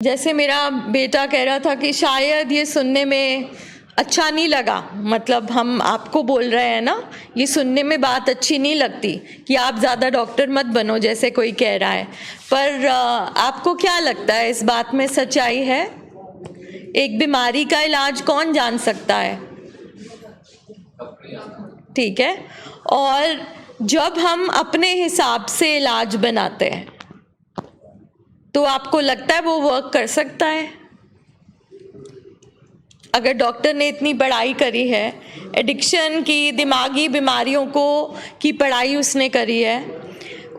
जैसे मेरा बेटा कह रहा था कि शायद ये सुनने में अच्छा नहीं लगा, मतलब हम आपको बोल रहे हैं ना, ये सुनने में बात अच्छी नहीं लगती कि आप ज़्यादा डॉक्टर मत बनो जैसे कोई कह रहा है, पर आपको क्या लगता है इस बात में सच्चाई है? एक बीमारी का इलाज कौन जान सकता है, ठीक है? और जब हम अपने हिसाब से इलाज बनाते हैं तो आपको लगता है वो वर्क कर सकता है? अगर डॉक्टर ने इतनी पढ़ाई करी है, एडिक्शन की, दिमागी बीमारियों की पढ़ाई उसने करी है,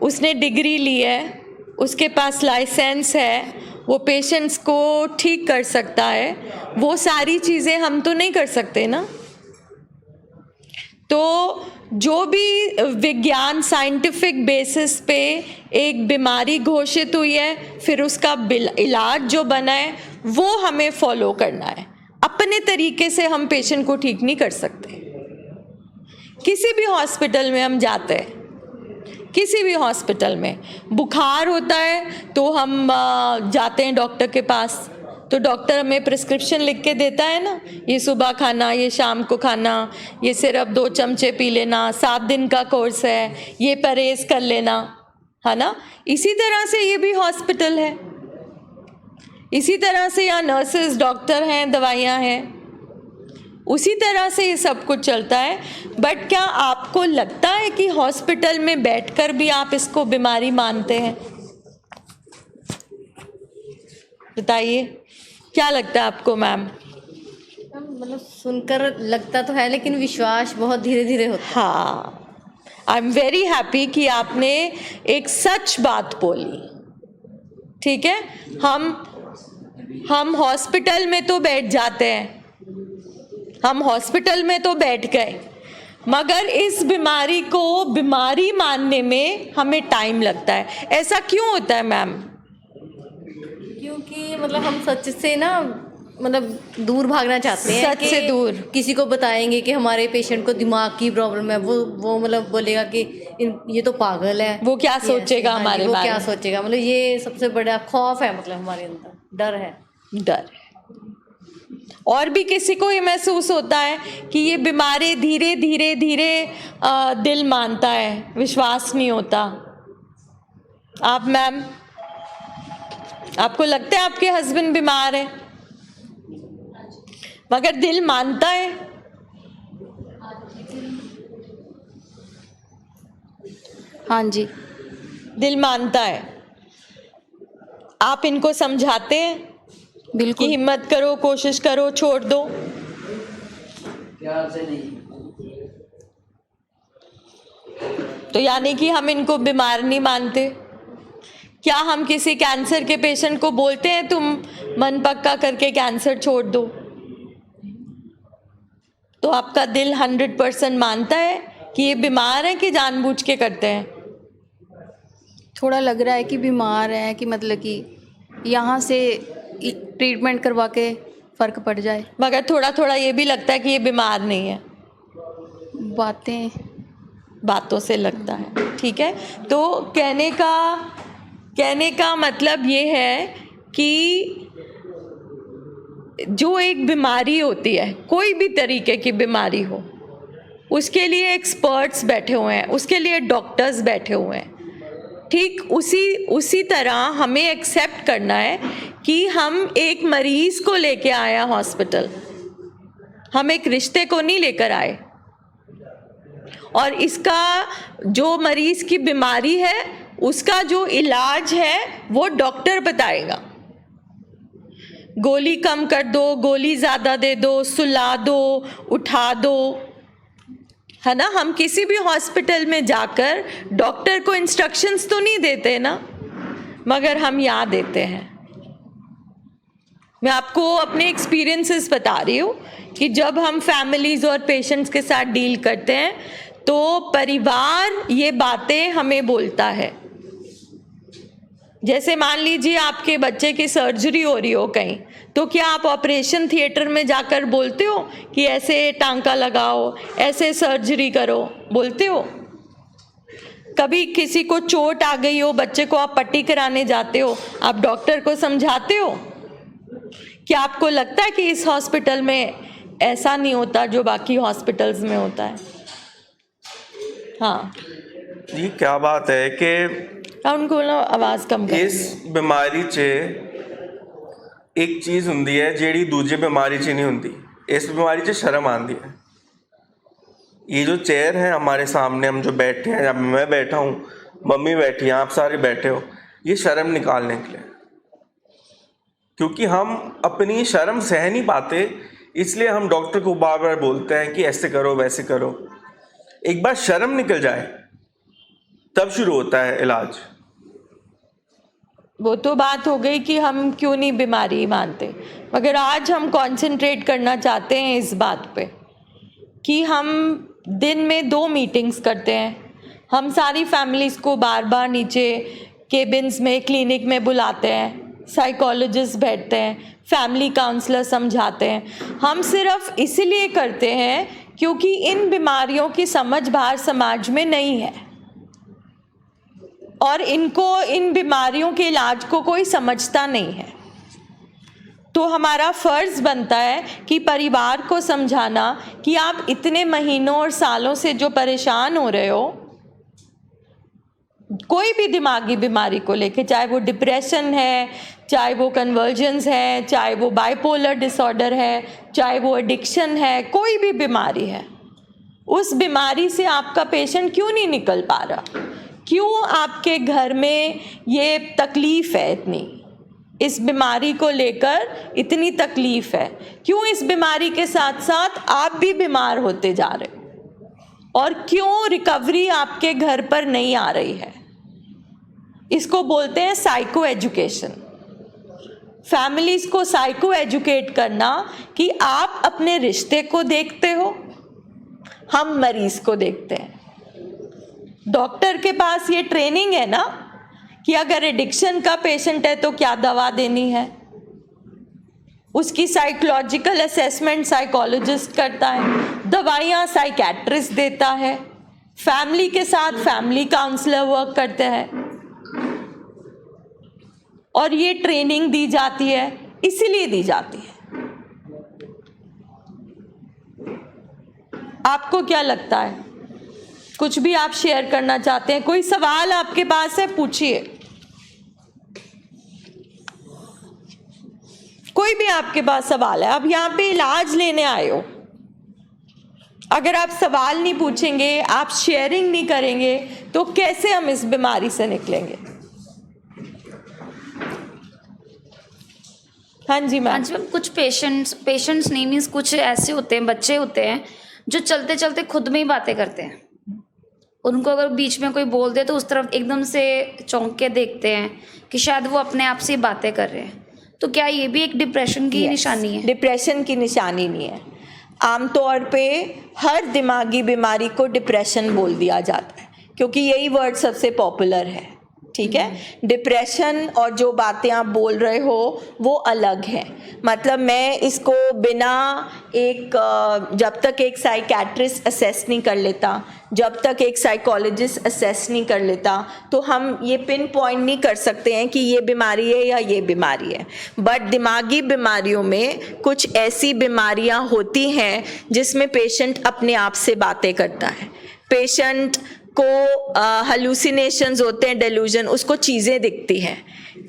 उसने डिग्री ली है, उसके पास लाइसेंस है, वो पेशेंट्स को ठीक कर सकता है, वो सारी चीज़ें हम तो नहीं कर सकते ना। तो जो भी विज्ञान साइंटिफिक बेसिस पे एक बीमारी घोषित हुई है, फिर उसका इलाज जो बना है वो हमें फॉलो करना है। अपने तरीके से हम पेशेंट को ठीक नहीं कर सकते। किसी भी हॉस्पिटल में हम जाते हैं, किसी भी हॉस्पिटल में बुखार होता है तो हम जाते हैं डॉक्टर के पास, तो डॉक्टर हमें प्रिस्क्रिप्शन लिख के देता है ना, ये सुबह खाना, ये शाम को खाना, ये सिर्फ 2 चमचे पी लेना, 7 दिन का कोर्स है, ये परहेज कर लेना, है ना। इसी तरह से ये भी हॉस्पिटल है, इसी तरह से यहाँ नर्सेज, डॉक्टर हैं, दवाइयाँ हैं, उसी तरह से ये सब कुछ चलता है। बट क्या आपको लगता है कि हॉस्पिटल में बैठकर भी आप इसको बीमारी मानते हैं? बताइए, क्या लगता है आपको मैम? मतलब सुनकर लगता तो है, लेकिन विश्वास बहुत धीरे धीरे होता है। हाँ, आई एम वेरी हैप्पी कि आपने एक सच बात बोली, ठीक है। हम हॉस्पिटल में तो बैठ जाते हैं, हम हॉस्पिटल में तो बैठ गए, मगर इस बीमारी को बीमारी मानने में हमें टाइम लगता है। ऐसा क्यों होता है मैम? क्योंकि मतलब हम सच से ना, मतलब दूर भागना चाहते हैं, सच से दूर। किसी को बताएंगे कि हमारे पेशेंट को दिमाग की प्रॉब्लम है, वो मतलब बोलेगा कि ये तो पागल है, वो क्या सोचेगा हमारे बारे में, वो क्या सोचेगा, मतलब ये सबसे बड़ा खौफ है, मतलब हमारे अंदर डर है। डर। और भी किसी को ये महसूस होता है कि ये बीमारी धीरे धीरे धीरे दिल मानता है, विश्वास नहीं होता? आप मैम, आपको लगता है आपके हस्बैंड बीमार है मगर दिल मानता है? हाँ जी, दिल मानता है। आप इनको समझाते हैं बिल्कुल कि हिम्मत करो, कोशिश करो, छोड़ दो? प्यार से नहीं। तो यानी कि हम इनको बीमार नहीं मानते। क्या हम किसी कैंसर के पेशेंट को बोलते हैं तुम मन पक्का करके कैंसर छोड़ दो? तो आपका दिल 100% मानता है कि ये बीमार है कि जानबूझ के करते हैं? थोड़ा लग रहा है कि बीमार है, कि मतलब कि यहाँ से ट्रीटमेंट करवा के फ़र्क पड़ जाए, मगर थोड़ा थोड़ा ये भी लगता है कि ये बीमार नहीं है। बातों से लगता है, ठीक है। तो कहने का मतलब ये है कि जो एक बीमारी होती है, कोई भी तरीके की बीमारी हो, उसके लिए एक्सपर्ट्स बैठे हुए हैं, उसके लिए डॉक्टर्स बैठे हुए हैं। ठीक उसी तरह हमें एक्सेप्ट करना है कि हम एक मरीज को लेके आया हॉस्पिटल, हम एक रिश्ते को नहीं लेकर आए, और इसका जो मरीज की बीमारी है उसका जो इलाज है वो डॉक्टर बताएगा। गोली कम कर दो, गोली ज़्यादा दे दो, सुला दो, उठा दो, है ना। हम किसी भी हॉस्पिटल में जाकर डॉक्टर को इंस्ट्रक्शंस तो नहीं देते ना, मगर हम यहाँ देते हैं। मैं आपको अपने एक्सपीरियंसेस बता रही हूँ कि जब हम फैमिलीज और पेशेंट्स के साथ डील करते हैं तो परिवार ये बातें हमें बोलता है। जैसे मान लीजिए आपके बच्चे की सर्जरी हो रही हो कहीं, तो क्या आप ऑपरेशन थिएटर में जाकर बोलते हो कि ऐसे टांका लगाओ, ऐसे सर्जरी करो? बोलते हो? कभी किसी को चोट आ गई हो, बच्चे को आप पट्टी कराने जाते हो, आप डॉक्टर को समझाते हो? क्या आपको लगता है कि इस हॉस्पिटल में ऐसा नहीं होता जो बाकी हॉस्पिटल्स में होता है? हाँ ये क्या बात है कि उनको ना आवाज़ कम कर। इस बीमारी 'ਚ एक चीज़ ਹੁੰਦੀ है ਜਿਹੜੀ दूजी बीमारी 'ਚ नहीं ਹੁੰਦੀ। इस बीमारी 'ਚ शर्म आती है। ये जो चेयर है हमारे सामने, हम जो बैठे हैं, जब मैं बैठा हूँ, मम्मी बैठी हैं, आप सारे बैठे हो, ये शर्म निकालने के लिए, क्योंकि हम अपनी शर्म सह नहीं पाते, इसलिए हम डॉक्टर को बार बार बोलते हैं कि ऐसे करो वैसे करो। एक बार शर्म निकल जाए तब शुरू होता है इलाज। वो तो बात हो गई कि हम क्यों नहीं बीमारी मानते, मगर आज हम कंसंट्रेट करना चाहते हैं इस बात पे कि हम दिन में 2 मीटिंग्स करते हैं। हम सारी फैमिलीज़ को बार बार नीचे केबिन्स में, क्लिनिक में बुलाते हैं, साइकोलॉजिस्ट बैठते हैं, फैमिली काउंसलर समझाते हैं। हम सिर्फ इसलिए करते हैं क्योंकि इन बीमारियों की समझ बाहर समाज में नहीं है और इनको, इन बीमारियों के इलाज को कोई समझता नहीं है। तो हमारा फ़र्ज़ बनता है कि परिवार को समझाना कि आप इतने महीनों और सालों से जो परेशान हो रहे हो, कोई भी दिमागी बीमारी को लेके, चाहे वो डिप्रेशन है, चाहे वो कन्वर्जेंस है, चाहे वो बाइपोलर डिसऑर्डर है, चाहे वो एडिक्शन है, कोई भी बीमारी है, उस बीमारी से आपका पेशेंट क्यों नहीं निकल पा रहा, क्यों आपके घर में ये तकलीफ़ है, इतनी इस बीमारी को लेकर इतनी तकलीफ़ है, क्यों इस बीमारी के साथ साथ आप भी बीमार होते जा रहे हो और क्यों रिकवरी आपके घर पर नहीं आ रही है। इसको बोलते हैं साइको एजुकेशन। फैमिलीज़ को साइको एजुकेट करना कि आप अपने रिश्ते को देखते हो, हम मरीज़ को देखते हैं। डॉक्टर के पास ये ट्रेनिंग है ना कि अगर एडिक्शन का पेशेंट है तो क्या दवा देनी है, उसकी साइकोलॉजिकल असेसमेंट साइकोलॉजिस्ट करता है, दवाइयाँ साइकेट्रिस्ट देता है, फैमिली के साथ फैमिली काउंसलर वर्क करते हैं और ये ट्रेनिंग दी जाती है, इसीलिए दी जाती है। आपको क्या लगता है? कुछ भी आप शेयर करना चाहते हैं? कोई सवाल आपके पास है, पूछिए। कोई भी आपके पास सवाल है, आप यहाँ पे इलाज लेने आए हो, अगर आप सवाल नहीं पूछेंगे, आप शेयरिंग नहीं करेंगे, तो कैसे हम इस बीमारी से निकलेंगे? हाँ जी मैम। हाँ जी मैम, कुछ पेशेंट्स नहीं, मीन्स कुछ ऐसे होते हैं, बच्चे होते हैं जो चलते चलते खुद में ही बातें करते हैं। उनको अगर बीच में कोई बोल दे तो उस तरफ एकदम से चौंक के देखते हैं कि शायद वो अपने आप से ही बातें कर रहे हैं। तो क्या ये भी एक डिप्रेशन की निशानी है? डिप्रेशन की निशानी नहीं है। आमतौर पे हर दिमागी बीमारी को डिप्रेशन बोल दिया जाता है क्योंकि यही वर्ड सबसे पॉपुलर है, ठीक है। डिप्रेशन और जो बातें आप बोल रहे हो वो अलग है। मतलब मैं इसको बिना जब तक एक साइकेट्रिस्ट असेस नहीं कर लेता, जब तक एक साइकोलॉजिस्ट असेस नहीं कर लेता, तो हम ये पिन पॉइंट नहीं कर सकते हैं कि ये बीमारी है या ये बीमारी है। बट दिमागी बीमारियों में कुछ ऐसी बीमारियां होती हैं जिसमें पेशेंट अपने आप से बातें करता है। पेशेंट को हलूसिनेशंस होते हैं, डेल्यूजन, उसको चीज़ें दिखती हैं।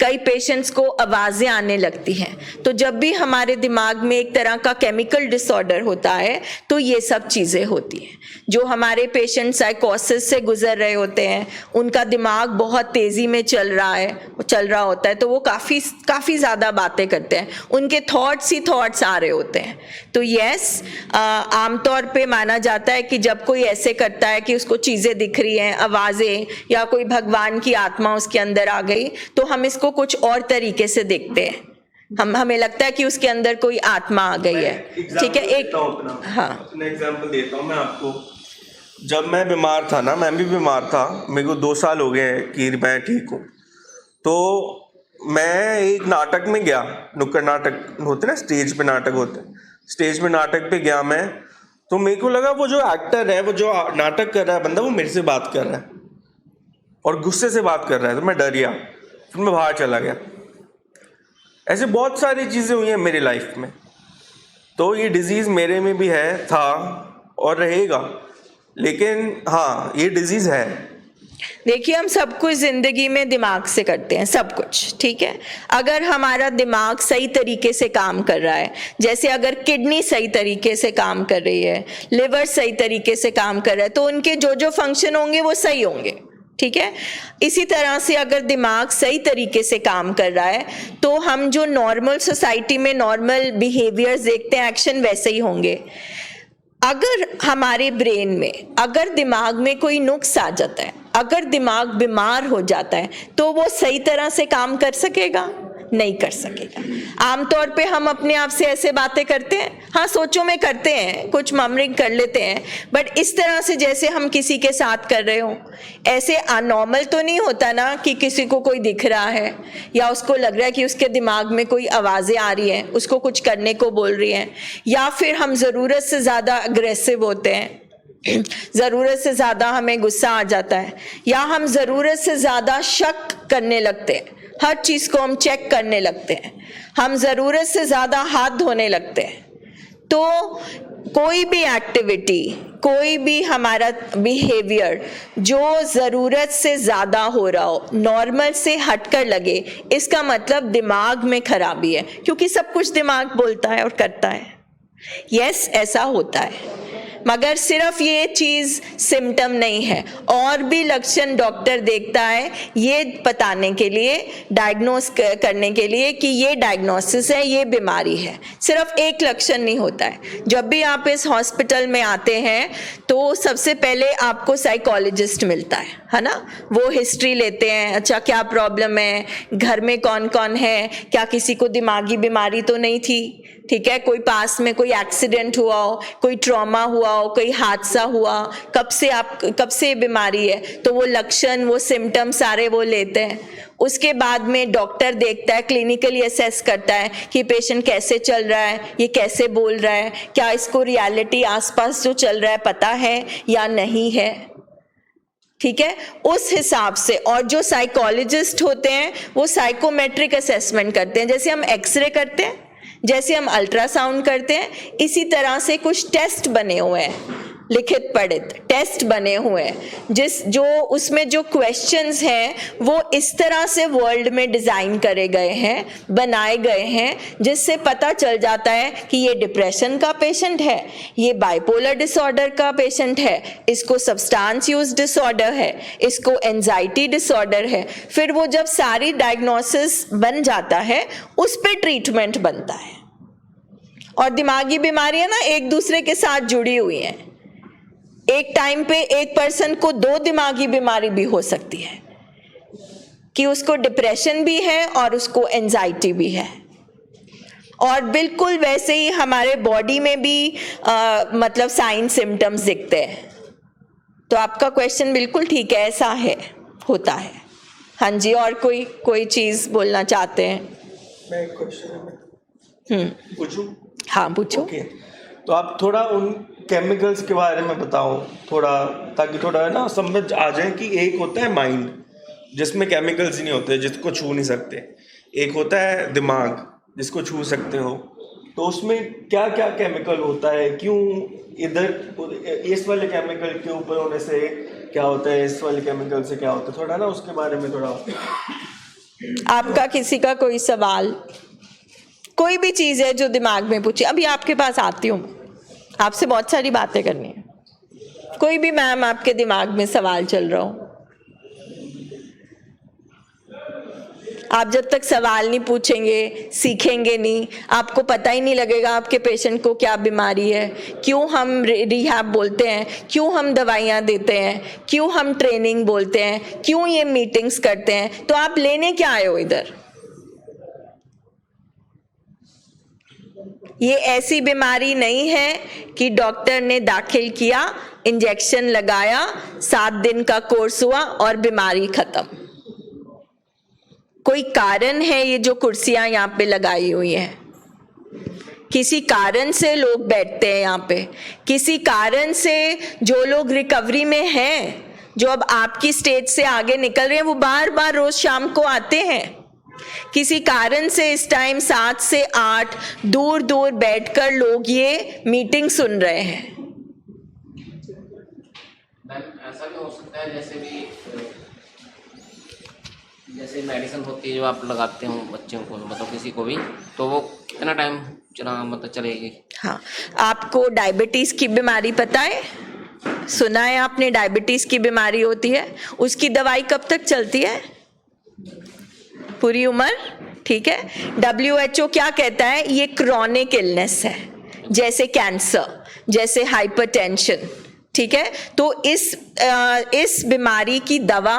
कई पेशेंट्स को आवाज़ें आने लगती हैं। तो जब भी हमारे दिमाग में एक तरह का केमिकल डिसऑर्डर होता है तो ये सब चीज़ें होती हैं। जो हमारे पेशेंट साइकोसिस से गुजर रहे होते हैं, उनका दिमाग बहुत तेज़ी में चल रहा होता है, तो वो काफ़ी ज़्यादा बातें करते हैं, उनके थॉट्स ही थॉट्स आ रहे होते हैं। तो यस, आमतौर पे माना जाता है कि जब कोई ऐसे करता है कि उसको चीज़ें दिख रही हैं, आवाज़ें, या कोई भगवान की आत्मा उसके अंदर आ गई, तो हम इसको कुछ और तरीके से देखते हैं। हमें लगता है कि उसके अंदर कोई आत्मा आ गई है, ठीक है। एक अपना एग्जांपल देता हूँ मैं आपको। जब मैं बीमार था ना, मैं भी बीमार था, मेरे को 2 साल हो गए कि मैं ठीक हूँ। तो मैं एक नाटक में गया, नुक्कड़ नाटक होते ना, स्टेज पे नाटक होते, स्टेज पे नाटक पे गया मैं। तो मेरे को लगा वो जो एक्टर है, वो जो नाटक कर रहा है बंदा, वो मेरे से बात कर रहा है और गुस्से से बात कर रहा है। तो मैं डर गया, फिर मैं बाहर चला गया। ऐसे बहुत सारी चीज़ें हुई हैं मेरी लाइफ में। तो ये डिज़ीज़ मेरे में भी है, था और रहेगा, लेकिन हाँ ये डिज़ीज़ है। देखिए, हम सब कुछ ज़िंदगी में दिमाग से करते हैं, सब कुछ, ठीक है। अगर हमारा दिमाग सही तरीके से काम कर रहा है, जैसे अगर किडनी सही तरीके से काम कर रही है, लिवर सही तरीके से काम कर रहा है, तो उनके जो जो फंक्शन होंगे वो सही होंगे, ठीक है। इसी तरह से अगर दिमाग सही तरीके से काम कर रहा है तो हम जो नॉर्मल सोसाइटी में नॉर्मल बिहेवियर्स देखते हैं, एक्शन वैसे ही होंगे। अगर हमारे ब्रेन में, अगर दिमाग में कोई नुक्स आ जाता है, अगर दिमाग बीमार हो जाता है, तो वो सही तरह से काम कर सकेगा? नहीं कर सकेगा। आमतौर पे हम अपने आप से ऐसे बातें करते हैं, हाँ सोचों में करते हैं, कुछ ममरिंग कर लेते हैं, बट इस तरह से जैसे हम किसी के साथ कर रहे हो, ऐसे अनॉर्मल तो नहीं होता ना कि किसी को कोई दिख रहा है या उसको लग रहा है कि उसके दिमाग में कोई आवाज़ें आ रही हैं, उसको कुछ करने को बोल रही हैं, या फिर हम ज़रूरत से ज़्यादा अग्रेसिव होते हैं, ज़रूरत से ज़्यादा हमें गुस्सा आ जाता है, या हम ज़रूरत से ज़्यादा शक करने लगते हैं, हर चीज़ को हम चेक करने लगते हैं, हम ज़रूरत से ज़्यादा हाथ धोने लगते हैं। तो कोई भी एक्टिविटी, कोई भी हमारा बिहेवियर जो ज़रूरत से ज़्यादा हो रहा हो, नॉर्मल से हटकर लगे, इसका मतलब दिमाग में खराबी है, क्योंकि सब कुछ दिमाग बोलता है और करता है। यस, ऐसा होता है, मगर सिर्फ ये चीज़ सिम्टम नहीं है, और भी लक्षण डॉक्टर देखता है ये बताने के लिए, डायग्नोस करने के लिए कि ये डायग्नोसिस है, ये बीमारी है। सिर्फ एक लक्षण नहीं होता है। जब भी आप इस हॉस्पिटल में आते हैं तो सबसे पहले आपको साइकोलॉजिस्ट मिलता है ना। वो हिस्ट्री लेते हैं, अच्छा क्या प्रॉब्लम है, घर में कौन कौन है, क्या किसी को दिमागी बीमारी तो नहीं थी, ठीक है, कोई पास में कोई एक्सीडेंट हुआ हो, कोई ट्रॉमा हुआ हो, कोई हादसा हुआ, कब से बीमारी है, तो वो लक्षण, वो सिम्टम सारे वो लेते हैं। उसके बाद में डॉक्टर देखता है, क्लिनिकली असेस करता है कि पेशेंट कैसे चल रहा है, ये कैसे बोल रहा है, क्या इसको रियलिटी आसपास जो चल रहा है पता है या नहीं है, ठीक है, उस हिसाब से। और जो साइकोलॉजिस्ट होते हैं वो साइकोमेट्रिक असेसमेंट करते हैं, जैसे हम एक्सरे करते हैं, जैसे हम अल्ट्रासाउंड करते हैं, इसी तरह से कुछ टेस्ट बने हुए हैं, लिखित पढ़ित टेस्ट बने हुए हैं, जो उसमें जो क्वेश्चंस हैं वो इस तरह से वर्ल्ड में डिज़ाइन करे गए हैं, बनाए गए हैं, जिससे पता चल जाता है कि ये डिप्रेशन का पेशेंट है, ये बाइपोलर डिसऑर्डर का पेशेंट है, इसको सब्सटेंस यूज डिसऑर्डर है, इसको एंजाइटी डिसऑर्डर है। फिर वो जब सारी डायग्नोसिस बन जाता है, उस पर ट्रीटमेंट बनता है। और दिमागी बीमारियां ना एक दूसरे के साथ जुड़ी हुई हैं। एक टाइम पे एक पर्सन को 2 दिमागी बीमारी भी हो सकती है, कि उसको डिप्रेशन भी है और उसको एंजाइटी भी है। और बिल्कुल वैसे ही हमारे बॉडी में भी मतलब साइन सिम्टम्स दिखते हैं। तो आपका क्वेश्चन बिल्कुल ठीक है, ऐसा है, होता है। हाँ जी, और कोई चीज़ बोलना चाहते हैं? मैं एक क्वेश्चन पूछूं? हाँ पूछो। ओके, तो आप थोड़ा उन केमिकल्स के बारे में बताओ थोड़ा, ताकि थोड़ा ना समझ आ जाए कि एक होता है माइंड जिसमें केमिकल्स ही नहीं होते, जिसको छू नहीं सकते, एक होता है दिमाग जिसको छू सकते हो, तो उसमें क्या क्या केमिकल होता है, क्यों इधर इस वाले केमिकल के ऊपर होने से क्या होता है, इस वाले केमिकल से क्या होता है, थोड़ा ना उसके बारे में थोड़ा। आपका किसी का कोई सवाल, कोई भी चीज़ है जो दिमाग में पूछे, अभी आपके पास आती हूँ, आपसे बहुत सारी बातें करनी है। कोई भी मैम आपके दिमाग में सवाल चल रहा हो, आप जब तक सवाल नहीं पूछेंगे, सीखेंगे नहीं, आपको पता ही नहीं लगेगा आपके पेशेंट को क्या बीमारी है, क्यों हम रिहैब बोलते हैं, क्यों हम दवाइयाँ देते हैं, क्यों हम ट्रेनिंग बोलते हैं, क्यों ये मीटिंग्स करते हैं। तो आप लेने क्या आए हो इधर? ये ऐसी बीमारी नहीं है कि डॉक्टर ने दाखिल किया, इंजेक्शन लगाया, 7 दिन का कोर्स हुआ और बीमारी खत्म। कोई कारण है ये जो कुर्सियां यहाँ पे लगाई हुई हैं, किसी कारण से लोग बैठते हैं यहाँ पे, किसी कारण से जो लोग रिकवरी में हैं, जो अब आपकी स्टेज से आगे निकल रहे हैं, वो बार बार रोज शाम को आते हैं। किसी कारण से इस टाइम 7 से 8 दूर दूर बैठकर लोग ये मीटिंग सुन रहे हैं। मैम ऐसा भी हो सकता है जैसे मेडिसिन होती है जो आप लगाते हो बच्चों को, मतलब किसी को भी, तो वो कितना टाइम चलेगी? हाँ, आपको डायबिटीज़ की बीमारी पता है? सुना है आपने डायबिटीज़ की बीमारी होती है, उसकी दवाई कब तक चलती है? पूरी उम्र, ठीक है। WHO क्या कहता है? ये क्रॉनिक इलनेस है, जैसे कैंसर, जैसे हाइपरटेंशन, ठीक है। तो इस बीमारी की दवा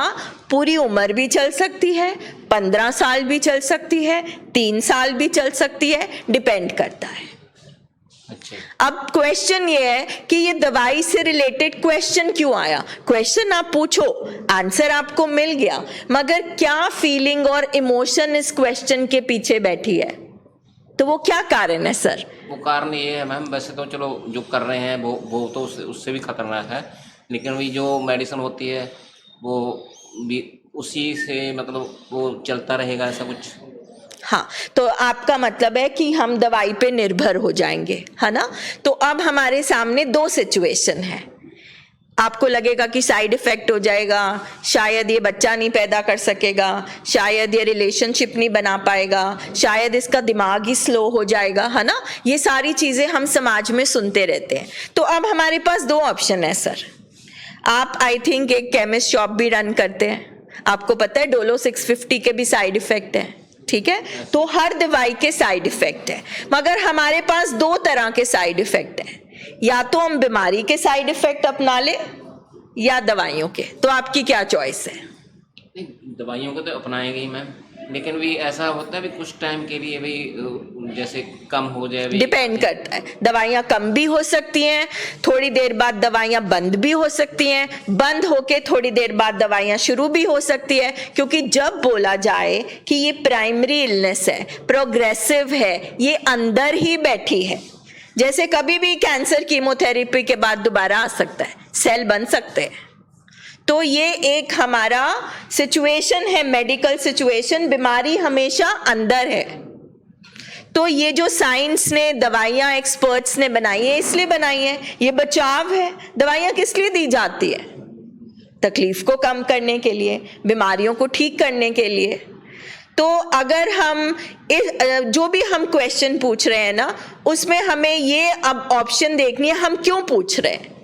पूरी उम्र भी चल सकती है, 15 साल भी चल सकती है, 3 साल भी चल सकती है, डिपेंड करता है। अच्छा। अब क्वेश्चन ये है कि ये दवाई से रिलेटेड क्वेश्चन क्यों आया? क्वेश्चन आप पूछो, आंसर आपको मिल गया, मगर क्या फीलिंग और इमोशन इस क्वेश्चन के पीछे बैठी है? तो वो क्या कारण है सर? वो कारण ये है मैम, वैसे तो चलो जो कर रहे हैं वो तो उससे भी खतरनाक है, लेकिन वही जो मेडिसिन होती है वो भी उसी से मतलब वो चलता रहेगा, ऐसा कुछ? हाँ, तो आपका मतलब है कि हम दवाई पे निर्भर हो जाएंगे, है ना? तो अब हमारे सामने 2 सिचुएशन है। आपको लगेगा कि साइड इफेक्ट हो जाएगा, शायद ये बच्चा नहीं पैदा कर सकेगा, शायद ये रिलेशनशिप नहीं बना पाएगा, शायद इसका दिमाग ही स्लो हो जाएगा, है ना? ये सारी चीज़ें हम समाज में सुनते रहते हैं। तो अब हमारे पास 2 ऑप्शन है सर। आप आई थिंक एक केमिस्ट शॉप भी रन करते हैं, आपको पता है डोलो 650 के भी साइड इफेक्ट हैं, ठीक है। तो हर दवाई के साइड इफेक्ट है, मगर हमारे पास 2 तरह के साइड इफेक्ट हैं। या तो हम बीमारी के साइड इफेक्ट अपना ले या दवाइयों के। तो आपकी क्या चॉइस है? नहीं, दवाइयों को तो अपनाएंगे ही मैम, लेकिन भी ऐसा होता है भी कुछ टाइम के लिए भी जैसे कम हो जाए भी। डिपेंड करता है, दवाइयाँ कम भी हो सकती हैं, थोड़ी देर बाद दवाइयाँ बंद भी हो सकती हैं, बंद होके थोड़ी देर बाद दवाइयाँ शुरू भी हो सकती है। क्योंकि जब बोला जाए कि ये प्राइमरी इलनेस है, प्रोग्रेसिव है, ये अंदर ही बैठी है, जैसे कभी भी कैंसर कीमोथेरेपी के बाद दोबारा आ सकता है, सेल बन सकते हैं, तो ये एक हमारा सिचुएशन है, मेडिकल सिचुएशन। बीमारी हमेशा अंदर है। तो ये जो साइंस ने दवाइयाँ एक्सपर्ट्स ने बनाई है, इसलिए बनाई है, ये बचाव है। दवाइयाँ किस लिए दी जाती है? तकलीफ को कम करने के लिए, बीमारियों को ठीक करने के लिए। तो अगर हम जो भी हम क्वेश्चन पूछ रहे हैं ना, उसमें हमें ये अब ऑप्शन देखनी है, हम क्यों पूछ रहे हैं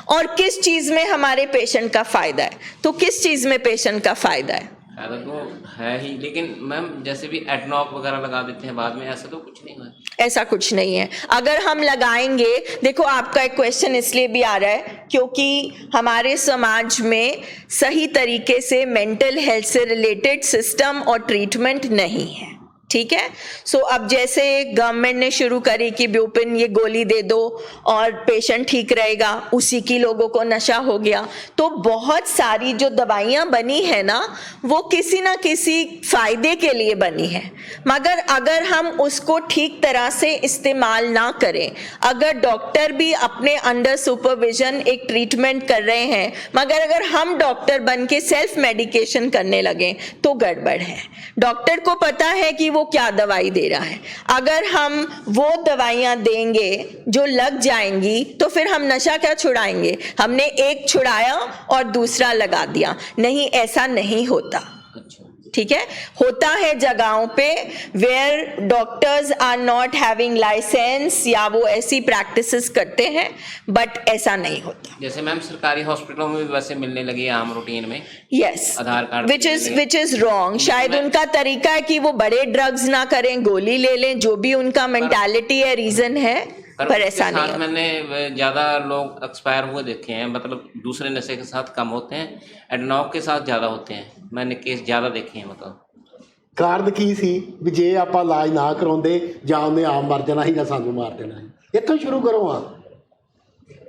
और किस चीज में हमारे पेशेंट का फायदा है। तो किस चीज में पेशेंट का फायदा है? फायदा तो है ही, लेकिन मैम जैसे भी एडनॉक वगैरह लगा देते हैं बाद में, ऐसा तो कुछ नहीं है। ऐसा कुछ नहीं है। अगर हम लगाएंगे, देखो आपका एक क्वेश्चन इसलिए भी आ रहा है क्योंकि हमारे समाज में सही तरीके से मेंटल हेल्थ से रिलेटेड सिस्टम और ट्रीटमेंट नहीं है, ठीक है। सो अब जैसे गवर्नमेंट ने शुरू करी कि ब्यूपिन ये गोली दे दो और पेशेंट ठीक रहेगा, उसी की लोगों को नशा हो गया। तो बहुत सारी जो दवाइयाँ बनी है ना, वो किसी ना किसी फायदे के लिए बनी है, मगर अगर हम उसको ठीक तरह से इस्तेमाल ना करें, अगर डॉक्टर भी अपने अंडर सुपरविजन एक ट्रीटमेंट कर रहे हैं, मगर अगर हम डॉक्टर बन के सेल्फ मेडिकेशन करने लगें तो गड़बड़ है। डॉक्टर को पता है कि वो क्या दवाई दे रहा है। अगर हम वो दवाइयाँ देंगे जो लग जाएंगी तो फिर हम नशा क्या छुड़ाएंगे? हमने एक छुड़ाया और दूसरा लगा दिया। नहीं, ऐसा नहीं होता, ठीक है। होता है जगहों पे where doctors are not having license या वो ऐसी प्रैक्टिसेस करते हैं, बट ऐसा नहीं होता। जैसे मैम सरकारी हॉस्पिटलों में भी वैसे मिलने लगी है आम रूटीन में, yes, Aadhaar card, which is wrong. शायद उनका तरीका है कि वो बड़े ड्रग्स ना करें, गोली ले लें, जो भी उनका मेंटालिटी है, रीजन है, पर ऐसा नहीं है। मैंने ज्यादा लोग एक्सपायर हुए देखे हैं, मतलब दूसरे नशे के साथ कम होते हैं, एडनॉक के साथ ज्यादा होते हैं। मैंने केस ज्यादा देखे हैं। मतलब ਕਾਰਨ ਕੀ ਸੀ ਵੀ ਜੇ ਆਪਾਂ ਇਲਾਜ ਨਾ ਕਰਾਉਂਦੇ ਜਾਂ ਉਹਨੇ ਆਪ ਮਰ ਜਾਣਾ ਸੀ ਜਾਂ ਸਾਨੂੰ ਮਾਰ ਦੇਣਾ ਸੀ। ਇੱਥੋਂ ਸ਼ੁਰੂ ਕਰੋ ਆ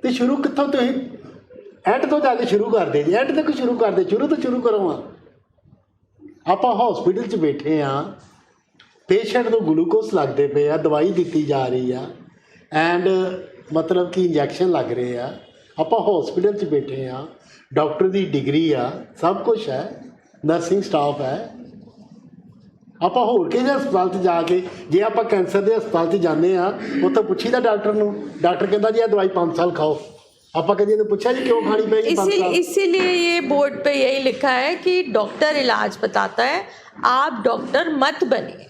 ਤੇ ਸ਼ੁਰੂ ਕਿੱਥੋਂ ਤੁਸੀਂ ਐਂਡ ਤੋਂ ਜਾ ਕੇ ਸ਼ੁਰੂ ਕਰਦੇ ਜੀ, ਐਂਡ ਤੱਕ ਸ਼ੁਰੂ ਕਰਦੇ, ਸ਼ੁਰੂ ਤੋਂ ਸ਼ੁਰੂ ਕਰੋ ਆ। ਆਪਾਂ ਹਸਪੀਟਲ 'ਚ ਬੈਠੇ ਆ, ਪੇਸ਼ੈਂਟ ਨੂੰ ਗਲੂਕੋਸ ਲੱਗਦੇ ਪਏ ਆ, ਦਵਾਈ ਦਿੱਤੀ ਜਾ ਰਹੀ ਆ ਐਂਡ ਮਤਲਬ ਕਿ ਇੰਜੈਕਸ਼ਨ ਲੱਗ ਰਹੇ ਆ। ਆਪਾਂ ਹਸਪੀਟਲ 'ਚ ਬੈਠੇ ਆ, ਡਾਕਟਰ ਦੀ ਡਿਗਰੀ ਆ, ਸਭ ਕੁਛ ਹੈ, ਨਰਸਿੰਗ ਸਟਾਫ ਹੈ, ਆਪਾਂ ਹੋਰ ਕਿਹੜੇ ਹਸਪਤਾਲ 'ਚ ਜਾ ਕੇ, ਜੇ ਆਪਾਂ ਕੈਂਸਰ ਦੇ ਹਸਪਤਾਲ 'ਚ ਜਾਂਦੇ ਆ ਉੱਥੇ ਪੁੱਛੀਦਾ ਡਾਕਟਰ ਨੂੰ, ਡਾਕਟਰ ਕਹਿੰਦਾ ਜੀ ਇਹ ਦਵਾਈ 5 ਸਾਲ ਖਾਓ, ਆਪਾਂ कभी ने पूछा जी क्यों खानी पड़ेगी 5 साल? इसीलिए ये बोर्ड पे यही लिखा है कि डॉक्टर इलाज बताता है, आप डॉक्टर मत बनिए।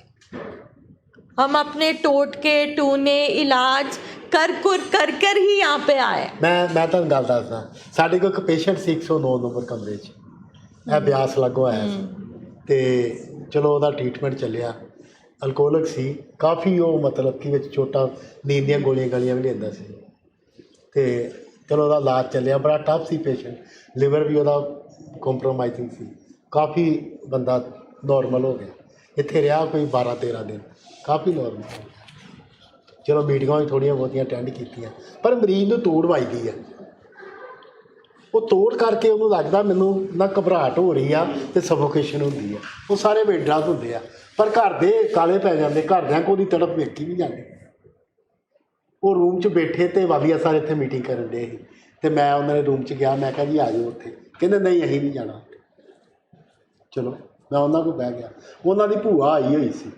हम अपने टोटके टूने इलाज कर ही यहाँ पे आए। मैं तो गल दसदा, साडे कोल एक पेशेंट सी 109 नंबर कमरे 'ਚ, ਇਹ ਬਿਆਸ ਲੱਗੋ ਆਇਆ ਸੀ ਤੇ ਚਲੋ ਉਹਦਾ ਟ੍ਰੀਟਮੈਂਟ ਚੱਲਿਆ। ਅਲਕੋਹਲਿਕ ਸੀ ਕਾਫੀ, ਉਹ ਮਤਲਬ ਕਿ ਵਿੱਚ ਛੋਟਾ ਨੀਂਦ ਦੀਆਂ ਗੋਲੀਆਂ ਵੀ ਲੈਂਦਾ ਸੀ ਤੇ ਚਲੋ ਉਹਦਾ ਇਲਾਜ ਚੱਲਿਆ। ਬੜਾ ਟਫ ਸੀ ਪੇਸ਼ੈਂਟ, ਲਿਵਰ ਵੀ ਉਹਦਾ ਕੰਪਰੋਮਾਈਜ਼ਿੰਗ ਸੀ, ਕਾਫੀ ਬੰਦਾ ਨੋਰਮਲ ਹੋ ਗਿਆ। ਇੱਥੇ ਰਿਹਾ ਕੋਈ 12-13 ਦਿਨ, ਕਾਫੀ ਨੋਰਮਲ ਹੋ ਗਿਆ। ਚਲੋ ਮੀਟਿੰਗਾਂ ਵੀ ਥੋੜ੍ਹੀਆਂ ਬਹੁਤੀਆਂ ਅਟੈਂਡ ਕੀਤੀਆਂ, ਪਰ ਮਰੀਜ਼ ਨੂੰ ਤੋੜ ਵੱਜਦੀ ਆ। ਉਹ ਤੋੜ ਕਰਕੇ ਉਹਨੂੰ ਲੱਗਦਾ ਮੈਨੂੰ ਨਾ ਘਬਰਾਹਟ ਹੋ ਰਹੀ ਆ ਤੇ ਸਫੋਕੇਸ਼ਨ ਹੁੰਦੀ ਆ। ਉਹ ਸਾਰੇ ਵਿਡਰਾਸ ਹੁੰਦੇ ਆ, ਪਰ ਘਰ ਦੇ ਕਾਲੇ ਪੈ ਜਾਂਦੇ, ਘਰਦਿਆਂ ਕੋਲ ਦੀ ਤੜਪ ਵੇਖੀ ਵੀ ਜਾਂਦੀ। ਉਹ ਰੂਮ 'ਚ ਬੈਠੇ ਤੇ ਵਾਲੀਆ ਸਾਰੇ ਇੱਥੇ ਮੀਟਿੰਗ ਕਰਨ ਦੇ ਸੀ ਤੇ ਮੈਂ ਉਹਨਾਂ ਦੇ ਰੂਮ 'ਚ ਗਿਆ। ਮੈਂ ਕਿਹਾ ਜੀ ਆ ਜਾਓ ਉੱਥੇ, ਕਹਿੰਦੇ ਨਹੀਂ ਅਸੀਂ ਨਹੀਂ ਜਾਣਾ। ਚਲੋ ਮੈਂ ਉਹਨਾਂ ਕੋਲ ਬਹਿ ਗਿਆ। ਉਹਨਾਂ ਦੀ ਭੂਆ ਆਈ ਹੋਈ ਸੀ,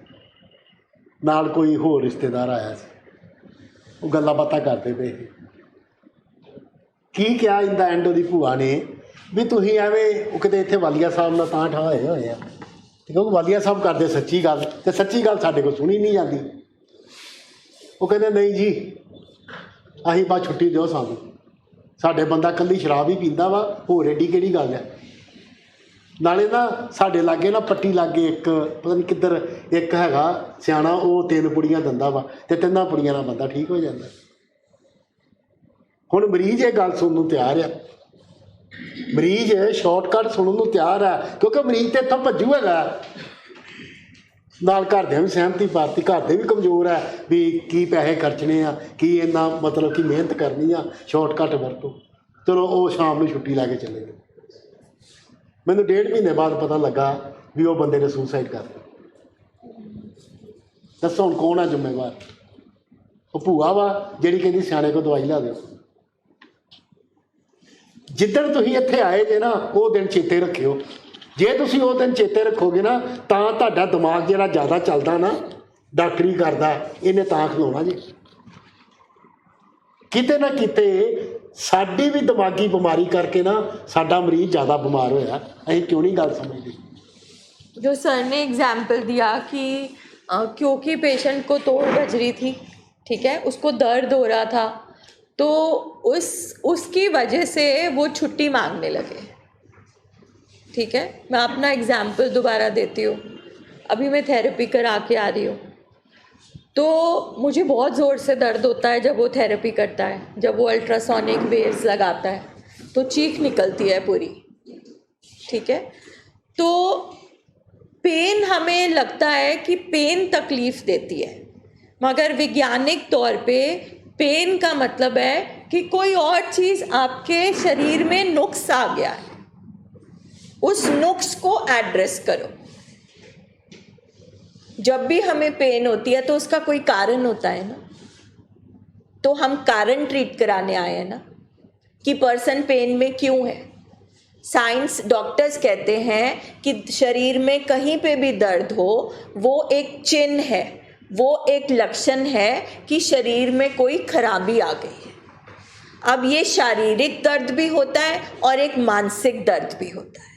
ਨਾਲ ਕੋਈ ਹੋਰ ਰਿਸ਼ਤੇਦਾਰ ਆਇਆ ਸੀ। ਉਹ ਗੱਲਾਂ ਬਾਤਾਂ ਕਰਦੇ ਪਏ ਸੀ। ਕੀ ਕਿਹਾ ਇਨ ਦਾ ਐਂਡ ਉਹਦੀ ਭੂਆ ਨੇ ਵੀ ਤੁਸੀਂ ਐਵੇਂ, ਉਹ ਕਿਤੇ ਇੱਥੇ ਵਾਲੀਆ ਸਾਹਿਬ ਨਾਲ ਤਾਂ ਠਾਂ ਹੋਏ ਆ ਤੇ ਕਿਉਂਕਿ ਵਾਲੀਆ ਸਾਹਿਬ ਕਰਦੇ ਸੱਚੀ ਗੱਲ, ਤੇ ਸੱਚੀ ਗੱਲ ਸਾਡੇ ਕੋਲ ਸੁਣੀ ਨਹੀਂ ਜਾਂਦੀ। ਉਹ ਕਹਿੰਦੇ ਨਹੀਂ ਜੀ ਅਸੀਂ ਬਸ ਛੁੱਟੀ ਦਿਓ ਸਾਨੂੰ, ਸਾਡੇ ਬੰਦਾ ਇਕੱਲੀ ਸ਼ਰਾਬ ਹੀ ਪੀਂਦਾ ਵਾ, ਹੋਰ ਏਡੀ ਕਿਹੜੀ ਗੱਲ ਹੈ। ਨਾਲੇ ਨਾ ਸਾਡੇ ਲਾਗੇ ਨਾ ਪੱਟੀ ਲਾਗੇ ਇੱਕ ਪਤਾ ਨਹੀਂ ਕਿੱਧਰ ਇੱਕ ਹੈਗਾ ਸਿਆਣਾ, ਉਹ 3 ਪੁੜੀਆਂ ਦਿੰਦਾ ਵਾ ਤੇ 3 ਪੁੜੀਆਂ ਨਾਲ ਬੰਦਾ ਠੀਕ ਹੋ ਜਾਂਦਾ। ਹੁਣ ਮਰੀਜ਼ ਇਹ ਗੱਲ ਸੁਣਨ ਨੂੰ ਤਿਆਰ ਆ, ਮਰੀਜ਼ ਸ਼ਾਰਟਕਟ ਸੁਣਨ ਨੂੰ ਤਿਆਰ ਆ, ਕਿਉਂਕਿ ਮਰੀਜ਼ ਤੇ ਇੱਥੋਂ ਭੱਜੂ ਹੈਗਾ। ਨਾਲ ਘਰਦਿਆਂ ਵੀ ਸਹਿਮਤੀ ਪਾਤੀ, ਘਰ ਦੇ ਵੀ ਕਮਜ਼ੋਰ ਹੈ ਵੀ ਕੀ ਪੈਸੇ ਖਰਚਣੇ ਆ, ਕੀ ਇੰਨਾ ਮਤਲਬ ਕਿ ਮਿਹਨਤ ਕਰਨੀ ਆ, ਸ਼ਾਰਟਕਟ ਵਰਤੋ। ਚਲੋ ਉਹ ਸ਼ਾਮ ਨੂੰ ਛੁੱਟੀ ਲੈ ਕੇ ਚਲੇ ਗਏ। ਮੈਨੂੰ 1.5 ਮਹੀਨੇ ਬਾਅਦ ਪਤਾ ਲੱਗਾ ਵੀ ਉਹ ਬੰਦੇ ਨੇ ਸੁਸਾਈਡ ਕਰ ਲਿਆ। ਦੱਸੋ ਹੁਣ ਕੌਣ ਆ ਜ਼ਿੰਮੇਵਾਰ? ਉਹ ਭੂਆ ਵਾ ਜਿਹੜੀ ਕਹਿੰਦੀ ਸਿਆਣੇ ਕੋਲ ਦਵਾਈ ਲਿਆ ਦਿਓ। ਜਿੱਦਣ ਤੁਸੀਂ ਇੱਥੇ ਆਏ ਜੇ ਨਾ ਉਹ ਦਿਨ ਚੇਤੇ ਰੱਖਿਓ। ਜੇ ਤੁਸੀਂ ਉਹ ਦਿਨ ਚੇਤੇ ਰੱਖੋਗੇ ਨਾ ਤਾਂ ਤੁਹਾਡਾ ਦਿਮਾਗ ਜਿਹੜਾ ਜ਼ਿਆਦਾ ਚੱਲਦਾ ਨਾ, ਡਾਕਟਰੀ ਕਰਦਾ, ਇਹਨੇ ਤਾਂ ਖਲੋਣਾ ਜੀ। ਕਿਤੇ ਨਾ ਕਿਤੇ ਸਾਡੀ ਵੀ ਦਿਮਾਗੀ ਬਿਮਾਰੀ ਕਰਕੇ ਨਾ ਸਾਡਾ ਮਰੀਜ਼ ਜ਼ਿਆਦਾ ਬਿਮਾਰ ਹੋਇਆ। ਅਸੀਂ ਕਿਉਂ ਨਹੀਂ ਗੱਲ ਸਮਝਦੇ? जो सर ने एग्जाम्पल दिया कि क्योंकि पेशेंट को तोड़ बज रही थी, ठीक है, उसको दर्द हो रहा था, तो उसकी वजह से वो छुट्टी मांगने लगे। ठीक है, मैं अपना एग्जाम्पल दोबारा देती हूँ। अभी मैं थेरेपी करा के आ रही हूँ तो मुझे बहुत ज़ोर से दर्द होता है जब वो थेरेपी करता है। जब वो अल्ट्रासोनिक वेव्स लगाता है तो चीख निकलती है पूरी। ठीक है, तो पेन हमें लगता है कि पेन तकलीफ़ देती है, मगर वैज्ञानिक तौर पे पेन का मतलब है कि कोई और चीज़ आपके शरीर में नुक्स आ गया है, उस नुक्स को एड्रेस करो। जब भी हमें पेन होती है तो उसका कोई कारण होता है ना, तो हम कारण ट्रीट कराने आए हैं ना कि पर्सन पेन में क्यों है। साइंस डॉक्टर्स कहते हैं कि शरीर में कहीं पे भी दर्द हो वो एक चिन्ह है, वो एक लक्षण है कि शरीर में कोई खराबी आ गई है। अब ये शारीरिक दर्द भी होता है और एक मानसिक दर्द भी होता है।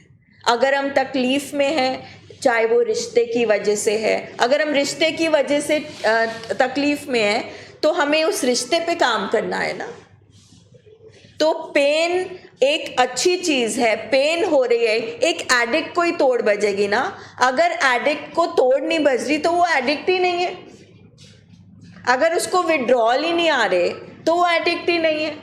अगर हम तकलीफ़ में हैं, चाहे वो रिश्ते की वजह से है, अगर हम रिश्ते की वजह से तकलीफ़ में हैं तो हमें उस रिश्ते पे काम करना है ना। तो पेन एक अच्छी चीज़ है, पेन हो रही है। एक एडिक्ट को ही तोड़ बजेगी ना, अगर एडिक्ट को तोड़ नहीं बज रही तो वो एडिक्ट ही नहीं है। अगर उसको विड्रॉल ही नहीं आ रहे तो वो एडिक्ट ही नहीं है।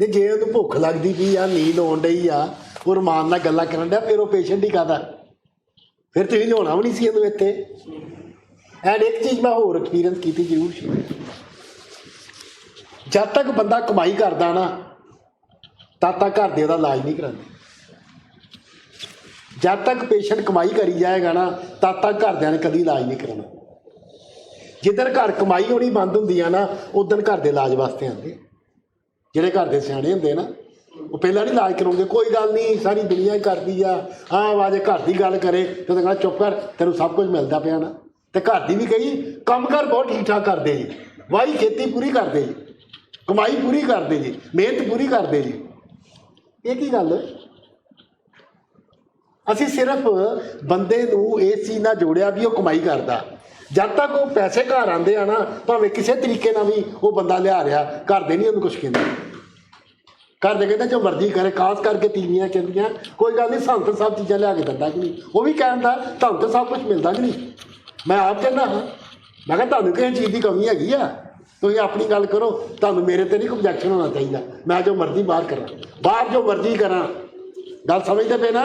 जे ਉਹਨੂੰ ਭੁੱਖ ਲੱਗਦੀ ਪਈ ਆ, ਨੀਂਦ ਆਉਣ ਡਈ ਆ, ਉਹ ਰਮਾਨ ਨਾਲ ਗੱਲਾਂ ਕਰਨ ਡਿਆ, ਫਿਰ ਉਹ ਪੇਸ਼ੈਂਟ ਹੀ ਕਾਹਦਾ? ਫਿਰ ਤੁਸੀਂ ਲਿਆਉਣਾ ਵੀ ਨਹੀਂ ਸੀ ਇਹਨੂੰ ਇੱਥੇ। ਐਂਡ ਇੱਕ ਚੀਜ਼ ਮੈਂ ਹੋਰ ਐਕਸਪੀਰੀਅੰਸ ਕੀਤੀ ਜ਼ਰੂਰ ਸੀ, ਜਦ ਤੱਕ ਬੰਦਾ ਕਮਾਈ ਕਰਦਾ ਨਾ ਤਦ ਤੱਕ ਘਰ ਦੇ ਉਹਦਾ ਇਲਾਜ ਨਹੀਂ ਕਰਾਉਂਦੇ। ਜਦ ਤੱਕ ਪੇਸ਼ੈਂਟ ਕਮਾਈ ਕਰੀ ਜਾਏਗਾ ਨਾ ਤਦ ਤੱਕ ਘਰਦਿਆਂ ਨੇ ਕਦੀ ਇਲਾਜ ਨਹੀਂ ਕਰਾਉਣਾ। ਜਿੱਦਣ ਘਰ ਕਮਾਈ ਹੋਣੀ ਬੰਦ ਹੁੰਦੀ ਆ ਨਾ ਉਦਣ ਘਰ ਦੇ ਇਲਾਜ ਵਾਸਤੇ ਆਉਂਦੇ। ਜਿਹੜੇ ਘਰ ਦੇ ਸਿਆਣੇ ਹੁੰਦੇ ਨਾ ਉਹ ਪਹਿਲਾਂ ਨਹੀਂ ਇਲਾਜ ਕਰਾਉਂਦੇ, ਕੋਈ ਗੱਲ ਨਹੀਂ ਸਾਰੀ ਦੁਨੀਆ ਹੀ ਕਰਦੀ ਆ, ਹਾਂ ਆਵਾਜ਼ ਘਰ ਦੀ ਗੱਲ ਕਰੇ ਤੇ ਉਹਨੇ ਕਹਿਣਾ ਚੁੱਪ ਕਰ, ਤੈਨੂੰ ਸਭ ਕੁਝ ਮਿਲਦਾ ਪਿਆ ਨਾ। ਤੇ ਘਰ ਦੀ ਵੀ ਕਹੀ ਕੰਮ ਕਰ ਬਹੁਤ ਠੀਕ ਠਾਕ ਕਰਦੇ ਜੀ, ਵਾਹੀ ਖੇਤੀ ਪੂਰੀ ਕਰਦੇ ਜੀ, ਕਮਾਈ ਪੂਰੀ ਕਰਦੇ ਜੀ, ਮਿਹਨਤ ਪੂਰੀ ਕਰਦੇ ਜੀ। ਇਹ ਕੀ ਗੱਲ? ਅਸੀਂ ਸਿਰਫ ਬੰਦੇ ਨੂੰ ਇਸ ਚੀਜ਼ ਨਾਲ ਜੋੜਿਆ ਵੀ ਉਹ ਕਮਾਈ ਕਰਦਾ। ਜਦ ਤੱਕ ਉਹ ਪੈਸੇ ਘਰ ਆਉਂਦੇ ਆ ਨਾ, ਭਾਵੇਂ ਕਿਸੇ ਤਰੀਕੇ ਨਾਲ ਵੀ ਉਹ ਬੰਦਾ ਲਿਆ ਰਿਹਾ, ਘਰ ਦੇ ਨਹੀਂ ਉਹਨੂੰ ਕੁਛ ਕਹਿੰਦੇ। ਘਰ ਦੇ ਕਹਿੰਦੇ ਜੋ ਮਰਜ਼ੀ ਕਰੇ, ਖਾਸ ਕਰਕੇ ਤੀਵੀਆਂ ਕਹਿੰਦੀਆਂ ਕੋਈ ਗੱਲ ਨਹੀਂ ਸਾਨੂੰ ਤਾਂ ਸਭ ਚੀਜ਼ਾਂ ਲਿਆ ਕੇ ਦਿੰਦਾ ਕਿ ਨਹੀਂ। ਉਹ ਵੀ ਕਹਿੰਦਾ ਤੁਹਾਨੂੰ ਤਾਂ ਸਭ ਕੁਝ ਮਿਲਦਾ ਕਿ ਨਹੀਂ। ਮੈਂ ਆਪ ਕਹਿੰਦਾ ਹਾਂ, ਮੈਂ ਕਿਹਾ ਤੁਹਾਨੂੰ ਕਿਸੇ ਚੀਜ਼ ਦੀ ਕਮੀ ਹੈਗੀ ਆ, ਤੁਸੀਂ ਆਪਣੀ ਗੱਲ ਕਰੋ, ਤੁਹਾਨੂੰ ਮੇਰੇ ਤੇ ਨਹੀਂ ਕੋਈ objection ਹੋਣਾ ਚਾਹੀਦਾ। ਮੈਂ ਜੋ ਮਰਜ਼ੀ ਬਾਹਰ ਕਰਾਂ, ਬਾਹਰ ਜੋ ਮਰਜ਼ੀ ਕਰਾਂ। ਗੱਲ ਸਮਝਦੇ ਪਏ ਨਾ?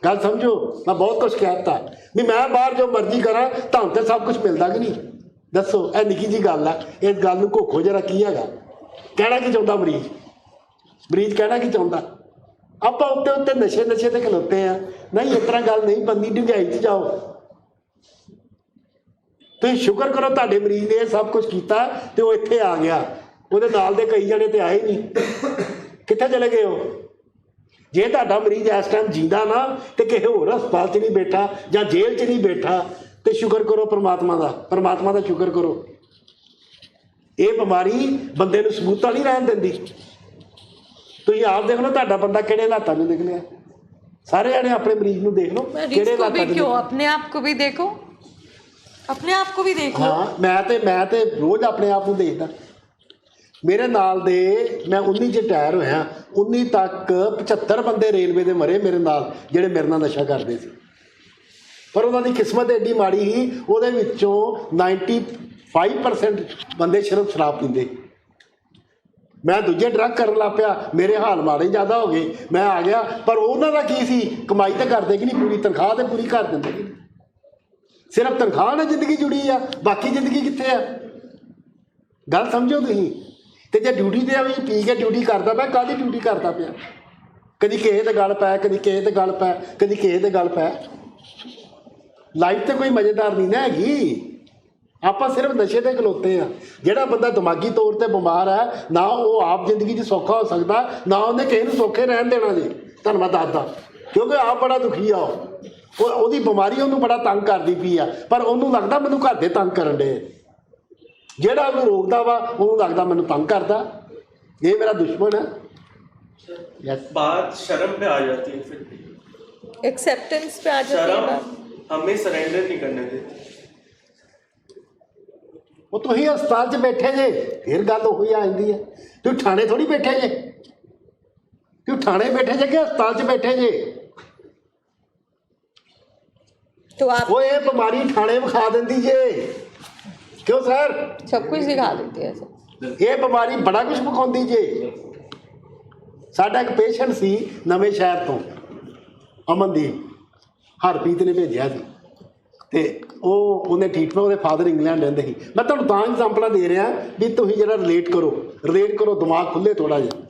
ਗੱਲ ਸਮਝੋ। ਮੈਂ ਬਹੁਤ ਕੁਛ ਕਹਿ ਦਿੱਤਾ ਵੀ ਮੈਂ ਬਾਹਰ ਜੋ ਮਰਜ਼ੀ ਕਰਾਂ, ਤੁਹਾਨੂੰ ਤਾਂ ਸਭ ਕੁਝ ਮਿਲਦਾ ਕਿ ਨਹੀਂ। ਦੱਸੋ, ਇਹ ਨਿੱਕੀ ਜਿਹੀ ਗੱਲ ਆ, ਇਸ ਗੱਲ ਨੂੰ ਘੋਖੋ ਜਰਾ ਕੀ ਹੈਗਾ। ਕਹਿਣਾ ਕੀ ਚਾਹੁੰਦਾ ਮਰੀਜ਼? ਮਰੀਜ਼ ਕਹਿਣਾ ਕੀ ਚਾਹੁੰਦਾ? ਆਪਾਂ ਉੱਤੇ ਉੱਤੇ ਨਸ਼ੇ ਤੇ ਖਲੋਤੇ ਆ। ਨਹੀਂ, ਇਸ ਤਰ੍ਹਾਂ ਗੱਲ ਨਹੀਂ ਬਣਦੀ, ਡੂੰਘਾਈ 'ਚ ਜਾਓ। ਤੁਸੀਂ ਸ਼ੁਕਰ ਕਰੋ ਤੁਹਾਡੇ ਮਰੀਜ਼ ਨੇ ਇਹ ਸਭ ਕੁਝ ਕੀਤਾ ਤੇ ਉਹ ਇੱਥੇ ਆ ਗਿਆ। ਉਹਦੇ ਨਾਲ ਦੇ ਕਈ ਜਣੇ ਤੇ ਆਏ ਨਹੀਂ, ਕਿੱਥੇ ਚਲੇ ਗਏ ਉਹ? ਜੇ ਤੁਹਾਡਾ ਮਰੀਜ਼ ਇਸ ਟਾਈਮ ਜਿੰਦਾ ਨਾ ਤੇ ਕਿਸੇ ਹੋਰ ਹਸਪਤਾਲ 'ਚ ਨਹੀਂ ਬੈਠਾ ਜਾਂ ਜੇਲ੍ਹ 'ਚ ਨਹੀਂ ਬੈਠਾ, ਤੇ ਸ਼ੁਕਰ ਕਰੋ ਪਰਮਾਤਮਾ ਦਾ ਸ਼ੁਕਰ ਕਰੋ। ਇਹ ਬਿਮਾਰੀ ਬੰਦੇ ਨੂੰ ਸਬੂਤਾ ਨਹੀਂ ਰਹਿਣ ਦਿੰਦੀ। ਤੁਸੀਂ ਆਪ ਦੇਖ ਲਓ ਤੁਹਾਡਾ ਬੰਦਾ ਕਿਹੜੇ ਹਾਲਾਤਾਂ 'ਚ ਨਿਕਲਿਆ। ਸਾਰੇ ਜਣੇ ਆਪਣੇ ਮਰੀਜ਼ ਨੂੰ ਦੇਖ ਲਓ ਕਿਹੜੇ ਹਾਲਾਤਾਂ 'ਚ। अपने आप को भी देखो, अपने आप को भी देख लो। ਹਾਂ, ਮੈਂ ਤੇ ਰੋਜ਼ ਆਪਣੇ ਆਪ ਨੂੰ ਦੇਖਦਾ। ਮੇਰੇ ਨਾਲ ਦੇ ਮੈਂ 19 'ਚ ਰਿਟਾਇਰ ਹੋਇਆ, 19 ਤੱਕ 75 ਬੰਦੇ ਰੇਲਵੇ ਦੇ ਮਰੇ ਮੇਰੇ ਨਾਲ, ਜਿਹੜੇ ਮੇਰੇ ਨਾਲ ਨਸ਼ਾ ਕਰਦੇ ਸੀ। ਪਰ ਉਹਨਾਂ ਦੀ ਕਿਸਮਤ ਐਡੀ ਮਾੜੀ ਸੀ, ਉਹਦੇ ਵਿੱਚੋਂ 95% ਬੰਦੇ ਸਿਰਫ ਸ਼ਰਾਬ ਪੀਂਦੇ। ਮੈਂ ਦੂਜੇ ਡਰੱਗ ਕਰਨ ਲੱਗ ਪਿਆ, ਮੇਰੇ ਹਾਲ ਮਾੜੇ ਜ਼ਿਆਦਾ ਹੋ ਗਏ, ਮੈਂ ਆ ਗਿਆ। ਪਰ ਉਹਨਾਂ ਦਾ ਕੀ ਸੀ, ਕਮਾਈ ਤਾਂ ਕਰਦੇ ਕਿ ਨਹੀਂ, ਪੂਰੀ ਤਨਖਾਹ ਤੇ ਪੂਰੀ ਕਰ ਦਿੰਦੇ ਕਿ ਨਹੀਂ। ਸਿਰਫ ਤਨਖਾਹ ਨਾਲ ਜ਼ਿੰਦਗੀ ਜੁੜੀ ਆ, ਬਾਕੀ ਜ਼ਿੰਦਗੀ ਕਿੱਥੇ ਆ? ਗੱਲ ਸਮਝੋ ਤੁਸੀਂ। ਤੇ ਜੇ ਡਿਊਟੀ ਤੇ ਆ ਵੀ ਪੀ ਕੇ ਡਿਊਟੀ ਕਰਦਾ ਪਿਆ, ਕਾਹਦੀ ਡਿਊਟੀ ਕਰਦਾ ਪਿਆ? ਕਦੀ ਕਿਸੇ ਤੇ ਗੱਲ ਪੈ, ਕਦੀ ਕਿਸੇ ਤੇ ਗੱਲ ਪੈ, ਕਦੀ ਕਿਸੇ ਤੇ ਗੱਲ ਪੈ। ਲਾਈਫ ਤੇ ਕੋਈ ਮਜ਼ੇਦਾਰ ਨਹੀਂ ਨਾ ਹੈਗੀ। ਆਪਾਂ ਸਿਰਫ ਨਸ਼ੇ ਤੇ ਖਲੋਤੇ ਆ। ਜਿਹੜਾ ਬੰਦਾ ਦਿਮਾਗੀ ਤੌਰ ਤੇ ਬਿਮਾਰ ਹੈ, ਨਾ ਉਹ ਆਪ ਜ਼ਿੰਦਗੀ 'ਚ ਸੌਖਾ ਹੋ ਸਕਦਾ, ਨਾ ਉਹਨੇ ਕਿਸੇ ਨੂੰ ਸੌਖੇ ਰਹਿਣ ਦੇਣਾ ਜੀ। ਤੁਹਾਨੂੰ ਮੈਂ ਦੱਸਦਾ, ਕਿਉਂਕਿ ਆਪ ਬੜਾ ਦੁਖੀ ਆ। ਉਹਦੀ ਬਿਮਾਰੀ ਉਹਨੂੰ ਬੜਾ ਤੰਗ ਕਰਦੀ ਪਈ ਆ, ਪਰ ਉਹਨੂੰ ਲੱਗਦਾ ਮੈਨੂੰ ਘਰ ਦੇ ਤੰਗ ਕਰਨ ਡੇ। ਜਿਹੜਾ ਉਹਨੂੰ ਰੋਕਦਾ ਵਾ ਉਹਨੂੰ ਲੱਗਦਾ ਮੈਨੂੰ ਤੰਗ ਕਰਦਾ, ਇਹ ਮੇਰਾ ਦੁਸ਼ਮਣ है। बात शर्म पे आ जाती है, फिर एक्सेप्टेंस पे आ जाती है शर्म बात। हमें सरेंडर नहीं करने देती। ਉਹ ਤੁਸੀਂ ਹਸਪਤਾਲ 'ਚ ਬੈਠੇ ਜੇ, ਫਿਰ ਗੱਲ ਉਹੀ ਆ ਜਾਂਦੀ ਹੈ। ਤੁਸੀਂ ਥਾਣੇ ਥੋੜੀ ਬੈਠੇ ਜੇ, ਤੁਸੀਂ ਥਾਣੇ ਬੈਠੇ ਜੇ ਕਿ ਹਸਪਤਾਲ 'ਚ ਬੈਠੇ ਜੇ। तो आप ਉਹ ਇਹ ਬਿਮਾਰੀ ਥਾਣੇ ਵਿਖਾ ਦਿੰਦੀ ਜੇ। ਕਿਉਂ ਸਰ? सब कुछ दिखा देती है सर। ਇਹ ਬਿਮਾਰੀ ਬੜਾ ਕੁਝ ਵਿਖਾਉਂਦੀ ਜੇ। ਸਾਡਾ ਇੱਕ ਪੇਸ਼ੈਂਟ ਸੀ ਨਵੇਂ ਸ਼ਹਿਰ ਤੋਂ, ਅਮਨਦੀਪ, ਹਰਪ੍ਰੀਤ ਨੇ ਭੇਜਿਆ ਸੀ ਤੇ ਉਹਨੇ ਟ੍ਰੀਟਮੈਂਟ, ਉਹਦੇ ਫਾਦਰ ਇੰਗਲੈਂਡ ਰਹਿੰਦੇ ਸੀ। ਮੈਂ ਤੁਹਾਨੂੰ ਤਾਂ ਐਗਜ਼ਾਮਪਲਾਂ ਦੇ ਰਿਹਾ ਵੀ ਤੁਸੀਂ ਜਿਹੜਾ ਰਿਲੇਟ ਕਰੋ, ਦਿਮਾਗ ਖੁੱਲੇ ਥੋੜ੍ਹਾ ਜਿਹਾ,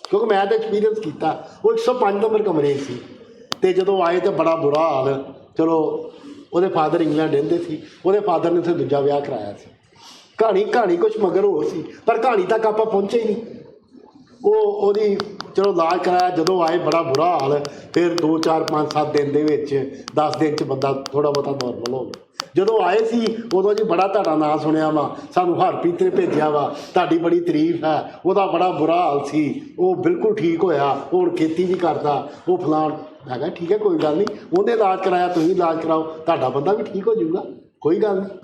ਕਿਉਂਕਿ ਮੈਂ ਤਾਂ ਐਕਸਪੀਰੀਅੰਸ ਕੀਤਾ। ਉਹ 105 ਨੰਬਰ ਕਮਰੇ ਸੀ ਤੇ ਜਦੋਂ ਆਏ ਤਾਂ ਬੜਾ ਬੁਰਾ ਹਾਲ। ਚਲੋ ਉਹਦੇ ਫਾਦਰ ਇੰਗਲੈਂਡ ਰਹਿੰਦੇ ਸੀ, ਉਹਦੇ ਫਾਦਰ ਨੇ ਉੱਥੇ ਦੂਜਾ ਵਿਆਹ ਕਰਾਇਆ ਸੀ। ਕਹਾਣੀ ਕੁਛ ਮਗਰ ਹੋਰ ਸੀ, ਪਰ ਕਹਾਣੀ ਤੱਕ ਆਪਾਂ ਪਹੁੰਚੇ ਹੀ ਨਹੀਂ। ਉਹਦੀ ਚਲੋ ਇਲਾਜ ਕਰਾਇਆ, ਜਦੋਂ ਆਏ ਬੜਾ ਬੁਰਾ ਹਾਲ। ਫਿਰ 2 4 5 7 ਦਿਨ ਦੇ ਵਿੱਚ, 10 ਦਿਨ 'ਚ ਬੰਦਾ ਥੋੜ੍ਹਾ ਬਹੁਤਾ ਨੋਰਮਲ ਹੋ ਗਿਆ। ਜਦੋਂ ਆਏ ਸੀ ਉਦੋਂ ਜੀ ਬੜਾ ਤੁਹਾਡਾ ਨਾਂ ਸੁਣਿਆ ਵਾ, ਸਾਨੂੰ ਹਰਪ੍ਰੀਤ ਨੇ ਭੇਜਿਆ ਵਾ, ਤੁਹਾਡੀ ਬੜੀ ਤਾਰੀਫ ਹੈ, ਉਹਦਾ ਬੜਾ ਬੁਰਾ ਹਾਲ ਸੀ, ਉਹ ਬਿਲਕੁਲ ਠੀਕ ਹੋਇਆ, ਹੁਣ ਖੇਤੀ ਵੀ ਕਰਦਾ, ਉਹ ਫਲਾਣ। ਮੈਂ ਕਿਹਾ ਠੀਕ ਹੈ, ਕੋਈ ਗੱਲ ਨਹੀਂ, ਉਹਨੇ ਇਲਾਜ ਕਰਾਇਆ, ਤੁਸੀਂ ਇਲਾਜ ਕਰਾਓ, ਤੁਹਾਡਾ ਬੰਦਾ ਵੀ ਠੀਕ ਹੋ ਜਾਊਗਾ, ਕੋਈ ਗੱਲ ਨਹੀਂ।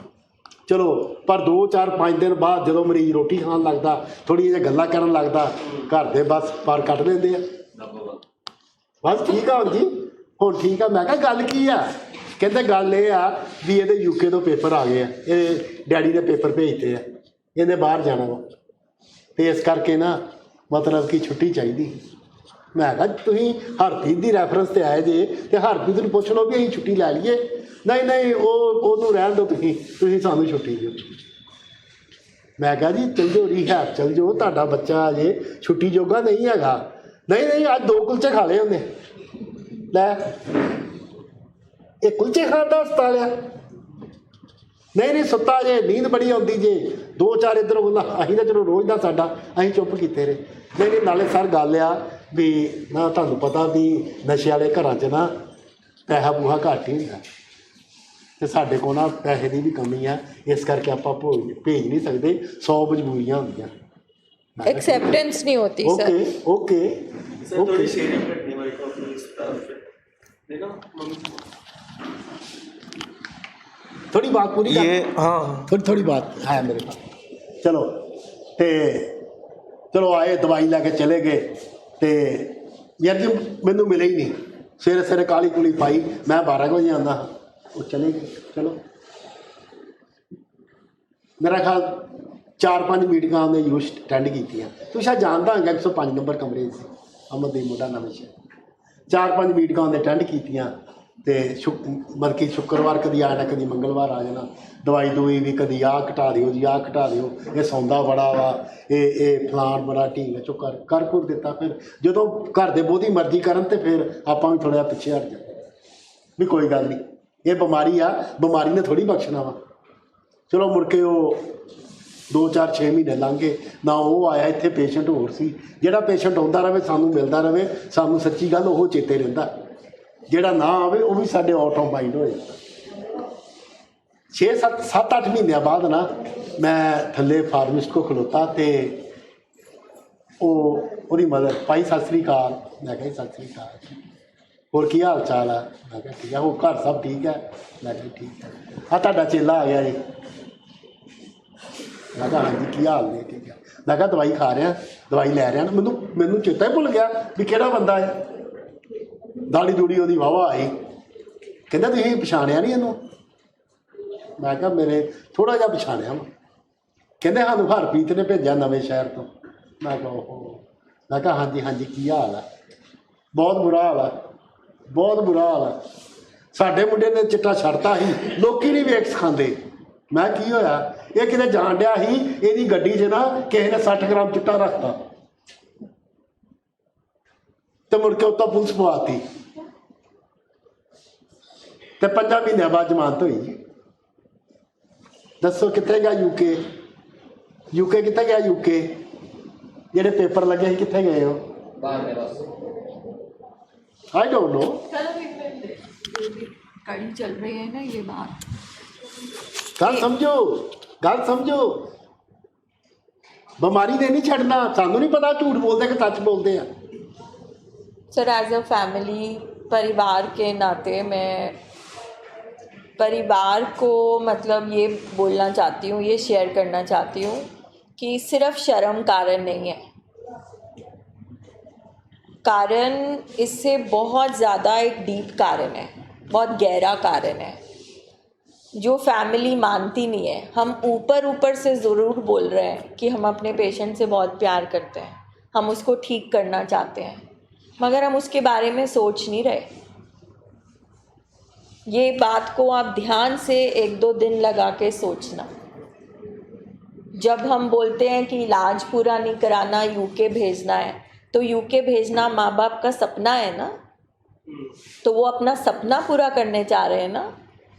ਚਲੋ, ਪਰ 2 4 5 ਦਿਨ ਬਾਅਦ ਜਦੋਂ ਮਰੀਜ਼ ਰੋਟੀ ਖਾਣ ਲੱਗਦਾ, ਥੋੜ੍ਹੀ ਜਿਹੀ ਗੱਲਾਂ ਕਰਨ ਲੱਗਦਾ, ਘਰ ਦੇ ਬਸ ਪਾਰ ਕੱਢ ਲੈਂਦੇ ਆ। ਬਸ ਠੀਕ ਆ ਹੁਣ ਜੀ, ਹੁਣ ਠੀਕ ਆ। ਮੈਂ ਕਿਹਾ ਗੱਲ ਕੀ ਆ? ਕਹਿੰਦੇ ਗੱਲ ਇਹ ਆ ਵੀ ਇਹਦੇ UK ਤੋਂ ਪੇਪਰ ਆ ਗਏ ਆ, ਇਹ ਡੈਡੀ ਨੇ ਪੇਪਰ ਭੇਜਤੇ ਆ, ਇਹਨੇ ਬਾਹਰ ਜਾਣਾ ਵਾ, ਅਤੇ ਇਸ ਕਰਕੇ ਨਾ ਮਤਲਬ ਕਿ ਛੁੱਟੀ ਚਾਹੀਦੀ। ਮੈਂ ਕਿਹਾ ਤੁਸੀਂ ਹਰਪ੍ਰੀਤ ਦੀ ਰੈਫਰੈਂਸ 'ਤੇ ਆਏ ਜੇ, ਅਤੇ ਹਰਪ੍ਰੀਤ ਨੂੰ ਪੁੱਛ ਲਓ ਵੀ ਅਸੀਂ ਛੁੱਟੀ ਲੈ ਲਈਏ। ਨਹੀਂ ਉਹਨੂੰ ਰਹਿਣ ਦਿਓ, ਤੁਸੀਂ ਸਾਨੂੰ ਛੁੱਟੀ ਦਿਓ। ਮੈਂ ਕਿਹਾ ਜੀ ਚੱਲ ਜਾਓ, ਰੀਹੈਬ ਚੱਲ ਜਾਓ, ਤੁਹਾਡਾ ਬੱਚਾ ਅਜੇ ਛੁੱਟੀ ਜੋਗਾ ਨਹੀਂ ਹੈਗਾ। ਨਹੀਂ ਅੱਜ 2 ਕੁਲਚੇ ਖਾ ਲਏ ਉਹਨੇ। ਲੈ, ਇਹ ਕੁਲਚੇ ਖਾਣ ਦਾ ਹਸਪਤਾਲ ਆ? नहीं नहीं सुता जे नींद बड़ी आती जे 2-4 इधर बोला अं तो चलो रोज़ का साडा अं चुप कीते रहे नहीं नहीं नाले सर गल आ भी ना तुहानूं पता भी नशे वाले घरां च ना पैसा पूहा घट ही होंदा तो साढ़े को ना पैसे की भी कमी है इस करके आप भेज नहीं सकते 100 मजबूरियां होंदियां एक्सेप्टेंस नहीं होती ओके सर। ओके ओके थोड़ी बात पूरी कर ये हाँ थोड़ी थोड़ी बात है मेरे पास चलो ते चलो आए दवाई लैके चले गए तो यार जी मैनू मिले ही नहीं सवेरे सवेरे काली कुली पाई मैं 12 बजे आना हाँ वो चले गए चलो मेरा ख्याल 4-5 मीटिंगां हमने यूज अटेंड कीतियां तू शायद जानता होगा 105 नंबर कमरे से अमरदीप मुंडा नवें शहर 4-5 मीटिंगां हमने अटेंड कीतियां तो मतलब कि शुक्रवार कभी आ जाना कभी मंगलवार आ जाना दवाई दुई भी कभी आ घटा दिओ जी आ घटा दिओ ये सौंदा बड़ा वा ये फलान बड़ा ढींग चो कर घुर दिता फिर जो घर दे बहुती मर्जी करन तो फिर आपां भी थोड़ा पिछे हट जाते भी कोई गल नहीं ये बीमारी आ बीमारी ने थोड़ी बख्शना वा चलो मुड़ के वो 2-4-6 महीने लंघ गए ना वो आया इत्थे पेशेंट होर सी जिहड़ा पेशेंट आउंदा रहे सानू मिलदा रहे सानू सच्ची गल वो चेते रहिंदा जिहड़ा ना आवे वो भी साडे आउट ऑफ माइंड हो जाता 6-7-8 महीनों बाद ना मैं थल्ले फार्मिस्ट को खलोता तो वो मदर भाई सत श्री अकाल मैं कहा सत श्री अकाल होर की हाल चाल है मैं कहा ठीक है वो घर सब ठीक है मैं कहा ठीक है आ तुहाडा चेला आ गया जी मैं कहा हाँ जी की हाल ने ठीक है मैं कहा दवाई खा रहा दवाई लै रहा मैनू चेता ही भुल गया भी किहड़ा बंदा है दाड़ी दूड़ी ਉਹਦੀ वाहवा आई कहता तुसीं पछाणिया नहीं ਇਹਨੂੰ मैं कहा मेरे थोड़ा जिहा पछाणिया वा कहते सानूं हरप्रीत ने भेजा नवें शहर तो मैं कहा ओहो मैं कहा हाँ जी की हाल है बहुत बुरा हाल है बहुत बुरा हाल है साडे मुंडे ने चिट्टा छड्डता ही लोकी नहीं वेख सिखांदे मैं की होया ये किते जान डिया ही ਇਹਦੀ ਗੱਡੀ 'ਚ ना किसी ने 60 ग्राम चिट्टा रखता तो मुड़ के उत्ता पुलिस पवाती तो 5 महीनों बाद जमानत हुई जी दसो कितने गया यूके कितने गया यूके जेडे पेपर लगे ही कितने गए हो आई डोंट नो कड़ी चल रही है ना ये बात गल समझो बीमारी ने नहीं छड़ना सानू नहीं पता झूठ बोलते कि सच बोलते हैं सर एज अ फैमिली परिवार के नाते मैं परिवार को मतलब ये बोलना चाहती हूँ ये शेयर करना चाहती हूँ कि सिर्फ शर्म कारण नहीं है कारण इससे बहुत ज़्यादा एक डीप कारण है बहुत गहरा कारण है जो फैमिली मानती नहीं है हम ऊपर से ज़रूर बोल रहे हैं कि हम अपने पेशेंट से बहुत प्यार करते हैं हम उसको ठीक करना चाहते हैं मगर हम उसके बारे में सोच नहीं रहे ये बात को आप ध्यान से 1-2 दिन लगा के सोचना जब हम बोलते हैं कि इलाज पूरा नहीं कराना यूके भेजना है तो यूके भेजना माँ बाप का सपना है ना तो वो अपना सपना पूरा करने चाह रहे हैं ना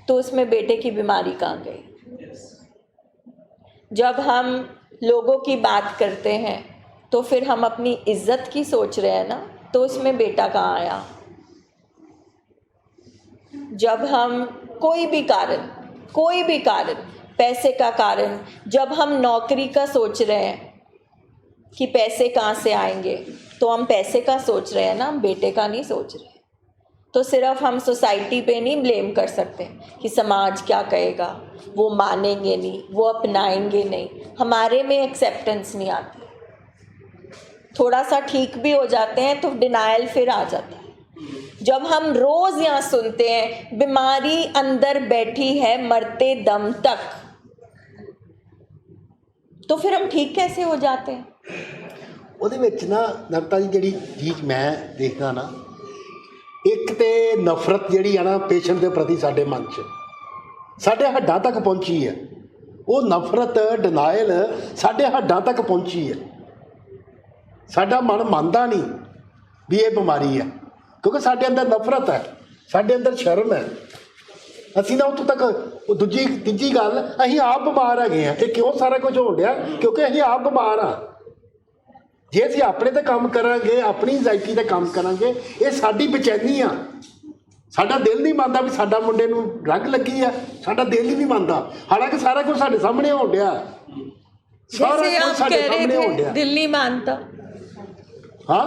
तो उसमें बेटे की बीमारी कहाँ गई जब हम लोगों की बात करते हैं तो फिर हम अपनी इज्जत की सोच रहे हैं ना तो उसमें बेटा कहाँ आया जब हम कोई भी कारण पैसे का कारण जब हम नौकरी का सोच रहे हैं कि पैसे कहाँ से आएंगे तो हम पैसे का सोच रहे हैं ना हम बेटे का नहीं सोच रहे तो सिर्फ हम सोसाइटी पे नहीं ब्लेम कर सकते कि समाज क्या कहेगा वो मानेंगे नहीं वो अपनाएंगे नहीं हमारे में एक्सेप्टेंस नहीं आती थोड़ा सा ठीक भी हो जाते हैं तो डिनायल फिर आ जाता है जब हम रोज़ यहाँ सुनते हैं बीमारी अंदर बैठी है मरते दम तक तो फिर हम ठीक कैसे हो जाते हैं ਉਹਦੇ ਵਿੱਚ ਨਾ ਨਰਤਾ ਜੀ ਜਿਹੜੀ ਚੀਜ਼ ਮੈਂ ਦੇਖਦਾ ਨਾ ਇੱਕ ਤੇ ਨਫ਼ਰਤ ਜਿਹੜੀ ਆ ਨਾ ਪੇਸ਼ੈਂਟ ਦੇ ਪ੍ਰਤੀ ਸਾਡੇ ਮਨ 'ਚ ਸਾਡੇ ਹੱਡਾਂ ਤੱਕ ਪਹੁੰਚੀ ਹੈ ਉਹ ਨਫ਼ਰਤ ਡਿਨਾਇਲ ਸਾਡੇ ਹੱਡਾਂ ਤੱਕ ਪਹੁੰਚੀ ਹੈ ਸਾਡਾ ਮਨ ਮੰਨਦਾ ਨਹੀਂ ਵੀ ਇਹ ਬਿਮਾਰੀ ਹੈ ਕਿਉਂਕਿ ਸਾਡੇ ਅੰਦਰ ਨਫ਼ਰਤ ਹੈ ਸਾਡੇ ਅੰਦਰ ਸ਼ਰਮ ਹੈ ਅਸੀਂ ਨਾ ਉੱਥੋਂ ਤੱਕ ਉਹ ਤੀਜੀ ਗੱਲ, ਅਸੀਂ ਆਪ ਬਿਮਾਰ ਹੈਗੇ ਆ। ਇਹ ਕਿਉਂ ਸਾਰਾ ਕੁਝ ਹੋਣ ਡਿਆ? ਕਿਉਂਕਿ ਅਸੀਂ ਆਪ ਬਿਮਾਰ ਆ। ਜੇ ਅਸੀਂ ਆਪਣੇ ਤੇ ਕੰਮ ਕਰਾਂਗੇ, ਆਪਣੀ ਐਂਜ਼ਾਈਟੀ ਤੇ ਕੰਮ ਕਰਾਂਗੇ, ਇਹ ਸਾਡੀ ਬੇਚੈਨੀ ਆ। ਸਾਡਾ ਦਿਲ ਨਹੀਂ ਮੰਨਦਾ ਵੀ ਸਾਡਾ ਮੁੰਡੇ ਨੂੰ ਡਰੱਗ ਲੱਗੀ ਆ, ਸਾਡਾ ਦਿਲ ਹੀ ਨਹੀਂ ਮੰਨਦਾ। ਹਾਲਾਂਕਿ ਸਾਰਾ ਕੁਝ ਸਾਡੇ ਸਾਹਮਣੇ ਹੋਣ ਡਿਆ, ਸਾਰਾ जैसे ਕੁਝ आप ਸਾਡੇ कह रहे ਸਾਹਮਣੇ ਹੋਣ थे ਡਿਆ। दिल नहीं मानता, ਹਾਂ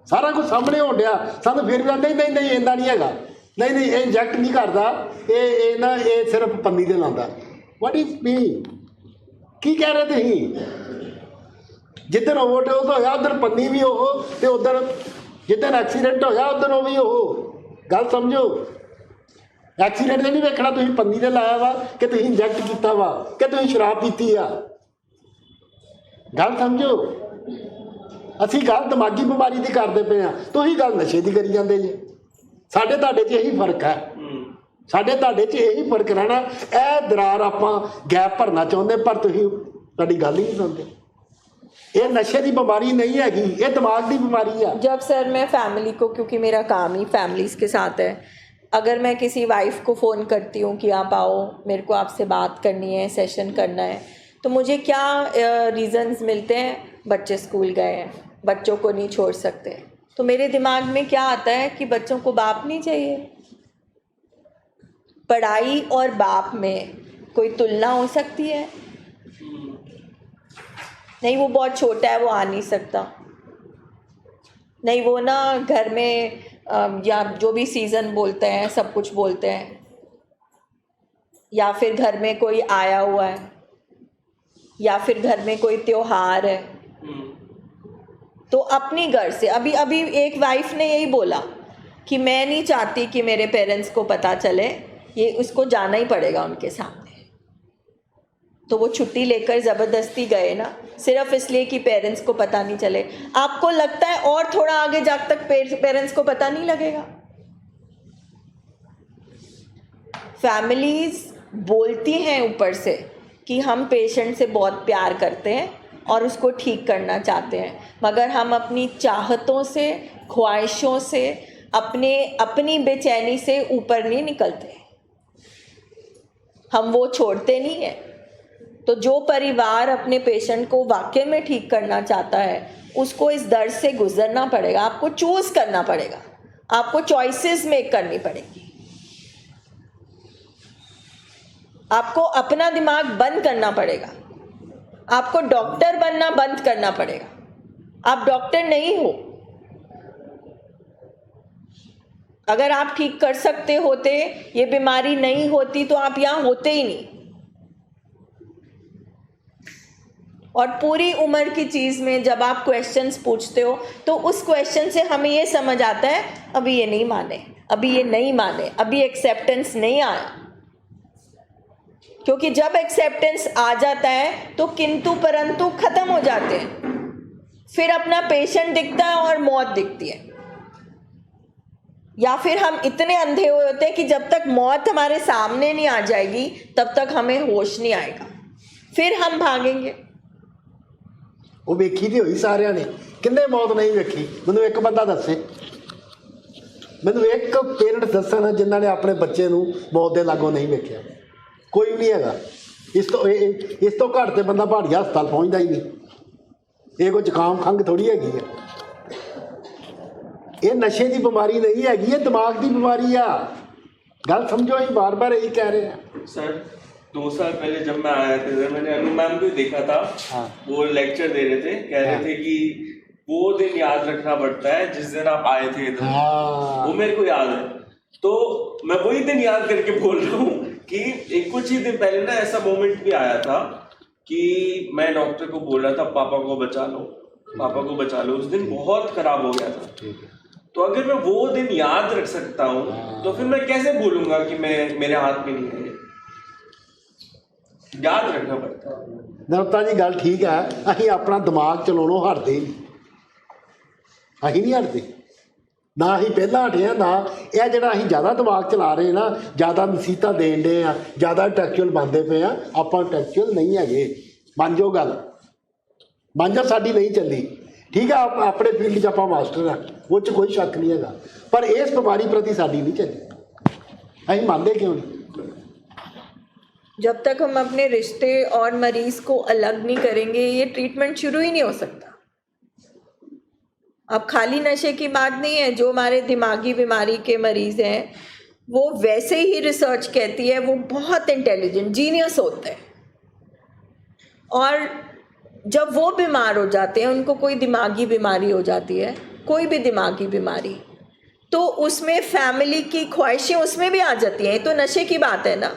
ਸਾਰਾ ਕੁਝ ਸਾਹਮਣੇ ਹੋਣ ਡਿਆ, ਸਾਨੂੰ ਫਿਰ ਵੀ ਨਹੀਂ ਇੰਨਾ ਨਹੀਂ ਹੈਗਾ, ਨਹੀਂ ਇਹ ਇੰਜੈਕਟ ਨਹੀਂ ਕਰਦਾ, ਇਹ ਸਿਰਫ ਪੰਨੀ ਦੇ ਲਾਉਂਦਾ। ਵਾਟ ਇਜ਼ ਮੀ? ਕੀ ਕਹਿ ਰਹੇ ਤੁਸੀਂ? ਜਿੱਦਣ ਓਵਰਡੋਜ਼ ਹੋਇਆ ਉਧਰ ਪੰਨੀ ਵੀ ਉਹ, ਤੇ ਉਧਰ ਜਿੱਦਣ ਐਕਸੀਡੈਂਟ ਹੋਇਆ ਉਧਰ ਉਹ ਵੀ ਉਹ। ਗੱਲ ਸਮਝੋ, ਐਕਸੀਡੈਂਟ ਨਹੀਂ ਵੇਖਣਾ ਤੁਸੀਂ ਪੰਨੀ ਦੇ ਲਾਇਆ ਵਾ ਕਿ ਤੁਸੀਂ ਇੰਜੈਕਟ ਕੀਤਾ ਵਾ ਕਿ ਤੁਸੀਂ ਸ਼ਰਾਬ ਪੀਤੀ ਆ। ਗੱਲ ਸਮਝੋ, ਅਸੀਂ ਗੱਲ ਦਿਮਾਗੀ ਬਿਮਾਰੀ ਦੀ ਕਰਦੇ ਪਏ ਹਾਂ, ਤੁਸੀਂ ਗੱਲ ਨਸ਼ੇ ਦੀ ਕਰੀ ਜਾਂਦੇ ਜੀ। ਸਾਡੇ ਤੁਹਾਡੇ 'ਚ ਇਹੀ ਫਰਕ ਹੈ, ਸਾਡੇ ਤੁਹਾਡੇ 'ਚ ਇਹੀ ਫਰਕ ਰਹਿਣਾ। ਇਹ ਦਰਾਰ ਆਪਾਂ ਗੈਪ ਭਰਨਾ ਚਾਹੁੰਦੇ, ਪਰ ਤੁਸੀਂ ਤੁਹਾਡੀ ਗੱਲ ਹੀ ਨਹੀਂ ਸੁਣਦੇ। ये नशे की बीमारी नहीं हैगी, ये दिमाग की बीमारी है। जब सर मैं फैमिली को, क्योंकि मेरा काम ही फैमिलीज़ के साथ है, अगर मैं किसी वाइफ को फ़ोन करती हूँ कि आप आओ, मेरे को आपसे बात करनी है, सेशन करना है, तो मुझे क्या रीज़न्स मिलते हैं? बच्चे स्कूल गए हैं, बच्चों को नहीं छोड़ सकते, तो मेरे दिमाग में क्या आता है कि बच्चों को बाप नहीं चाहिए। पढ़ाई और बाप में कोई तुलना हो सकती है? नहीं, वो बहुत छोटा है, वो आ नहीं सकता। नहीं, वो ना घर में या जो भी सीज़न बोलते हैं सब कुछ बोलते हैं, या फिर घर में कोई आया हुआ है, या फिर घर में कोई त्योहार है, तो अपनी घर से अभी एक वाइफ ने यही बोला कि मैं नहीं चाहती कि मेरे पेरेंट्स को पता चले, ये उसको जाना ही पड़ेगा उनके सामने। तो वो छुट्टी लेकर ज़बरदस्ती गए ना, सिर्फ इसलिए कि पेरेंट्स को पता नहीं चले। आपको लगता है और थोड़ा आगे जा तक पेरेंट्स को पता नहीं लगेगा? फैमिलीज़ बोलती हैं ऊपर से कि हम पेशेंट से बहुत प्यार करते हैं और उसको ठीक करना चाहते हैं, मगर हम अपनी चाहतों से, ख्वाहिशों से, अपनी बेचैनी से ऊपर नहीं निकलते, हम वो छोड़ते नहीं हैं। तो जो परिवार अपने पेशेंट को वाकई में ठीक करना चाहता है, उसको इस दर्द से गुजरना पड़ेगा। आपको चूज़ करना पड़ेगा, आपको चॉइसेस मेक करनी पड़ेगी, आपको अपना दिमाग बंद करना पड़ेगा, आपको डॉक्टर बनना बंद करना पड़ेगा। आप डॉक्टर नहीं हो। अगर आप ठीक कर सकते होते, ये बीमारी नहीं होती, तो आप यहाँ होते ही नहीं। और पूरी उम्र की चीज़ में जब आप क्वेश्चंस पूछते हो, तो उस क्वेश्चन से हमें ये समझ आता है अभी ये नहीं माने, अभी ये नहीं माने, अभी एक्सेप्टेंस नहीं आया। क्योंकि जब एक्सेप्टेंस आ जाता है तो किंतु परंतु ख़त्म हो जाते हैं, फिर अपना पेशेंट दिखता है और मौत दिखती है। या फिर हम इतने अंधे हुए होते हैं कि जब तक मौत हमारे सामने नहीं आ जाएगी तब तक हमें होश नहीं आएगा, फिर हम भागेंगे। ਉਹ ਵੇਖੀ ਦੀ ਹੋਈ ਸਾਰਿਆਂ ਨੇ, ਕਿੰਨੇ ਮੌਤ ਨਹੀਂ ਵੇਖੀ? ਮੈਨੂੰ ਇੱਕ ਬੰਦਾ ਦੱਸੇ, ਮੈਨੂੰ ਇੱਕ ਪੇਰੈਂਟ ਦੱਸਣ ਜਿਨ੍ਹਾਂ ਨੇ ਆਪਣੇ ਬੱਚੇ ਨੂੰ ਮੌਤ ਦੇ ਲਾਗੋਂ ਨਹੀਂ ਵੇਖਿਆ। ਕੋਈ ਵੀ ਨਹੀਂ ਹੈਗਾ। ਇਸ ਤੋਂ ਘੱਟ ਤੇ ਬੰਦਾ ਪਹਾੜੀਆ ਹਸਪਤਾਲ ਪਹੁੰਚਦਾ ਹੀ ਨਹੀਂ। ਇਹ ਕੋਈ ਜ਼ੁਕਾਮ ਖੰਘ ਥੋੜੀ ਹੈਗੀ ਆ। ਇਹ ਨਸ਼ੇ ਦੀ ਬਿਮਾਰੀ ਨਹੀਂ ਹੈਗੀ, ਇਹ ਦਿਮਾਗ ਦੀ ਬਿਮਾਰੀ ਆ। ਗੱਲ ਸਮਝੋ, ਅਸੀਂ ਬਾਰ-ਬਾਰ ਇਹੀ ਕਹਿ ਰਹੇ ਹਾਂ। सर 2 साल पहले जब मैं आया था, मैंने अनु मैम को देखा था। हाँ। वो लेक्चर दे रहे थे, कह रहे थे कि वो दिन याद रखना पड़ता है जिस दिन आप आए थे इधर। हाँ। वो मेरे को याद है। तो मैं वही दिन याद करके बोल रहा हूँ कि कुछ ही दिन पहले ना ऐसा मोमेंट भी आया था कि मैं डॉक्टर को बोल रहा था पापा को बचा लो, पापा को बचा लो। उस दिन बहुत खराब हो गया था। तो अगर मैं वो दिन याद रख सकता हूँ तो फिर मैं कैसे बोलूँगा कि मैं मेरे हाथ में नहीं है? याद रखना पड़ता है। ਨਰਤਾ ਜੀ ਗੱਲ ਠੀਕ ਹੈ, ਅਸੀਂ ਆਪਣਾ ਦਿਮਾਗ ਚਲਾਉਣੋਂ ਹਟਦੇ ਨਹੀਂ, ਅਸੀਂ ਨਹੀਂ ਹਟਦੇ। ਨਾ ਅਸੀਂ ਪਹਿਲਾਂ ਹਟੇ ਹਾਂ, ਨਾ ਇਹ ਜਿਹੜਾ ਅਸੀਂ ਜ਼ਿਆਦਾ ਦਿਮਾਗ ਚਲਾ ਰਹੇ ਨਾ, ਜ਼ਿਆਦਾ ਨਸੀਹਤਾਂ ਦੇਣ ਦੇ ਆ, ਜ਼ਿਆਦਾ ਟੈਕਚੁਅਲ ਬਣਦੇ ਪਏ ਆ। ਆਪਾਂ ਟੈਕਚੁਅਲ ਨਹੀਂ ਹੈਗੇ। ਮੰਨ ਜਾਓ ਗੱਲ, ਮੰਨ ਜਾਓ ਸਾਡੀ ਨਹੀਂ ਚੱਲੀ, ਠੀਕ ਆ। ਆਪਣੇ ਫੀਲਡ 'ਚ ਆਪਾਂ ਮਾਸਟਰ ਆ, ਉਹ 'ਚ ਕੋਈ ਸ਼ੱਕ ਨਹੀਂ ਹੈਗਾ, ਪਰ ਇਸ ਬਿਮਾਰੀ ਪ੍ਰਤੀ ਸਾਡੀ ਨਹੀਂ ਚੱਲੀ। ਅਸੀਂ ਮੰਨਦੇ ਕਿਉਂ ਨਹੀਂ? जब तक हम अपने रिश्ते और मरीज को अलग नहीं करेंगे ये ट्रीटमेंट शुरू ही नहीं हो सकता। अब खाली नशे की बात नहीं है, जो हमारे दिमागी बीमारी के मरीज हैं वो वैसे ही रिसर्च कहती है वो बहुत इंटेलिजेंट जीनियस होते हैं, और जब वो बीमार हो जाते हैं, उनको कोई दिमागी बीमारी हो जाती है, कोई भी दिमागी बीमारी, तो उसमें फैमिली की ख्वाहिशें उसमें भी आ जाती हैं। ये तो नशे की बात है ना।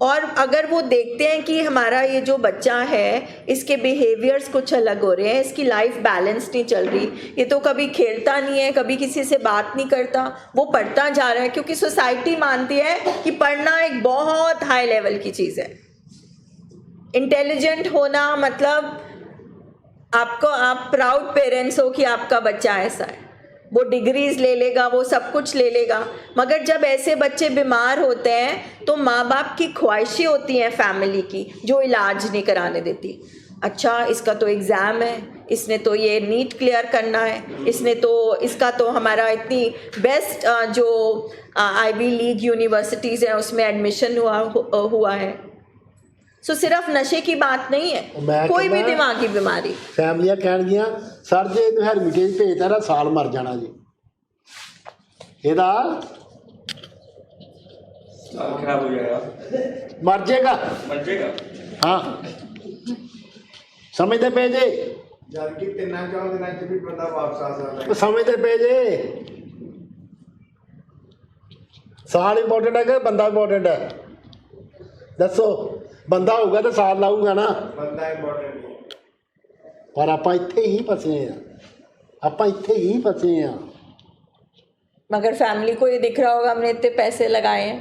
और अगर वो देखते हैं कि हमारा ये जो बच्चा है इसके बिहेवियर्स कुछ अलग हो रहे हैं, इसकी लाइफ बैलेंस नहीं चल रही, ये तो कभी खेलता नहीं है, कभी किसी से बात नहीं करता, वो पढ़ता जा रहा है, क्योंकि सोसाइटी मानती है कि पढ़ना एक बहुत हाई लेवल की चीज़ है। इंटेलिजेंट होना मतलब आप प्राउड पेरेंट्स हो कि आपका बच्चा ऐसा है, वो डिग्रीज ले लेगा, वो सब कुछ ले लेगा। मगर जब ऐसे बच्चे बीमार होते हैं तो माँ बाप की ख्वाहिशें होती हैं फैमिली की, जो इलाज नहीं कराने देती। अच्छा, इसका तो एग्ज़ाम है, इसने तो ये नीट क्लियर करना है, इसका तो हमारा इतनी बेस्ट जो आईवी लीग यूनिवर्सिटीज़ हैं उसमें एडमिशन हुआ है। सो सिर्फ नशे की बात नहीं है, कोई भी दिमागी बीमारी। फैमिलियां कहणगियां सर जे ਇਹਨੂੰ ਹੈਰਮਿਟੇਜ ਭੇਜਦਾ ਨਾ ਸਾਲ ਮਰ ਜਾਣਾ ਜੀ, ਇਹਦਾ साल खराब हो जाएगा, ਮਰ ਜਾਏਗਾ। हाँ समझते पे जे, जबकि 3-4 दिनों च भी बंदा वापस आ सकता है। समझते पे जे, साल इंपॉर्टेंट है कि बंदा इंपॉर्टेंट है? दसो, बंदा होगा तो साल लाऊगा ना, बंदा इंपॉर्टेंट है। पर आप इत्थे ही फसे हैं, आप इत्थे ही फसे हैं। मगर फैमिली को ये दिख रहा होगा हमने इतने पैसे लगाए हैं,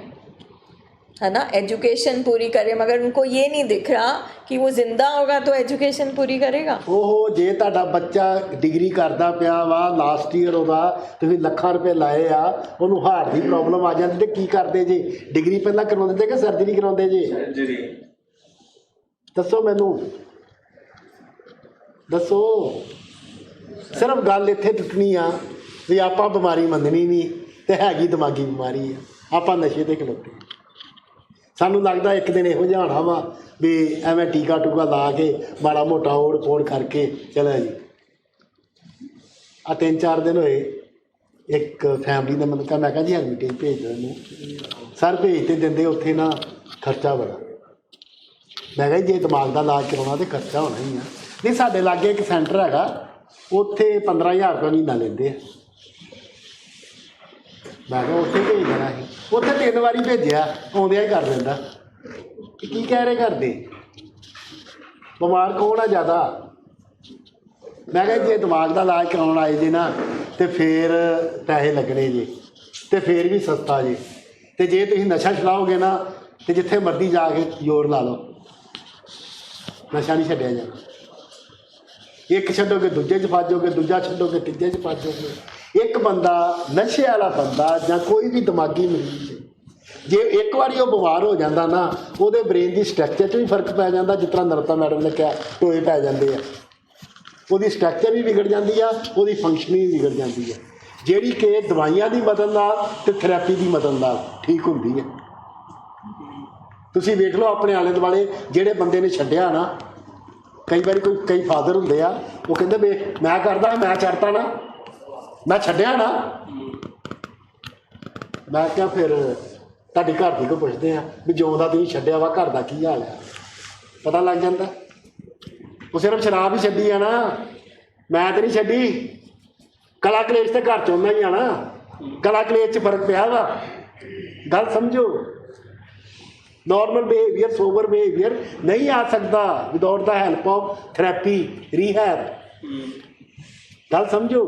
है ना, एजुकेशन पूरी करे, मगर उनको ये नहीं दिख रहा कि वो जिंदा होगा तो एजुकेशन पूरी करेगा। ओहो, जे ਤੁਹਾਡਾ ਬੱਚਾ ਡਿਗਰੀ ਕਰਦਾ ਪਿਆ ਵਾ, ਲਾਸਟ ਈਅਰ ਉਹਦਾ, ਤੁਸੀਂ ਲੱਖਾਂ ਰੁਪਏ ਲਾਏ ਆ, ਉਹਨੂੰ ਹਾਰਟ ਦੀ ਪ੍ਰੋਬਲਮ ਆ ਜਾਂਦੀ ਤੇ ਕੀ ਕਰਦੇ ਜੀ? ਡਿਗਰੀ ਪਹਿਲਾਂ ਕਰਵਾਉਂਦੇ ਕਿ ਸਰਜਰੀ ਕਰਾਉਂਦੇ ਜੀ? सर्जरी। ਦੱਸੋ ਮੈਨੂੰ, ਦੱਸੋ। ਸਿਰਫ ਗੱਲ ਇੱਥੇ ਟੁੱਟਣੀ ਆ ਵੀ ਆਪਾਂ ਬਿਮਾਰੀ ਮੰਨਣੀ ਨਹੀਂ ਤੇ ਹੈਗੀ ਦਿਮਾਗੀ ਬਿਮਾਰੀ ਆ, ਆਪਾਂ ਨਸ਼ੇ ਤੇ ਖਲੋਤੇ। ਸਾਨੂੰ ਲੱਗਦਾ ਇੱਕ ਦਿਨ ਇਹੋ ਜਿਹਾ ਹੋਣਾ ਵਾ ਵੀ ਐਵੇਂ ਟੀਕਾ ਟੂਕਾ ਲਾ ਕੇ ਮਾੜਾ ਮੋਟਾ ਓੜ ਪੋੜ ਕਰਕੇ ਚਲਿਆ ਜੀ। ਆ 3-4 ਦਿਨ ਹੋਏ, ਇੱਕ ਫੈਮਿਲੀ ਨੇ ਮੈਨੂੰ ਕਿਹਾ, ਮੈਂ ਕਿਹਾ ਜੀ ਹੈਰਮਿਟੇਜ ਭੇਜ ਦਿਓ ਇਹਨੂੰ। ਸਰ ਭੇਜ ਤੇ ਦਿੰਦੇ, ਉੱਥੇ ਨਾ ਖਰਚਾ ਬੜਾ। ਮੈਂ ਕਿਹਾ ਜੇ ਦਿਮਾਗ ਦਾ ਇਲਾਜ ਕਰਾਉਣਾ ਤਾਂ ਖਰਚਾ ਹੋਣਾ ਹੀ ਆ। ਨਹੀਂ, ਸਾਡੇ ਲਾਗੇ ਇੱਕ ਸੈਂਟਰ ਹੈਗਾ, ਉੱਥੇ 15,000 ਰੁਪਏ ਮਹੀਨਾ ਲੈਂਦੇ ਆ। ਮੈਂ ਕਿਹਾ ਉੱਥੇ ਭੇਜ ਦੇਣਾ ਸੀ, ਉੱਥੇ 3 ਵਾਰੀ ਭੇਜਿਆ, ਆਉਂਦਿਆਂ ਹੀ ਕਰ ਦਿੰਦਾ। ਕੀ ਕਹਿ ਰਹੇ ਕਰਦੇ? ਬਿਮਾਰ ਕੌਣ ਆ ਜ਼ਿਆਦਾ? ਮੈਂ ਕਿਹਾ ਜੇ ਦਿਮਾਗ ਦਾ ਇਲਾਜ ਕਰਾਉਣ ਆਏ ਜੇ ਨਾ ਤੇ ਫਿਰ ਪੈਸੇ ਲੱਗਣੇ ਜੇ, ਤੇ ਫਿਰ ਵੀ ਸਸਤਾ ਜੇ। ਤੇ ਜੇ ਤੁਸੀਂ ਨਸ਼ਾ ਛਡਾਓਗੇ ਨਾ ਤੇ ਜਿੱਥੇ ਮਰਜ਼ੀ ਜਾ ਕੇ ਜ਼ੋਰ ਲਾ ਲਓ, ਨਸ਼ਾ ਨਹੀਂ ਛੱਡਿਆ ਜਾਣਾ। ਇੱਕ ਛੱਡੋਗੇ ਦੂਜੇ 'ਚ ਫਸ ਜਾਓਗੇ, ਦੂਜਾ ਛੱਡੋਗੇ ਤੀਜੇ 'ਚ ਫਸ ਜਾਓਗੇ। ਇੱਕ ਬੰਦਾ ਨਸ਼ੇ ਵਾਲਾ ਬੰਦਾ ਜਾਂ ਕੋਈ ਵੀ ਦਿਮਾਗੀ ਮਰੀਜ਼, ਜੇ ਇੱਕ ਵਾਰੀ ਉਹ ਬਿਮਾਰ ਹੋ ਜਾਂਦਾ ਨਾ, ਉਹਦੇ ਬ੍ਰੇਨ ਦੀ ਸਟਰਕਚਰ 'ਚ ਵੀ ਫਰਕ ਪੈ ਜਾਂਦਾ। ਜਿਸ ਤਰ੍ਹਾਂ ਨਰਤਾ ਮੈਡਮ ਨੇ ਕਿਹਾ, ਟੋਏ ਪੈ ਜਾਂਦੇ ਆ, ਉਹਦੀ ਸਟਰਕਚਰ ਵੀ ਵਿਗੜ ਜਾਂਦੀ ਆ, ਉਹਦੀ ਫੰਕਸ਼ਨਿੰਗ ਵੀ ਵਿਗੜ ਜਾਂਦੀ ਹੈ, ਜਿਹੜੀ ਕਿ ਦਵਾਈਆਂ ਦੀ ਮਦਦ ਨਾਲ ਅਤੇ ਥੈਰੇਪੀ ਦੀ ਮਦਦ ਨਾਲ ਠੀਕ ਹੁੰਦੀ ਹੈ। ਤੁਸੀਂ ਵੇਖ ਲਓ ਆਪਣੇ ਆਲੇ ਦੁਆਲੇ ਜਿਹੜੇ ਬੰਦੇ ਨੇ ਛੱਡਿਆ ਨਾ, ਕਈ ਵਾਰੀ ਕਈ ਫਾਦਰ ਹੁੰਦੇ ਆ, ਉਹ ਕਹਿੰਦੇ ਵੇ ਮੈਂ ਕਰਦਾ, ਮੈਂ ਛੱਡਤਾ ਨਾ, ਮੈਂ ਛੱਡਿਆ ਨਾ। ਮੈਂ ਕਿਹਾ ਫਿਰ ਤੁਹਾਡੀ ਘਰ ਦੀ ਕੋ ਪੁੱਛਦੇ ਆ ਵੀ ਜਿਉਂ ਦਾ ਤੁਸੀਂ ਛੱਡਿਆ ਵਾ, ਘਰ ਦਾ ਕੀ ਹਾਲ ਆ, ਪਤਾ ਲੱਗ ਜਾਂਦਾ। ਉਹ ਸਿਰਫ ਸ਼ਰਾਬ ਹੀ ਛੱਡੀ ਆ ਨਾ, ਮੈਂ ਤਾਂ ਨਹੀਂ ਛੱਡੀ। ਕਲਾ ਕਲੇਸ਼ ਤੇ ਘਰ 'ਚ ਆਉਂਦਾ ਹੀ ਆ ਨਾ, ਕਲਾ ਕਲੇਸ਼ 'ਚ ਫਰਕ ਪਿਆ ਵਾ। ਗੱਲ ਸਮਝੋ, नॉर्मल बिहेवियर, सोबर बिहेवियर नहीं आ सकता without the help of therapy, rehab. गल समझो।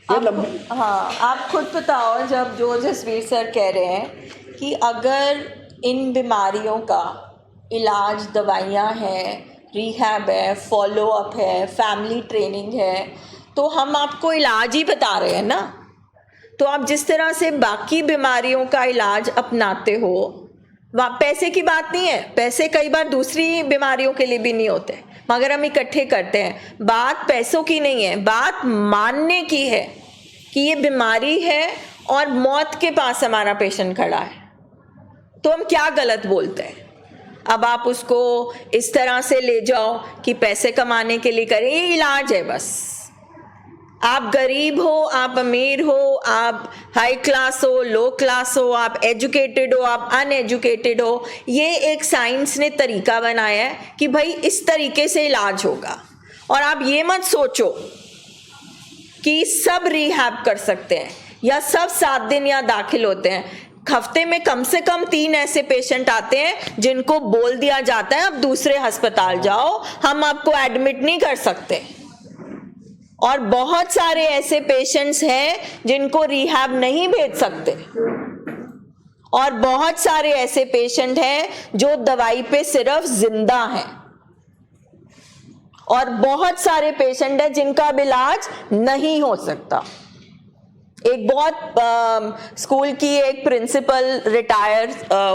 हाँ, आप खुद बताओ, जब जो जसवीर सर कह रहे हैं कि अगर इन बीमारियों का इलाज, दवाइयाँ हैं, रिहैब है, फॉलो अप है, फैमिली ट्रेनिंग है, तो हम आपको इलाज ही बता रहे हैं ना। तो आप जिस तरह से बाकी बीमारियों का इलाज अपनाते हो, पैसे की बात नहीं है, पैसे कई बार दूसरी बीमारियों के लिए भी नहीं होते, मगर हम इकट्ठे करते हैं। बात पैसों की नहीं है, बात मानने की है कि ये बीमारी है और मौत के पास हमारा पेशेंट खड़ा है। तो हम क्या गलत बोलते हैं? अब आप उसको इस तरह से ले जाओ कि पैसे कमाने के लिए करें, ये इलाज है बस। आप गरीब हो, आप अमीर हो, आप हाई क्लास हो, लो क्लास हो, आप एजुकेटेड हो, आप अनएजुकेटेड हो, ये एक साइंस ने तरीका बनाया है कि भाई इस तरीके से इलाज होगा। और आप ये मत सोचो कि सब रिहैब कर सकते हैं या सब 7 दिन या दाखिल होते हैं। हफ्ते में कम से कम 3 ऐसे पेशेंट आते हैं जिनको बोल दिया जाता है अब दूसरे अस्पताल जाओ, हम आपको एडमिट नहीं कर सकते। और बहुत सारे ऐसे पेशेंट्स हैं जिनको रिहैब नहीं भेज सकते, और बहुत सारे ऐसे पेशेंट हैं जो दवाई पे सिर्फ जिंदा हैं, और बहुत सारे पेशेंट हैं जिनका अब इलाज नहीं हो सकता। एक बहुत स्कूल की एक प्रिंसिपल रिटायर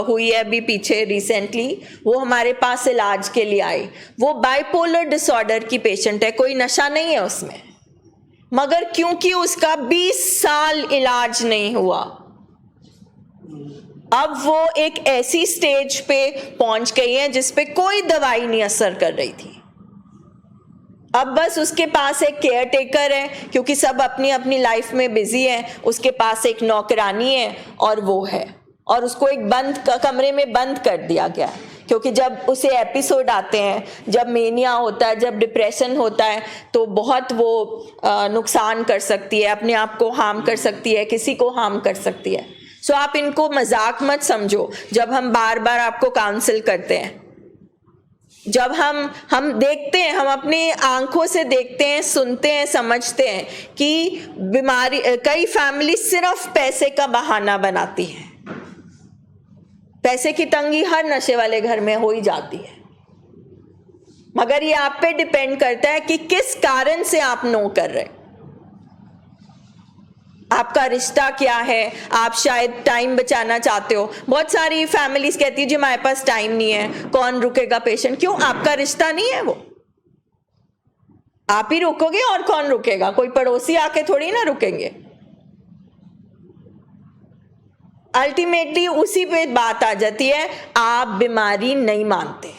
हुई है अभी पीछे रिसेंटली, वो हमारे पास इलाज के लिए आई। वो बाइपोलर डिसऑर्डर की पेशेंट है, कोई नशा नहीं है उसमें, मगर क्योंकि उसका 20 साल इलाज नहीं हुआ, अब वो एक ऐसी स्टेज पे पहुंच गई है जिस पे कोई दवाई नहीं असर कर रही थी। अब बस उसके पास एक केयर टेकर है, क्योंकि सब अपनी अपनी लाइफ में बिजी हैं, उसके पास एक नौकरानी है और वो है, और उसको एक बंद कमरे में बंद कर दिया गया है। क्योंकि जब उसे एपिसोड आते हैं, जब मेनिया होता है, जब डिप्रेशन होता है, तो बहुत वो नुकसान कर सकती है, अपने आप को हार्म कर सकती है, किसी को हार्म कर सकती है। सो आप इनको मजाक मत समझो जब हम बार बार आपको काउंसिल करते हैं। जब हम देखते हैं, हम अपनी आंखों से देखते हैं, सुनते हैं, समझते हैं कि बीमारी, कई फैमिली सिर्फ पैसे का बहाना बनाती है। पैसे की तंगी हर नशे वाले घर में हो ही जाती है, मगर ये आप पे डिपेंड करता है कि किस कारण से आप नो कर रहे हैं। आपका रिश्ता क्या है, आप शायद टाइम बचाना चाहते हो। बहुत सारी फैमिलीज कहती है जी हमारे पास टाइम नहीं है, कौन रुकेगा पेशेंट। क्यों? आपका रिश्ता नहीं है वो, आप ही रुकोगे और कौन रुकेगा? कोई पड़ोसी आके थोड़ी ना रुकेंगे। अल्टीमेटली उसी पे बात आ जाती है, आप बीमारी नहीं मानते।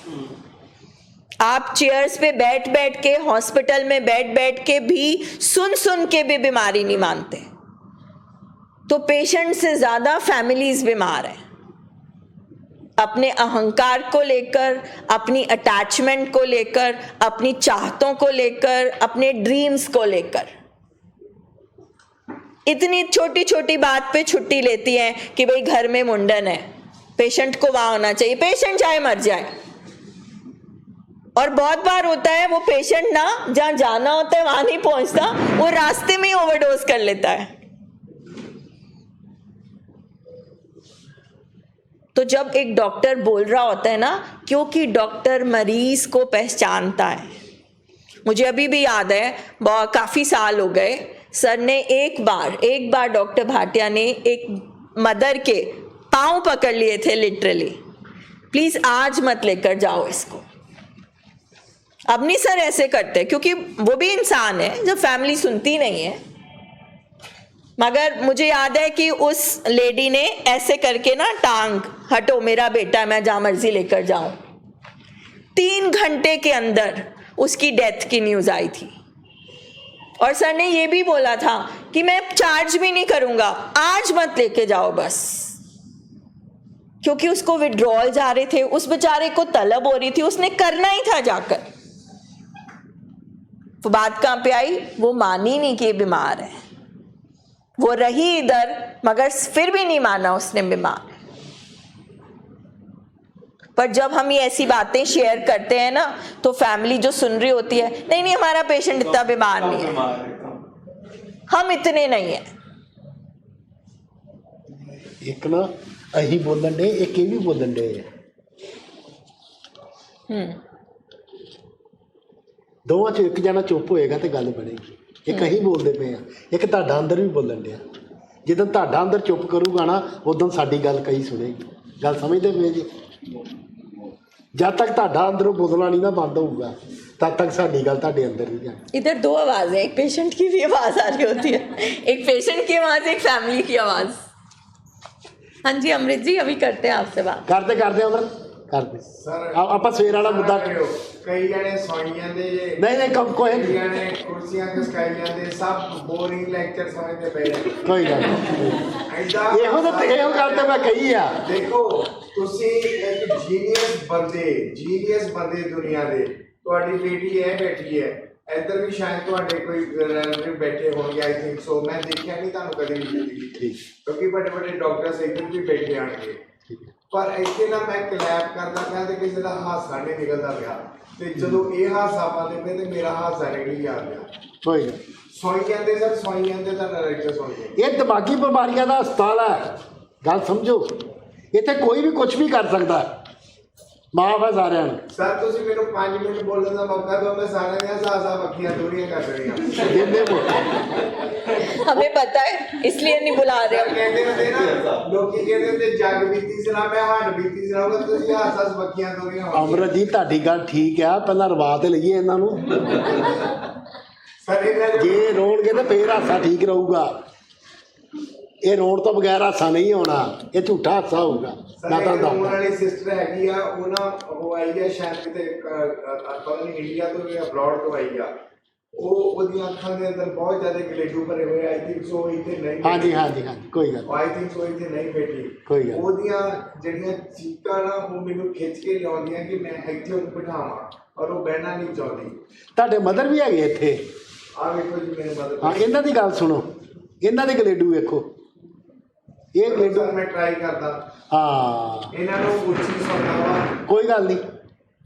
आप चेयर्स पे बैठ बैठ के, हॉस्पिटल में बैठ बैठ के भी, सुन सुन के भी बीमारी नहीं मानते। तो पेशेंट से ज्यादा फैमिलीज बीमार हैं, अपने अहंकार को लेकर, अपनी अटैचमेंट को लेकर, अपनी चाहतों को लेकर, अपने ड्रीम्स को लेकर। इतनी छोटी छोटी बात पे छुट्टी लेती हैं कि भाई घर में मुंडन है, पेशेंट को वहां होना चाहिए, पेशेंट चाहे मर जाए। और बहुत बार होता है वो पेशेंट ना जहां जाना होता है वहां नहीं पहुंचता, वो रास्ते में ही ओवरडोज कर लेता है। तो जब एक डॉक्टर बोल रहा होता है ना, क्योंकि डॉक्टर मरीज को पहचानता है। मुझे अभी भी याद है, काफी साल हो गए, सर ने एक बार डॉक्टर भाटिया ने एक मदर के पांव पकड़ लिए थे लिटरली, प्लीज आज मत लेकर जाओ इसको। अब नहीं सर ऐसे करते, क्योंकि वो भी इंसान है, जब फैमिली सुनती नहीं है। मगर मुझे याद है कि उस लेडी ने ऐसे करके ना टांग, हटो मेरा बेटा, मैं जहां मर्जी लेकर जाऊं। 3 घंटे के अंदर उसकी डेथ की न्यूज आई थी। और सर ने ये भी बोला था कि मैं चार्ज भी नहीं करूंगा, आज मत लेके जाओ बस। क्योंकि उसको विड्रॉल जा रहे थे, उस बेचारे को तलब हो रही थी, उसने करना ही था जाकर। वो बात कहां पे आई? वो मानी नहीं कि ये बीमार है, वो रही इधर, मगर फिर भी नहीं माना उसने बीमार। पर जब हम ये ऐसी बातें शेयर करते हैं ना, तो फैमिली जो सुन रही होती है, नहीं नहीं हमारा पेशेंट इतना बीमार नहीं है, हम इतने नहीं है। एक ना अही बोलन डे, एक ये भी बोलन डे है। दोवां चों एक जना चुप होएगा तो गल बनेगी। एक अही बोलते पे हैं, एक तुहाडा अंदर भी बोलन डया। जिद्दन तुहाडा अंदर चुप करूगा ना, उदन साडी गल कई सुनेगी। गल समझते पे जी? जब तक तुहाडा अंदरों बोलना नहीं ना बंद होगा, तब तक साडी गल तुहाडे अंदर नहीं जाती। इधर 2 आवाज़ है, एक पेशेंट की भी आवाज़ आ रही होती है, एक पेशेंट की आवाज़, एक फैमिली की आवाज़। हाँ जी अमृत जी, अभी करते हैं आपसे बात। ਕਰਦੇ ਅਮਰਤ ਕਰਦੇ ਆਪਾਂ ਸਵੇਰ ਵਾਲਾ ਮੁੱਦਾ ਕਈ ਜਣੇ ਸੌਈ ਜਾਂਦੇ ਜੇ ਨਹੀਂ ਕੋਈ ਕਈ ਜਣੇ ਕੁਰਸੀਆਂ ਖਿਸਕਾਈ ਜਾਂਦੇ, ਸਭ ਬੋਰਿੰਗ ਲੈਕਚਰ ਸਮਝਦੇ ਪਏ ਨੇ। ਕੋਈ ਗੱਲ ਨਹੀਂ, ਏਦਾਂ ਇਹੋ ਗੱਲ ਤੇ ਮੈਂ ਕਹੀ ਆ। ਦੇਖੋ ਤੁਸੀਂ ਇੱਕ ਜੀਨੀਅਸ ਬੰਦੇ ਦੁਨੀਆ ਦੇ, ਤੁਹਾਡੀ ਬੇਟੀ ਹੈ ਬੈਠੀ ਹੈ ਇੱਧਰ ਵੀ, ਸ਼ਾਇਦ ਤੁਹਾਡੇ ਕੋਈ ਰਿਲੇਟਿਵ ਬੈਠੇ ਹੋਣਗੇ, ਆਈ ਥਿੰਕ ਸੋ। ਮੈਂ ਦੇਖਿਆ ਨਹੀਂ ਤੁਹਾਨੂੰ ਕਦੇ ਵੀ ਜ਼ਿੰਦਗੀ, ਕਿਉਂਕਿ ਵੱਡੇ ਵੱਡੇ ਡਾਕਟਰਸ ਇੱਧਰ ਵੀ ਬੈਠੇ ਆਣਗੇ, ਪਰ ਇੱਥੇ ਨਾ ਮੈਂ ਕਲੈਪ ਕਰਦਾ ਪਿਆ ਤੇ ਕਿਸੇ ਦਾ ਹਾਸਾ ਨਹੀਂ ਨਿਕਲਦਾ ਪਿਆ, ਤੇ ਜਦੋਂ ਇਹ ਹਾਸਾ ਪਾਦੇ ਪਏ ਤੇ ਮੇਰਾ ਹਾਸਾ ਨਿਕਲ ਆ ਗਿਆ। ਕੋਈ ਗੱਲ ਸੌਈ ਜਾਂਦੇ ਸਰ, ਸੌਈ ਜਾਂਦੇ ਤਾਂ ਡਾਇਰੈਕਟਰ ਸੌਈ ਜਾਂਦੇ। ਇਹ ਦਿਮਾਗੀ ਬਿਮਾਰੀਆਂ ਦਾ ਹਸਪਤਾਲ ਹੈ, ਗੱਲ ਸਮਝੋ। ਇੱਥੇ ਕੋਈ ਵੀ ਕੁਝ ਵੀ ਕਰ ਸਕਦਾ, ਮਾਫ ਹੈ ਸਾਰਿਆਂ ਨੂੰ। ਸਰ ਤੁਸੀਂ ਮੈਨੂੰ 5 ਮਿੰਟ ਬੋਲਣ ਦਾ ਮੌਕਾ ਦਿਓ, ਮੈਂ ਸਾਰਿਆਂ ਦੀਆਂ ਸਾਹ ਅੱਖੀਆਂ ਦੂਰੀਆਂ ਕਰ ਰਹੀਆਂ। हमें पता है, इसलिए नहीं बुला रहे। ਕਹਿੰਦੇ ਹੁੰਦੇ ਨਾ ਲੋਕੀ, ਕਹਿੰਦੇ ਹੁੰਦੇ ਜੱਗ ਬੀਤੀ ਸੁਣਾ, ਮੈਂ ਹੱਡ ਬੀਤੀ ਸੁਣਾਉਂਗਾ, ਤੁਸੀਂ ਹਾਸਾ ਬੱਕੀਆਂ ਦੂਰੀਆਂ ਹੋ। ਅਮਰਤ ਜੀ ਤੁਹਾਡੀ ਗੱਲ ਠੀਕ ਆ, ਪਹਿਲਾਂ ਰਵਾ ਤੇ ਲਈਏ ਇਹਨਾਂ ਨੂੰ। ਸਰ ਇਹਨਾਂ ਜੇ ਰੋਣਗੇ ਤਾਂ ਫੇਰ ਹਾਸਾ ਠੀਕ ਰਹੂਗਾ, ਇਹ ਰੋਣ ਤੋਂ ਬਗੈਰ ਹਾਸਾ ਨਹੀਂ ਹੋਣਾ, ਇਹ ਝੂਠਾ ਹਾਸਾ ਹੋਊਗਾ। ਮੈਂ ਤੁਹਾਨੂੰ ਰੋਣ ਦੱਸਦਾ, ਵਾਲੀ ਸਿਸਟਰ ਹੈਗੀ ਆ, ਉਹ ਆਈ ਆ ਸ਼ਾਇਦ ਕਿਤੇ ਪਤਾ ਨਹੀਂ ਇੰਡੀਆ ਤੋਂ ਜਾਂ ਅਬਰੋਡ ਤੋਂ ਆਈ ਆ, ਉਹਦੀਆਂ ਅੱਖਾਂ ਦੇ ਅੰਦਰ ਬਹੁਤ ਜ਼ਿਆਦਾ ਗਲੇਡੂ ਭਰੇ ਹੋਏ, ਆਈ ਥਿੰਕ ਸੋ ਇੱਥੇ ਨਹੀਂ। ਹਾਂਜੀ ਕੋਈ ਗੱਲ ਆਈ ਥਿੰਕ ਸੋ ਇੱਥੇ ਨਹੀਂ ਬੈਠੀ। ਕੋਈ ਗੱਲ। ਉਹਦੀਆਂ ਜਿਹੜੀਆਂ ਚੀਕਾਂ ਨਾ ਉਹ ਮੈਨੂੰ ਖਿੱਚ ਕੇ ਲਿਆਉਂਦੀਆਂ ਕਿ ਮੈਂ ਇੱਥੇ ਉਹਨੂੰ ਬਿਠਾਵਾਂ, ਔਰ ਉਹ ਬਹਿਣਾ ਨਹੀਂ ਚਾਹੁੰਦੀ। ਤੁਹਾਡੇ ਮਦਰ ਵੀ ਹੈਗੇ ਇੱਥੇ, ਆਹ ਵੇਖੋ ਜੀ ਮੇਰੇ ਮਦਰ। ਹਾਂ ਇਹਨਾਂ ਦੀ ਗੱਲ ਸੁਣੋ, ਇਹਨਾਂ ਦੇ ਗਲੇਡੂ ਵੇਖੋ, ਇਹ ਗਲੇਡੂ ਮੈਂ ਟਰਾਈ ਕਰਦਾ, ਹਾਂ ਇਹਨਾਂ ਨੂੰ ਉੱਚੀ ਸੁਣਦਾ ਵਾ। ਕੋਈ ਗੱਲ ਨਹੀਂ,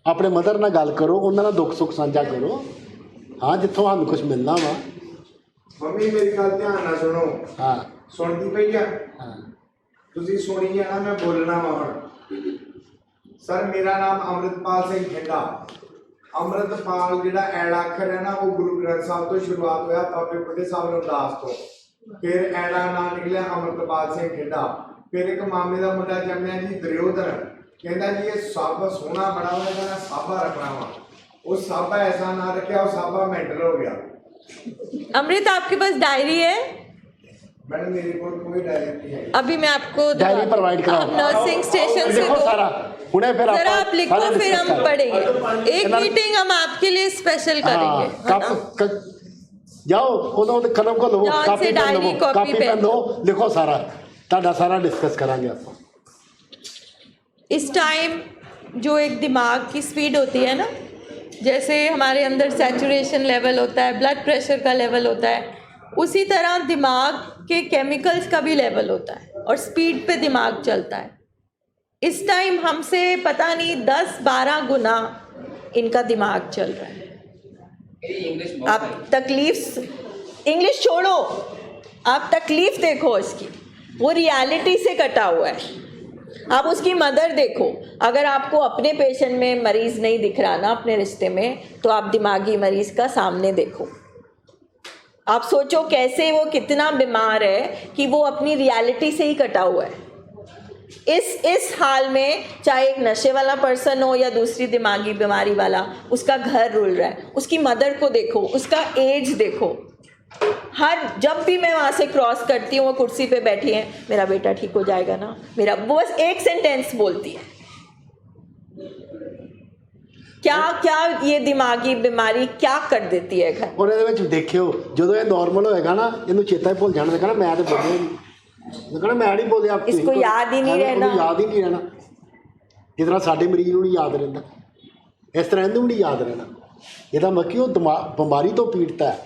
ਆਪਣੇ ਮਦਰ ਨਾਲ ਗੱਲ ਕਰੋ, ਉਹਨਾਂ ਨਾਲ ਦੁੱਖ ਸੁੱਖ ਸਾਂਝਾ ਕਰੋ, ਹਾਂ ਜਿੱਥੋਂ ਸਾਨੂੰ ਕੁਝ ਮਿਲਣਾ ਵਾ। ਮੰਮੀ ਮੇਰੀ ਗੱਲ ਧਿਆਨ ਨਾਲ ਸੁਣੋ। ਹਾਂ ਸੁਣਦੀ ਪਈ ਆ? ਹਾਂ ਤੁਸੀਂ ਸੁਣੀ ਜਾਣਾ, ਮੈਂ ਬੋਲਣਾ ਵਾ ਹੁਣ। ਸਰ ਮੇਰਾ ਨਾਮ ਅੰਮ੍ਰਿਤਪਾਲ ਸਿੰਘ ਖਿੰਡਾ। ਅੰਮ੍ਰਿਤਪਾਲ ਜਿਹੜਾ ਐੜਾ ਅੱਖਰ ਹੈ ਨਾ, ਉਹ ਗੁਰੂ ਗ੍ਰੰਥ ਸਾਹਿਬ ਤੋਂ ਸ਼ੁਰੂਆਤ ਹੋਇਆ, ਬਾਬੇ ਬੁੱਢੇ ਸਾਹਿਬ ਰਵਿਦਾਸ ਤੋਂ, ਫਿਰ ਐੜਾ ਨਾਂ ਨਿਕਲਿਆ ਅੰਮ੍ਰਿਤਪਾਲ ਸਿੰਘ ਖਿੰਡਾ। ਫਿਰ ਇੱਕ ਮਾਮੇ ਦਾ ਮੁੰਡਾ ਜੰਮਿਆ ਜੀ ਦੁਰਯੋਧਨ, ਕਹਿੰਦਾ ਜੀ ਇਹ ਸਾਬਾ ਸੋਹਣਾ ਬੜਾ ਹੋਇਆ, ਕਹਿੰਦਾ ਸਾਬਾ ਰੱਖਣਾ ਵਾ, ਉਹ ਸਾਬਾ ऐसा ना रखा, वो साबा मेंटल हो गया। अमृत आपके पास डायरी है? मैडम मेरे को कोई डायरी नहीं है। अभी मैं आपको डायरी प्रोवाइड कराओ। आप नर्सिंग स्टेशन से लिखो दो, सारा, हुने फिर जरा आप लिखो, सारे फिर discuss हम करें। पढ़ेंगे। एक मीटिंग हम आपके लिए स्पेशल करेंगे, है ना? जाओ उन्होंने कलम को लो, जाओ, कापी इनसे पेन डायरी, लो, कॉपी कापी पेन पेन लो, लिखो सारा, ताड़ा सारा डिस्कस करांगे आप। इस टाइम जो एक दिमाग की स्पीड होती है ना, जैसे हमारे अंदर सैचुरेशन लेवल होता है, ब्लड प्रेशर का लेवल होता है, उसी तरह दिमाग के केमिकल्स का भी लेवल होता है और स्पीड पे दिमाग चलता है। इस टाइम हमसे पता नहीं 10-12 गुना इनका दिमाग चल रहा है। आप तकलीफ, इंग्लिश छोड़ो, आप तकलीफ देखो इसकी, वो रियलिटी से कटा हुआ है। आप उसकी मदर देखो, अगर आपको अपने पेशेंट में मरीज़ नहीं दिख रहा ना अपने रिश्ते में, तो आप दिमागी मरीज़ का सामने देखो। आप सोचो कैसे वो कितना बीमार है कि वो अपनी रियलिटी से ही कटा हुआ है। इस हाल में चाहे एक नशे वाला पर्सन हो या दूसरी दिमागी बीमारी वाला, उसका घर रुल रहा है, उसकी मदर को देखो, उसका एज देखो। जब भी मैं वहाँ से क्रॉस करती हूँ, वो कुर्सी पे बैठी है, मेरा बेटा ठीक हो जाएगा ना, मेरा, वो बस एक सेंटेंस बोलती है। क्या क्या ये दिमागी बीमारी क्या कर देती है घर। और ਇਹਦੇ ਵਿੱਚ ਦੇਖਿਓ, ਜਦੋਂ ਇਹ ਨਾਰਮਲ ਹੋਏਗਾ ਨਾ, ਇਹਨੂੰ ਚੇਤਾ ਹੀ ਭੁੱਲ ਜਾਣਾ, ਦੇਖਣਾ ਮੈਂ ਤੇ ਬੋਲਿਆ ਨਹੀਂ, ਦੇਖਣਾ ਮੈਂ ਨਹੀਂ ਬੋਲਿਆ, इसको याद ही नहीं रहना, ਯਾਦ ਹੀ ਨਹੀਂ ਰਹਿਣਾ। ਜਿਸ ਤਰ੍ਹਾਂ ਸਾਡੇ ਮਰੀਜ਼ ਨੂੰ ਨਹੀਂ ਯਾਦ ਰਹਿੰਦਾ, ਇਸ ਤਰ੍ਹਾਂ ਇਹਨੂੰ ਨਹੀਂ ਯਾਦ ਰਹਿਣਾ। ਇਹਦਾ ਮਤਲਬ ਕਿ ਉਹ ਬਿਮਾਰੀ ਤੋਂ ਪੀੜਤ ਹੈ,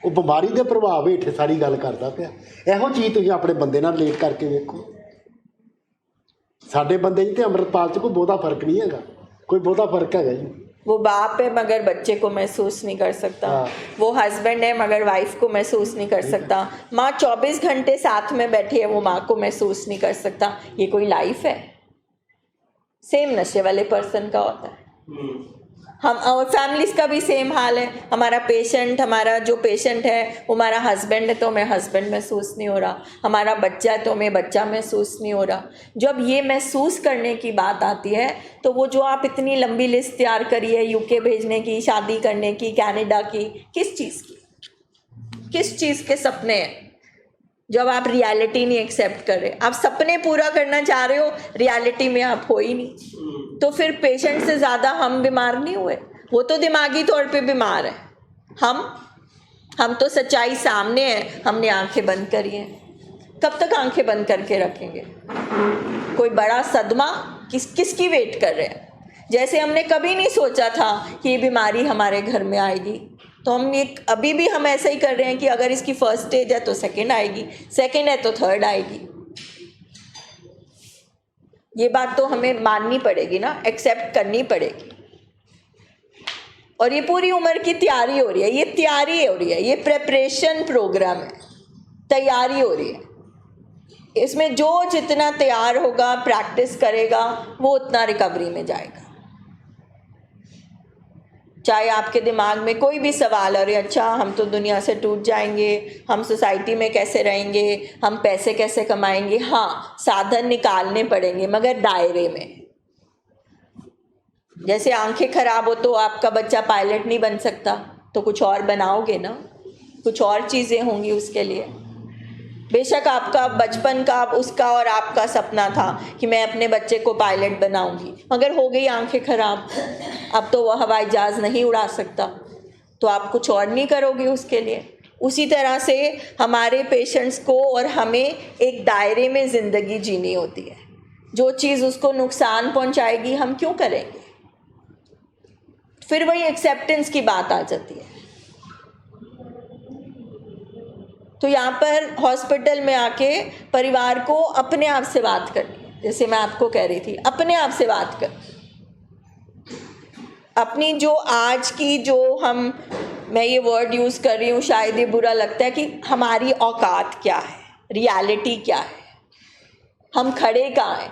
ਉਹ ਬਿਮਾਰੀ ਦੇ ਪ੍ਰਭਾਵ ਹੇਠ ਸਾਰੀ ਗੱਲ ਕਰਦਾ ਪਿਆ। ਇਹੋ ਚੀਜ਼ ਤੁਸੀਂ ਆਪਣੇ ਬੰਦੇ ਨਾਲ ਰਿਲੇਟ ਕਰਕੇ ਵੇਖੋ। ਸਾਡੇ ਬੰਦੇ 'ਚ ਤੇ ਅੰਮ੍ਰਿਤਪਾਲ 'ਚ ਕੋਈ ਬਹੁਤਾ ਫਰਕ ਨਹੀਂ ਹੈਗਾ, ਕੋਈ ਬਹੁਤਾ ਫਰਕ ਹੈਗਾ ਜੀ। वो बाप है मगर बच्चे को महसूस नहीं कर सकता, वो हस्बैंड है मगर वाइफ को महसूस नहीं कर सकता, माँ 24 घंटे साथ में बैठी है, वो माँ को महसूस नहीं कर सकता। ये कोई लाइफ है? सेम नशे वाले पर्सन का होता है। हम और फैमिलीज़ का भी सेम हाल है। हमारा जो पेशेंट है वो हमारा हस्बैंड है तो हमें हस्बैंड महसूस नहीं हो रहा, हमारा बच्चा है तो हमें बच्चा महसूस नहीं हो रहा। जब ये महसूस करने की बात आती है तो वो जो आप इतनी लंबी लिस्ट तैयार करी है, यूके भेजने की, शादी करने की, कनाडा की, किस चीज़ के सपने हैं? जब आप रियलिटी नहीं एक्सेप्ट कर रहे, आप सपने पूरा करना चाह रहे हो, रियलिटी में आप हो ही नहीं, तो फिर पेशेंट से ज़्यादा हम बीमार नहीं हुए? वो तो दिमागी तौर पे बीमार है, हम तो सच्चाई सामने है, हमने आंखें बंद करी हैं। कब तक आंखें बंद करके रखेंगे? कोई बड़ा सदमा किसकी वेट कर रहे हैं? जैसे हमने कभी नहीं सोचा था कि ये बीमारी हमारे घर में आएगी, तो हम ये अभी भी हम ऐसा ही कर रहे हैं कि अगर इसकी फर्स्ट स्टेज है तो सेकंड आएगी, सेकंड है तो थर्ड आएगी। ये बात तो हमें माननी पड़ेगी ना, एक्सेप्ट करनी पड़ेगी। और ये पूरी उम्र की तैयारी हो रही है, ये तैयारी हो रही है, ये प्रेपरेशन प्रोग्राम है, तैयारी हो रही है। इसमें जो जितना तैयार होगा, प्रैक्टिस करेगा, वो उतना रिकवरी में जाएगा। चाहे आपके दिमाग में कोई भी सवाल अरे अच्छा हम तो दुनिया से टूट जाएंगे, हम सोसाइटी में कैसे रहेंगे, हम पैसे कैसे कमाएंगे, हाँ साधन निकालने पड़ेंगे मगर दायरे में। जैसे आंखें खराब हो तो आपका बच्चा पायलट नहीं बन सकता, तो कुछ और बनाओगे ना, कुछ और चीज़ें होंगी उसके लिए। बेशक आपका बचपन का उसका और आपका सपना था कि मैं अपने बच्चे को पायलट बनाऊंगी, मगर हो गई आंखें खराब, अब तो वह हवाई जहाज़ नहीं उड़ा सकता, तो आप कुछ और नहीं करोगे उसके लिए। उसी तरह से हमारे पेशेंट्स को और हमें एक दायरे में ज़िंदगी जीनी होती है। जो चीज़ उसको नुकसान पहुंचाएगी हम क्यों करेंगे? फिर वही एक्सेप्टेंस की बात आ जाती है। तो यहाँ पर हॉस्पिटल में आके परिवार को अपने आप से बात करनी है, जैसे मैं आपको कह रही थी, अपने आप से बात कर, अपनी जो आज की जो मैं ये वर्ड यूज़ कर रही हूँ, शायद ये बुरा लगता है कि हमारी औकात क्या है, रियलिटी क्या है, हम खड़े कहाँ हैं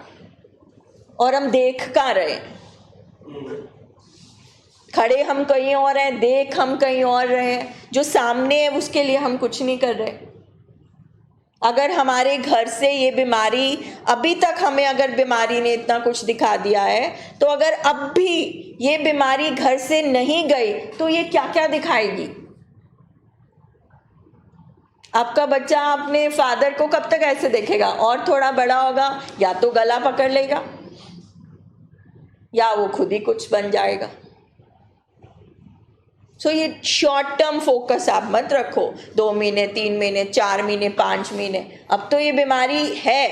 और हम देख कहाँ रहे हैं। खड़े हम कहीं और हैं, देख हम कहीं और रहे हैं, जो सामने है उसके लिए हम कुछ नहीं कर रहे। अगर हमारे घर से ये बीमारी, अभी तक हमें अगर बीमारी ने इतना कुछ दिखा दिया है, तो अगर अब भी ये बीमारी घर से नहीं गई तो ये क्या क्या दिखाएगी? आपका बच्चा अपने फादर को कब तक ऐसे देखेगा? और थोड़ा बड़ा होगा या तो गला पकड़ लेगा या वो खुद ही कुछ बन जाएगा। सो ये शॉर्ट टर्म फोकस आप मत रखो, 2 महीने 3 महीने 4 महीने 5 महीने। अब तो ये बीमारी है,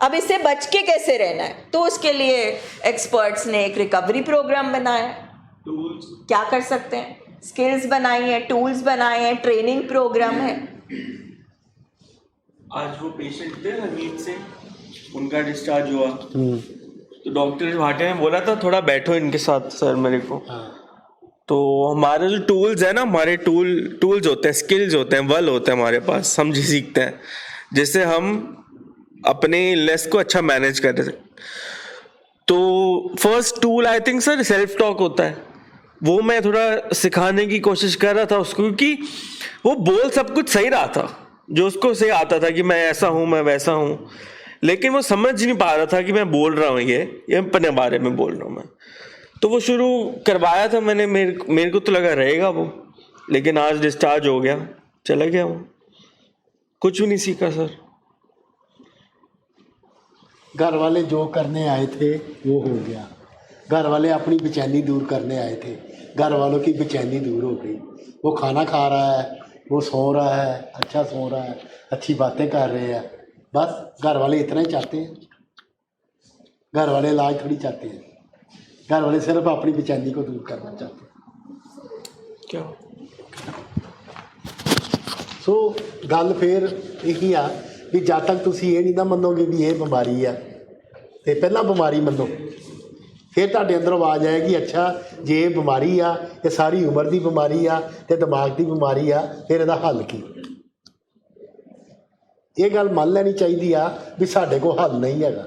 अब इससे बच के कैसे रहना है, तो उसके लिए एक्सपर्ट्स ने एक रिकवरी प्रोग्राम बनाया है। क्या कर सकते हैं? स्किल्स बनाई हैं, टूल्स बनाए हैं, ट्रेनिंग प्रोग्राम है। आज वो पेशेंट थे हमीद से, उनका डिस्चार्ज हुआ, तो डॉक्टर भाटे ने बोला था थोड़ा बैठो इनके साथ सर मेरे को। तो हमारे जो टूल्स है ना, हमारे टूल्स होते हैं, स्किल्स होते हैं, बल होते हैं हमारे पास, हम जी सीखते हैं जिससे हम अपने इलनेस को अच्छा मैनेज कर सकते। तो first tool I think sir self talk होता है, वो मैं थोड़ा सिखाने की कोशिश कर रहा था उसको, क्योंकि वो बोल सब कुछ सही रहा था, जो उसको सही आता था कि मैं ऐसा हूँ, मैं वैसा हूँ, लेकिन वो समझ नहीं पा रहा था कि मैं बोल रहा हूँ ये अपने बारे में बोल रहा हूँ मैं। तो वो शुरू करवाया था मैंने, मेरे को तो लगा रहेगा वो, लेकिन आज डिस्चार्ज हो गया, चला गया वो, कुछ भी नहीं सीखा सर। घर वाले जो करने आए थे वो हो गया, घर वाले अपनी बेचैनी दूर करने आए थे, घर वालों की बेचैनी दूर हो गई। वो खाना खा रहा है, वो सो रहा है, अच्छा सो रहा है, अच्छी बातें कर रहे हैं, बस घर वाले इतना ही चाहते हैं। घर वाले इलाज थोड़ी चाहते हैं, घर वाले सिर्फ अपनी बेचैनी को दूर करना चाहते हैं। क्या सो गल फिर यही आ भी जब तक तुम ये नहीं ना मनोगे भी ये बीमारी है, तो पहला बीमारी मनो, फिर तुहाडे अंदर आवाज़ आएगी अच्छा जे ये बीमारी आ, ये सारी उम्र की बीमारी आ, ते दिमाग की बीमारी आ, फिर इसदा हल की? ये गल मान लैनी चाहिए आ भी साडे कोल हल नहीं हैगा।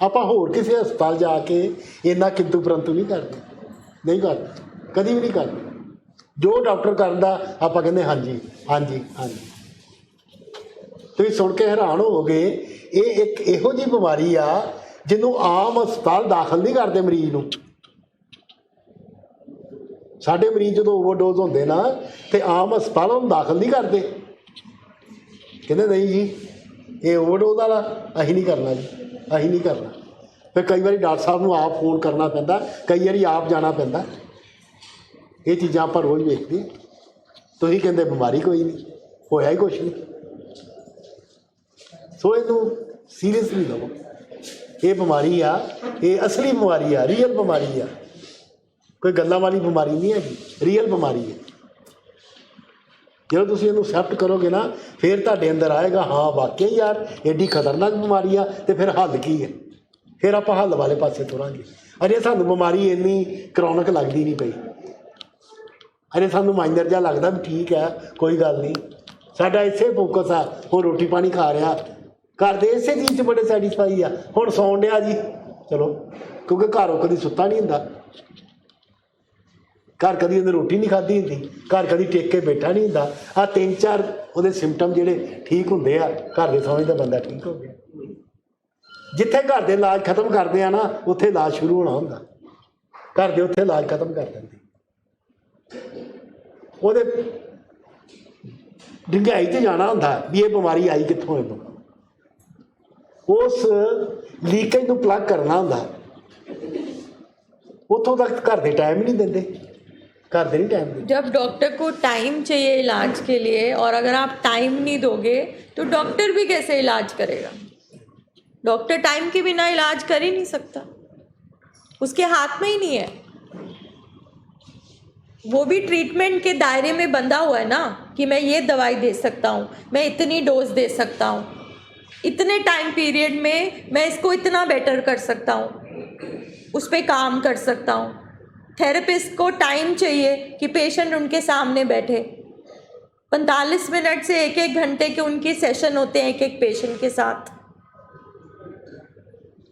ਆਪਾਂ ਹੋਰ ਕਿਸੇ ਹਸਪਤਾਲ ਜਾ ਕੇ ਇੰਨਾ ਕਿੰਤੂ ਪਰੰਤੂ ਨਹੀਂ ਕਰਦੇ, ਕਦੀ ਵੀ ਨਹੀਂ ਕਰਦੇ। ਜੋ ਡਾਕਟਰ ਕਰਦਾ ਆਪਾਂ ਕਹਿੰਦੇ ਹਾਂਜੀ ਹਾਂਜੀ ਹਾਂਜੀ। ਤੁਸੀਂ ਸੁਣ ਕੇ ਹੈਰਾਨ ਹੋਵੋਗੇ, ਇਹ ਇੱਕ ਇਹੋ ਜਿਹੀ ਬਿਮਾਰੀ ਆ ਜਿਹਨੂੰ ਆਮ ਹਸਪਤਾਲ ਦਾਖਲ ਨਹੀਂ ਕਰਦੇ ਮਰੀਜ਼ ਨੂੰ। ਸਾਡੇ ਮਰੀਜ਼ ਜਦੋਂ ਓਵਰਡੋਜ਼ ਹੁੰਦੇ ਨਾ ਤੇ ਆਮ ਹਸਪਤਾਲਾਂ ਨੂੰ ਦਾਖਲ ਨਹੀਂ ਕਰਦੇ, ਕਹਿੰਦੇ ਨਹੀਂ ਜੀ ਇਹ ਓਵਰਡੋਜ਼ ਵਾਲਾ, ਅਸੀਂ ਨਹੀਂ ਕਰਨਾ ਜੀ, ਅਸੀਂ ਨਹੀਂ ਕਰਨਾ। ਫਿਰ ਕਈ ਵਾਰੀ ਡਾਕਟਰ ਸਾਹਿਬ ਨੂੰ ਆਪ ਫੋਨ ਕਰਨਾ ਪੈਂਦਾ, ਕਈ ਵਾਰੀ ਆਪ ਜਾਣਾ ਪੈਂਦਾ। ਇਹ ਚੀਜ਼ਾਂ ਆਪਾਂ ਰੋਜ਼ ਵੇਖਦੇ। ਤੁਸੀਂ ਕਹਿੰਦੇ ਬਿਮਾਰੀ ਕੋਈ ਨਹੀਂ, ਹੋਇਆ ਹੀ ਕੁਛ ਨਹੀਂ। ਸੋ ਇਹਨੂੰ ਸੀਰੀਅਸਲੀ ਲਵੋ। ਇਹ ਬਿਮਾਰੀ ਆ, ਇਹ ਅਸਲੀ ਬਿਮਾਰੀ ਆ, ਰੀਅਲ ਬਿਮਾਰੀ ਆ, ਕੋਈ ਗੱਲਾਂ ਵਾਲੀ ਬਿਮਾਰੀ ਨਹੀਂ ਹੈਗੀ, ਰੀਅਲ ਬਿਮਾਰੀ ਹੈ। ਜਦੋਂ ਤੁਸੀਂ ਇਹਨੂੰ ਐਕਸੈਪਟ ਕਰੋਗੇ ਨਾ ਫਿਰ ਤੁਹਾਡੇ ਅੰਦਰ ਆਏਗਾ ਹਾਂ ਵਾਕਿਆ ਯਾਰ ਐਡੀ ਖਤਰਨਾਕ ਬਿਮਾਰੀ ਆ, ਤੇ ਫਿਰ ਹੱਲ ਕੀ ਹੈ? ਫਿਰ ਆਪਾਂ ਹੱਲ ਵਾਲੇ ਪਾਸੇ ਤੁਰਾਂਗੇ। ਅਜੇ ਸਾਨੂੰ ਬਿਮਾਰੀ ਇੰਨੀ ਕਰੋਨਿਕ ਲੱਗਦੀ ਨਹੀਂ ਪਈ, ਅਜੇ ਸਾਨੂੰ ਮਾਈਨਰ ਜਿਹਾ ਲੱਗਦਾ ਵੀ ਠੀਕ ਹੈ ਕੋਈ ਗੱਲ ਨਹੀਂ, ਸਾਡਾ ਇਸੇ ਫੋਕਸ ਆ। ਹੁਣ ਰੋਟੀ ਪਾਣੀ ਖਾ ਰਿਹਾ, ਘਰ ਦੇ ਇਸੇ ਚੀਜ਼ 'ਚ ਬੜੇ ਸੈਟਿਸਫਾਈ ਆ। ਹੁਣ ਸੌਣ ਡਿਆ ਜੀ ਚਲੋ, ਕਿਉਂਕਿ ਘਰੋਂ ਕਦੀ ਸੁੱਤਾ ਨਹੀਂ ਹੁੰਦਾ, ਘਰ ਕਦੀ ਉਹਨੇ ਰੋਟੀ ਨਹੀਂ ਖਾਧੀ ਹੁੰਦੀ, ਘਰ ਕਦੀ ਟੇਕ ਕੇ ਬੈਠਾ ਨਹੀਂ ਹੁੰਦਾ। ਆਹ 3-4 ਉਹਦੇ ਸਿੰਪਟਮ ਜਿਹੜੇ ਠੀਕ ਹੁੰਦੇ ਆ, ਘਰ ਦੇ ਸਮਝਦਾ ਬੰਦਾ ਠੀਕ ਹੋ ਗਿਆ। ਜਿੱਥੇ ਘਰ ਦੇ ਇਲਾਜ ਖਤਮ ਕਰਦੇ ਆ ਨਾ ਉੱਥੇ ਇਲਾਜ ਸ਼ੁਰੂ ਹੋਣਾ ਹੁੰਦਾ, ਘਰ ਦੇ ਉੱਥੇ ਇਲਾਜ ਖਤਮ ਕਰ ਦਿੰਦੇ। ਉਹਦੇ ਡੂੰਘਾਈ 'ਚ ਜਾਣਾ ਹੁੰਦਾ ਵੀ ਇਹ ਬਿਮਾਰੀ ਆਈ ਕਿੱਥੋਂ ਹੈ, ਉਸ ਲੀਕੇਜ ਨੂੰ ਪਲੱਗ ਕਰਨਾ ਹੁੰਦਾ। ਉੱਥੋਂ तक घर ਦੇ टाइम ही नहीं देते, घर दे नहीं टाइम देते। जब डॉक्टर को टाइम चाहिए इलाज के लिए और अगर आप टाइम नहीं दोगे तो डॉक्टर भी कैसे इलाज करेगा? डॉक्टर टाइम के बिना इलाज कर ही नहीं सकता, उसके हाथ में ही नहीं है। वो भी ट्रीटमेंट के दायरे में बंधा हुआ है ना कि मैं ये दवाई दे सकता हूँ, मैं इतनी डोज दे सकता हूँ, इतने टाइम पीरियड में मैं इसको इतना बेटर कर सकता हूँ, उस पर काम कर सकता हूँ। थेरेपिस्ट को टाइम चाहिए कि पेशेंट उनके सामने बैठे। 45 मिनट से 1-1 घंटे के उनके सेशन होते हैं एक-एक पेशेंट के साथ,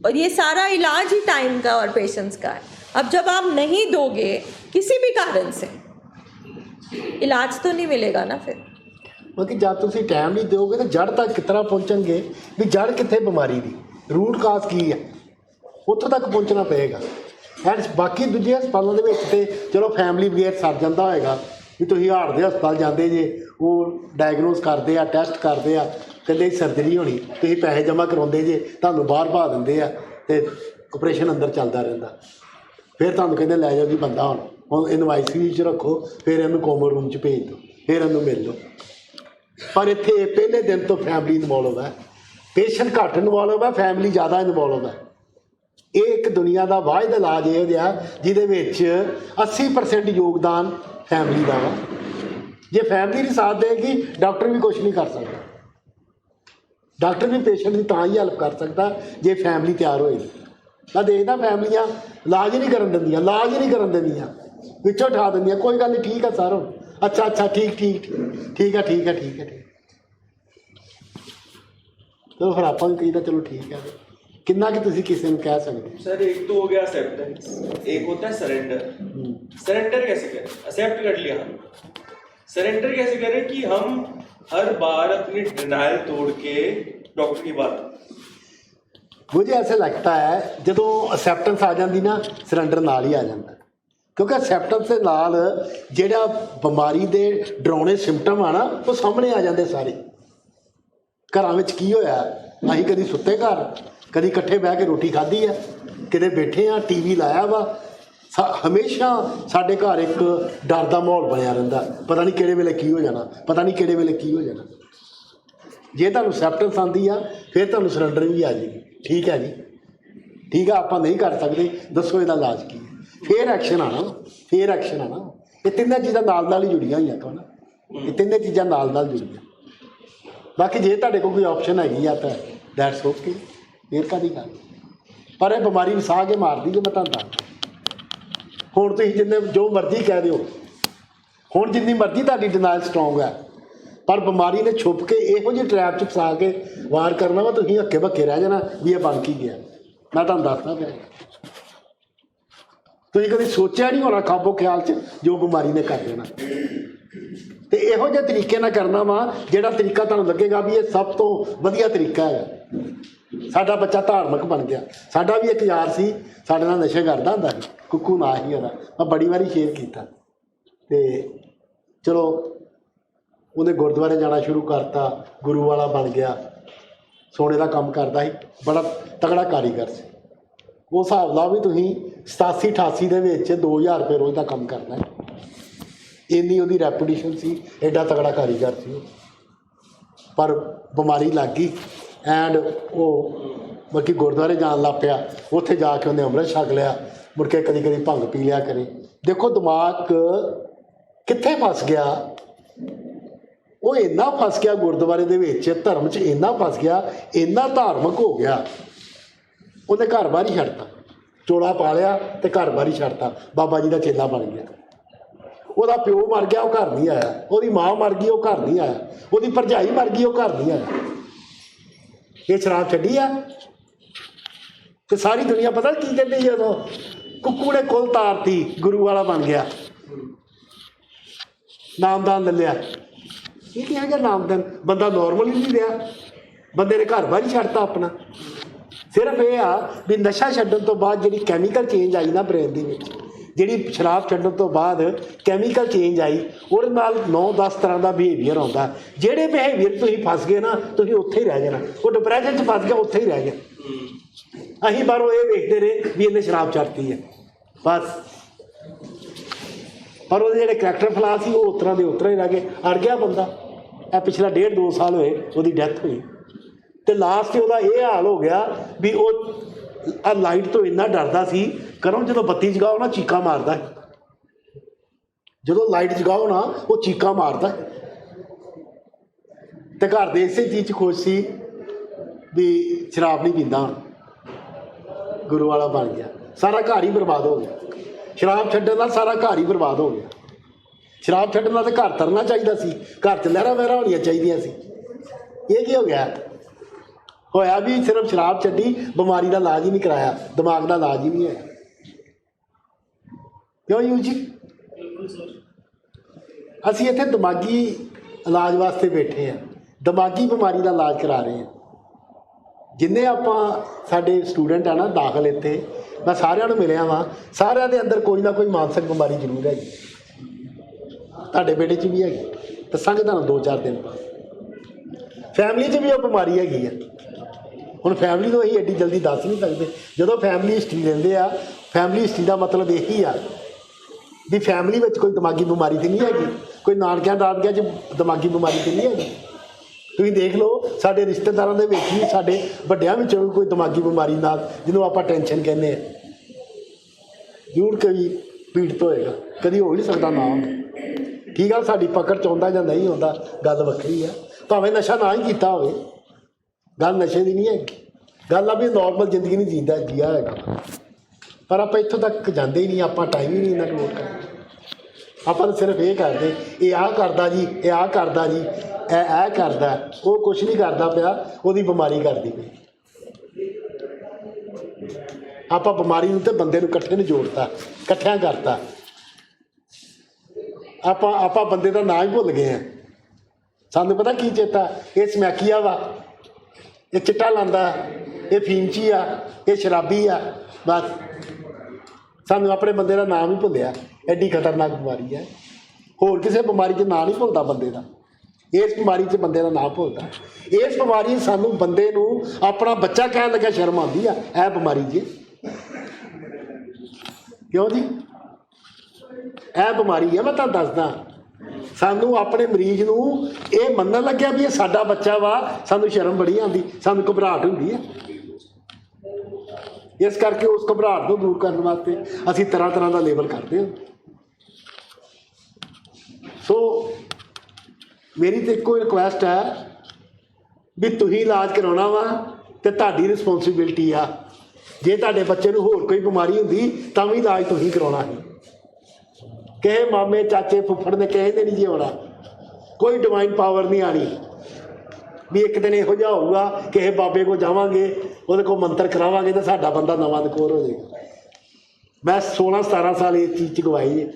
और ये सारा इलाज ही टाइम का और पेशेंस का है। अब जब आप नहीं दोगे किसी भी कारण से, इलाज तो नहीं मिलेगा ना फिर। क्योंकि जब तुम टाइम नहीं दोगे तो जड़ तक कितना पहुँचेंगे भी जड़ कितने बीमारी की रूट काज की है, ਉੱਥੋਂ ਤੱਕ ਪਹੁੰਚਣਾ ਪਏਗਾ। ਐਂਡ ਬਾਕੀ ਦੂਜੇ ਹਸਪਤਾਲਾਂ ਦੇ ਵਿੱਚ ਤੇ ਚਲੋ ਫੈਮਿਲੀ ਵਗੈਰ ਸਰ ਜਾਂਦਾ ਹੋਏਗਾ ਵੀ ਤੁਸੀਂ ਹਾਰਟ ਦੇ ਹਸਪਤਾਲ ਜਾਂਦੇ ਜੇ, ਉਹ ਡਾਇਗਨੋਸ ਕਰਦੇ ਆ, ਟੈਸਟ ਕਰਦੇ ਆ, ਕਹਿੰਦੇ ਸਰਜਰੀ ਹੋਣੀ, ਤੁਸੀਂ ਪੈਸੇ ਜਮ੍ਹਾਂ ਕਰਾਉਂਦੇ ਜੇ, ਤੁਹਾਨੂੰ ਬਾਹਰ ਭਾ ਦਿੰਦੇ ਆ ਤੇ ਆਪਰੇਸ਼ਨ ਅੰਦਰ ਚੱਲਦਾ ਰਹਿੰਦਾ। ਫਿਰ ਤੁਹਾਨੂੰ ਕਹਿੰਦੇ ਲੈ ਜਾਓ ਜੀ ਬੰਦਾ, ਹੁਣ ਇਹਨੂੰ ICU 'ਚ ਰੱਖੋ, ਫਿਰ ਇਹਨੂੰ ਕੋਮਾ ਰੂਮ 'ਚ ਭੇਜ ਦਿਓ, ਫਿਰ ਇਹਨੂੰ ਮਿਲ ਲਓ। ਪਰ ਇੱਥੇ ਪਹਿਲੇ ਦਿਨ ਤੋਂ ਫੈਮਿਲੀ ਇਨਵੋਲਵ ਹੈ, ਪੇਸ਼ੈਂਟ ਘੱਟ ਇਨਵੋਲਵ ਹੈ, ਫੈਮਿਲੀ ਜ਼ਿਆਦਾ ਇਨਵੋਲਵ ਹੈ। ਇਹ ਇੱਕ ਦੁਨੀਆ ਦਾ ਵਾਹਿਦ ਇਲਾਜ ਇਹੋ ਜਿਹਾ ਜਿਹਦੇ ਵਿੱਚ 80% ਯੋਗਦਾਨ ਫੈਮਿਲੀ ਦਾ ਵਾ। ਜੇ ਫੈਮਿਲੀ ਨਹੀਂ ਸਾਥ ਦੇਗੀ ਡਾਕਟਰ ਵੀ ਕੁਛ ਨਹੀਂ ਕਰ ਸਕਦਾ। ਡਾਕਟਰ ਵੀ ਪੇਸ਼ੈਂਟ ਦੀ ਤਾਂ ਹੀ ਹੈਲਪ ਕਰ ਸਕਦਾ ਜੇ ਫੈਮਿਲੀ ਤਿਆਰ ਹੋਏਗੀ। ਮੈਂ ਦੇਖਦਾ ਫੈਮਲੀਆਂ ਇਲਾਜ ਹੀ ਨਹੀਂ ਕਰਨ ਦਿੰਦੀਆਂ, ਇਲਾਜ ਹੀ ਨਹੀਂ ਕਰਨ ਦਿੰਦੀਆਂ, ਵਿੱਚੋਂ ਉਠਾ ਦਿੰਦੀਆਂ, ਕੋਈ ਗੱਲ ਨਹੀਂ ਠੀਕ ਹੈ ਸਰ, ਅੱਛਾ ਠੀਕ ਹੈ। ਚਲੋ ਫਿਰ ਆਪਾਂ ਵੀ ਕਹੀਦਾ ਚਲੋ ठीक है। कितना कि तुसी किसी ने कह सकते? सर एक तो हो गया एक्सेप्टेंस, एक होता है सरेंडर। सरेंडर कैसे करें? एक्सेप्ट कर लिया, सरेंडर कैसे करें कि हम हर बार अपनी डिनाइल तोड़ के डॉक्टर की बात। मुझे ऐसे लगता है जो एक्सेप्टेंस आ जाती ना सरेंडर नाल ही आ जाता, क्योंकि एक्सेप्टेंस के नाल जिहड़ा बीमारी दे डरावने सिम्पटम आ ना वो सामने आ जाते सारे। घरां विच की होया, असीं कदी सुत्ते घर, कभी इकट्ठे बह के रोटी खाधी है, किते बैठे हाँ TV लाया वा, हमेशा साढ़े घर एक डर का माहौल बनया रहिंदा, पता नहीं किहड़े वेले की हो जाना, पता नहीं किहड़े वेले की हो जाना। जे तुहानूं एक्सेप्टेंस आंदी आ फिर तुहानूं सरेंडर भी आ जाएगी, ठीक है जी, ठीक है आपां नहीं कर सकते, दसो इहदा इलाज की है, फिर एक्शन आना, ये तिन्ने चीज़ां नाल नाल ही जुड़ियां होईयां तो ना, ये तिन्ने चीज़ां नाल नाल जुड़ियां। बाकी जे तुहाडे कोल कोई ऑप्शन हैगी आ तां दैट्स ओके, फिर कदी गल, पर यह बीमारी वसा के मारती जो मैं तुहानूं दसदा। हुण तुसीं जिन्ने जो मर्जी कह दिओ, हुण जिन्नी मर्जी तुहाडी डिनाइल स्ट्रोंग है, पर बीमारी ने छुप के इहो ਜਿਹੇ ट्रैप 'ਚ फसा के वार करना वा, तुसीं हक्के बक्के रह जाना भी ये बन की गया। मैं तुहानूं दसदा पिया, तुसीं कभी सोचिया नहीं होना खाबो ख्याल 'ਚ जो बीमारी ने कर देना। तो इहो ਜਿਹੇ तरीके नाल करना वा जिहड़ा तरीका तुहानूं लगेगा भी ये सब तो वधिया तरीका है। साडा बच्चा धार्मिक बन गया। साडा भी एक यार सी, साडे नाल नशे करदा हुंदा सी, कुक्कू ना ही ओहदा, मैं बड़ी वारी शेयर कीता। ਤੇ ਚਲੋ ਉਹਨੇ ਗੁਰਦੁਆਰੇ ਜਾਣਾ ਸ਼ੁਰੂ ਕਰਤਾ, ਗੁਰੂ ਵਾਲਾ ਬਣ ਗਿਆ, ਸੋਨੇ ਦਾ ਕੰਮ ਕਰਦਾ ਸੀ, ਬੜਾ ਤਗੜਾ ਕਾਰੀਗਰ ਸੀ। ਉਹ ਹਿਸਾਬ ਲਾ ਵੀ ਤੁਸੀਂ 87-88 ਦੇ ਵਿੱਚ 2000 ਰੁਪਏ ਰੋਜ਼ ਦਾ ਕੰਮ ਕਰਨਾ ਹੈ, ਇੰਨੀ ਉਹਦੀ ਰੈਪੂਟੇਸ਼ਨ ਸੀ, ਐਡਾ ਤਗੜਾ ਕਾਰੀਗਰ ਸੀ ਉਹ। ਪਰ ਬਿਮਾਰੀ ਲੱਗ ਗਈ ਐਂਡ ਉਹ ਬਾਕੀ ਗੁਰਦੁਆਰੇ ਜਾਣ ਲੱਗ ਪਿਆ। ਉੱਥੇ ਜਾ ਕੇ ਉਹਨੇ ਅੰਮ੍ਰਿਤ ਛਕ ਲਿਆ, ਮੁੜ ਕੇ ਕਦੀ ਕਦੀ ਭੰਗ ਪੀ ਲਿਆ ਕਰੇ। ਦੇਖੋ ਦਿਮਾਗ ਕਿੱਥੇ ਫਸ ਗਿਆ, ਉਹ ਇੰਨਾ ਫਸ ਗਿਆ ਗੁਰਦੁਆਰੇ ਦੇ ਵਿੱਚ, ਧਰਮ 'ਚ ਇੰਨਾ ਫਸ ਗਿਆ, ਇੰਨਾ ਧਾਰਮਿਕ ਹੋ ਗਿਆ, ਉਹਨੇ ਘਰ ਬਾਰ ਹੀ ਛੱਡਤਾ, ਚੋਲਾ ਪਾ ਲਿਆ ਅਤੇ ਘਰ ਬਾਰ ਹੀ ਛੱਡਤਾ, ਬਾਬਾ ਜੀ ਦਾ ਚੇਲਾ ਬਣ ਗਿਆ। ਉਹਦਾ ਪਿਓ ਮਰ ਗਿਆ, ਉਹ ਘਰ ਨਹੀਂ ਆਇਆ, ਉਹਦੀ ਮਾਂ ਮਰ ਗਈ, ਉਹ ਘਰ ਨਹੀਂ ਆਇਆ, ਉਹਦੀ ਭਰਜਾਈ ਮਰ ਗਈ, ਉਹ ਘਰ ਨਹੀਂ ਆਇਆ। ਇਹ ਸ਼ਰਾਬ ਛੱਡੀ ਆ ਤੇ ਸਾਰੀ ਦੁਨੀਆ ਪਤਾ ਕੀ ਕਹਿੰਦੀ, ਜਦੋਂ ਕੁੱਕੂ ਨੇ ਕੁੱਲ ਤਾਰਤੀ, ਗੁਰੂ ਵਾਲਾ ਬਣ ਗਿਆ, ਨਾਮਦਾਨ ਲੈ ਲਿਆ। ਇਹ ਕਿਹਾ ਗਿਆ ਨਾਮਦਾਨ, ਬੰਦਾ ਨੋਰਮਲ ਹੀ ਨਹੀਂ ਰਿਹਾ, ਬੰਦੇ ਨੇ ਘਰ ਬਾਰ ਹੀ ਛੱਡਤਾ ਆਪਣਾ। ਸਿਰਫ ਇਹ ਆ ਵੀ ਨਸ਼ਾ ਛੱਡਣ ਤੋਂ ਬਾਅਦ ਜਿਹੜੀ ਕੈਮੀਕਲ ਚੇਂਜ ਆਈ ਨਾ ਬ੍ਰੇਨ ਦੇ ਵਿੱਚ, ਜਿਹੜੀ ਸ਼ਰਾਬ ਛੱਡਣ ਤੋਂ ਬਾਅਦ ਕੈਮੀਕਲ ਚੇਂਜ ਆਈ, ਉਹਦੇ ਨਾਲ 9-10 ਤਰ੍ਹਾਂ ਦਾ ਬਿਹੇਵੀਅਰ ਆਉਂਦਾ। ਜਿਹੜੇ ਬਿਹੇਵੀਅਰ ਤੁਸੀਂ ਫਸ ਗਏ ਨਾ, ਤੁਸੀਂ ਉੱਥੇ ਹੀ ਰਹਿ ਜਾਣਾ। ਉਹ ਡਿਪਰੈਸ਼ਨ 'ਚ ਫਸ ਗਿਆ, ਉੱਥੇ ਹੀ ਰਹਿ ਗਿਆ। ਅਸੀਂ ਬਾਹਰੋਂ ਇਹ ਵੇਖਦੇ ਰਹੇ ਵੀ ਇਹਨੇ ਸ਼ਰਾਬ ਛੱਡਤੀ ਹੈ ਬਸ, ਪਰ ਉਹਦੇ ਜਿਹੜੇ ਕਰੈਕਟਰ ਫਲਾ ਸੀ ਉਹ ਉਸ ਤਰ੍ਹਾਂ ਦੇ ਉਸ ਤਰ੍ਹਾਂ ਹੀ ਰਹਿ ਗਏ। ਅੜ ਗਿਆ ਬੰਦਾ। ਇਹ ਪਿਛਲਾ 1.5-2 ਸਾਲ ਹੋਏ ਉਹਦੀ ਡੈਥ ਹੋਈ, ਅਤੇ ਲਾਸਟ ਉਹਦਾ ਇਹ ਹਾਲ ਹੋ ਗਿਆ ਵੀ ਉਹ ਆ ਲਾਈਟ ਤੋਂ ਇੰਨਾ ਡਰਦਾ ਸੀ, ਘਰੋਂ ਜਦੋਂ ਬੱਤੀ ਜਗਾਓ ਨਾ ਚੀਕਾਂ ਮਾਰਦਾ, ਜਦੋਂ ਲਾਈਟ ਜਗਾਓ ਨਾ ਉਹ ਚੀਕਾਂ ਮਾਰਦਾ। ਤੇ ਘਰ ਦੇ ਇਸੇ ਚੀਜ਼ 'ਚ ਖੁਸ਼ ਸੀ ਵੀ ਸ਼ਰਾਬ ਨਹੀਂ ਪੀਂਦਾ, ਹੁਣ ਗੁਰੂ ਵਾਲਾ ਬਣ ਗਿਆ। ਸਾਰਾ ਘਰ ਹੀ ਬਰਬਾਦ ਹੋ ਗਿਆ। ਸ਼ਰਾਬ ਛੱਡਣ ਨਾਲ ਸਾਰਾ ਘਰ ਹੀ ਬਰਬਾਦ ਹੋ ਗਿਆ। ਸ਼ਰਾਬ ਛੱਡਣ ਨਾਲ ਤਾਂ ਘਰ ਤਰਨਾ ਚਾਹੀਦਾ ਸੀ, ਘਰ 'ਚ ਲਹਿਰਾਂ ਵਹਿਰਾਂ ਹੋਣੀਆਂ ਚਾਹੀਦੀਆਂ ਸੀ। ਇਹ ਕੀ ਹੋ ਗਿਆ? ਹੋਇਆ ਵੀ ਸਿਰਫ ਸ਼ਰਾਬ ਛੱਡੀ, ਬਿਮਾਰੀ ਦਾ ਇਲਾਜ ਹੀ ਨਹੀਂ ਕਰਾਇਆ, ਦਿਮਾਗ ਦਾ ਇਲਾਜ ਹੀ ਨਹੀਂ ਹੈ। ਕਿਉਂ ਯੂ ਜੀ? ਅਸੀਂ ਇੱਥੇ ਦਿਮਾਗੀ ਇਲਾਜ ਵਾਸਤੇ ਬੈਠੇ ਹਾਂ, ਦਿਮਾਗੀ ਬਿਮਾਰੀ ਦਾ ਇਲਾਜ ਕਰਾ ਰਹੇ ਹਾਂ। ਜਿੰਨੇ ਆਪਾਂ ਸਾਡੇ ਸਟੂਡੈਂਟ ਆ ਨਾ ਦਾਖਲ ਇੱਥੇ, ਮੈਂ ਸਾਰਿਆਂ ਨੂੰ ਮਿਲਿਆ ਵਾਂ, ਸਾਰਿਆਂ ਦੇ ਅੰਦਰ ਕੋਈ ਨਾ ਕੋਈ ਮਾਨਸਿਕ ਬਿਮਾਰੀ ਜ਼ਰੂਰ ਹੈਗੀ। ਤੁਹਾਡੇ ਬੇਟੇ 'ਚ ਵੀ ਹੈਗੀ, ਦੱਸਾਂਗੇ ਤੁਹਾਨੂੰ 2-4 ਦਿਨ ਬਾਅਦ। ਫੈਮਿਲੀ 'ਚ ਵੀ ਉਹ ਬਿਮਾਰੀ ਹੈਗੀ ਆ। ਹੁਣ ਫੈਮਿਲੀ ਤੋਂ ਅਸੀਂ ਐਡੀ ਜਲਦੀ ਦੱਸ ਨਹੀਂ ਸਕਦੇ। ਜਦੋਂ ਫੈਮਿਲੀ ਹਿਸਟਰੀ ਲੈਂਦੇ ਆ, ਫੈਮਿਲੀ ਹਿਸਟਰੀ ਦਾ ਮਤਲਬ ਇਹੀ ਆ ਵੀ ਫੈਮਿਲੀ ਵਿੱਚ ਕੋਈ ਦਿਮਾਗੀ ਬਿਮਾਰੀ ਤਾਂ ਨਹੀਂ ਹੈਗੀ, ਕੋਈ ਨਾਨਕਿਆਂ ਦਾਦਕਿਆਂ 'ਚ ਦਿਮਾਗੀ ਬਿਮਾਰੀ ਤਾਂ ਨਹੀਂ ਹੈਗੀ। ਤੁਸੀਂ ਦੇਖ ਲਓ ਸਾਡੇ ਰਿਸ਼ਤੇਦਾਰਾਂ ਦੇ ਵਿੱਚ ਵੀ, ਸਾਡੇ ਵੱਡਿਆਂ ਵਿੱਚੋਂ ਵੀ ਕੋਈ ਦਿਮਾਗੀ ਬਿਮਾਰੀ ਨਾਲ, ਜਿਹਨੂੰ ਆਪਾਂ ਟੈਨਸ਼ਨ ਕਹਿੰਦੇ ਹਾਂ, ਜ਼ਰੂਰ ਕੋਈ ਪੀੜਤ ਹੋਏਗਾ। ਕਦੀ ਹੋ ਨਹੀਂ ਸਕਦਾ ਨਾ ਹੋਵੇ। ਠੀਕ ਆ, ਸਾਡੀ ਪਕੜ 'ਚ ਆਉਂਦਾ ਜਾਂ ਨਹੀਂ ਆਉਂਦਾ ਗੱਲ ਵੱਖਰੀ ਆ। ਭਾਵੇਂ ਨਸ਼ਾ ਨਾ ਹੀ ਕੀਤਾ ਹੋਵੇ, ਗੱਲ ਨਸ਼ੇ ਦੀ ਨਹੀਂ ਹੈਗੀ। ਗੱਲ ਆ ਵੀ ਨੋਰਮਲ ਜ਼ਿੰਦਗੀ ਨਹੀਂ ਜੀਆ ਹੈਗਾ। ਪਰ ਆਪਾਂ ਇੱਥੋਂ ਤੱਕ ਜਾਂਦੇ ਹੀ ਨਹੀਂ, ਆਪਾਂ ਟਾਈਮ ਹੀ ਨਹੀਂ ਇੰਨਾ ਨੋਟ ਕਰਦੇ। ਆਪਾਂ ਤਾਂ ਸਿਰਫ ਇਹ ਕਰਦੇ, ਇਹ ਆਹ ਕਰਦਾ ਜੀ, ਇਹ ਆਹ ਕਰਦਾ ਜੀ, ਇਹ ਕਰਦਾ, ਉਹ ਕੁਛ ਨਹੀਂ ਕਰਦਾ ਪਿਆ, ਉਹਦੀ ਬਿਮਾਰੀ ਕਰਦੀ ਪਈ। ਆਪਾਂ ਬਿਮਾਰੀ ਨੂੰ ਤੇ ਬੰਦੇ ਨੂੰ ਇਕੱਠੇ ਨੂੰ ਜੋੜਤਾ, ਇਕੱਠਿਆਂ ਕਰਤਾ। ਆਪਾਂ ਬੰਦੇ ਦਾ ਨਾਂ ਹੀ ਭੁੱਲ ਗਏ ਹਾਂ। ਸਾਨੂੰ ਪਤਾ ਕੀ ਚੇਤਾ, ਇਹ ਸਮੈਕੀਆ ਵਾ, ਇਹ ਚਿੱਟਾ ਲਾਂਦਾ, ਇਹ ਫੀਮਚੀ ਆ, ਇਹ ਸ਼ਰਾਬੀ ਆ। ਬਸ ਸਾਨੂੰ ਆਪਣੇ ਬੰਦੇ ਦਾ ਨਾਮ ਹੀ ਭੁੱਲਿਆ। ਐਡੀ ਖਤਰਨਾਕ ਬਿਮਾਰੀ ਹੈ। ਹੋਰ ਕਿਸੇ ਬਿਮਾਰੀ 'ਚ ਨਾਂ ਨਹੀਂ ਭੁੱਲਦਾ ਬੰਦੇ ਦਾ, ਇਸ ਬਿਮਾਰੀ 'ਚ ਬੰਦੇ ਦਾ ਨਾਂ ਭੁੱਲਦਾ। ਇਸ ਬਿਮਾਰੀ ਸਾਨੂੰ ਬੰਦੇ ਨੂੰ ਆਪਣਾ ਬੱਚਾ ਕਹਿਣ ਲੱਗਿਆ ਸ਼ਰਮ ਆਉਂਦੀ ਆ। ਇਹ ਬਿਮਾਰੀ 'ਚ ਕਿਉਂ ਜੀ? ਇਹ ਬਿਮਾਰੀ ਆ, ਮੈਂ ਤੁਹਾਨੂੰ ਦੱਸਦਾ। ਸਾਨੂੰ ਆਪਣੇ ਮਰੀਜ਼ ਨੂੰ ਇਹ ਮੰਨਣ ਲੱਗਿਆ ਵੀ ਇਹ ਸਾਡਾ ਬੱਚਾ ਵਾ, ਸਾਨੂੰ ਸ਼ਰਮ ਬੜੀ ਆਉਂਦੀ, ਸਾਨੂੰ ਘਬਰਾਹਟ ਹੁੰਦੀ ਹੈ। ਇਸ ਕਰਕੇ ਉਸ ਘਬਰਾਹਟ ਨੂੰ ਦੂਰ ਕਰਨ ਵਾਸਤੇ ਅਸੀਂ ਤਰ੍ਹਾਂ ਤਰ੍ਹਾਂ ਦਾ ਲੇਬਲ ਕਰਦੇ ਹਾਂ। ਸੋ ਮੇਰੀ ਤਾਂ ਇੱਕੋ ਰਿਕੁਐਸਟ ਹੈ ਵੀ ਤੁਸੀਂ ਇਲਾਜ ਕਰਾਉਣਾ ਵਾ ਤੇ ਤੁਹਾਡੀ ਰਿਸਪੌਂਸਿਬਿਲਟੀ ਆ। ਜੇ ਤੁਹਾਡੇ ਬੱਚੇ ਨੂੰ ਹੋਰ ਕੋਈ ਬਿਮਾਰੀ ਹੁੰਦੀ ਤਾਂ ਵੀ ਇਲਾਜ ਤੁਸੀਂ ਕਰਾਉਣਾ ਸੀ। ਕਿਸੇ ਮਾਮੇ ਚਾਚੇ ਫੁੱਫੜ ਨੇ ਕਿਸੇ ਨੇ ਨਹੀਂ ਜੀ ਆਉਣਾ, ਕੋਈ ਡਿਵਾਈਨ ਪਾਵਰ ਨਹੀਂ ਆਣੀ ਵੀ ਇੱਕ ਦਿਨ ਇਹੋ ਜਿਹਾ ਹੋਊਗਾ ਕਿਸੇ ਬਾਬੇ ਕੋਲ ਜਾਵਾਂਗੇ, ਉਹਦੇ ਕੋਲ ਮੰਤਰ ਕਰਾਵਾਂਗੇ ਤਾਂ ਸਾਡਾ ਬੰਦਾ ਨਵਾਂ ਦਕੋਰ ਹੋ ਜਾਏਗਾ। ਮੈਂ 16-17 ਸਾਲ ਇਸ ਚੀਜ਼ 'ਚ ਗਵਾਈ ਹੈ।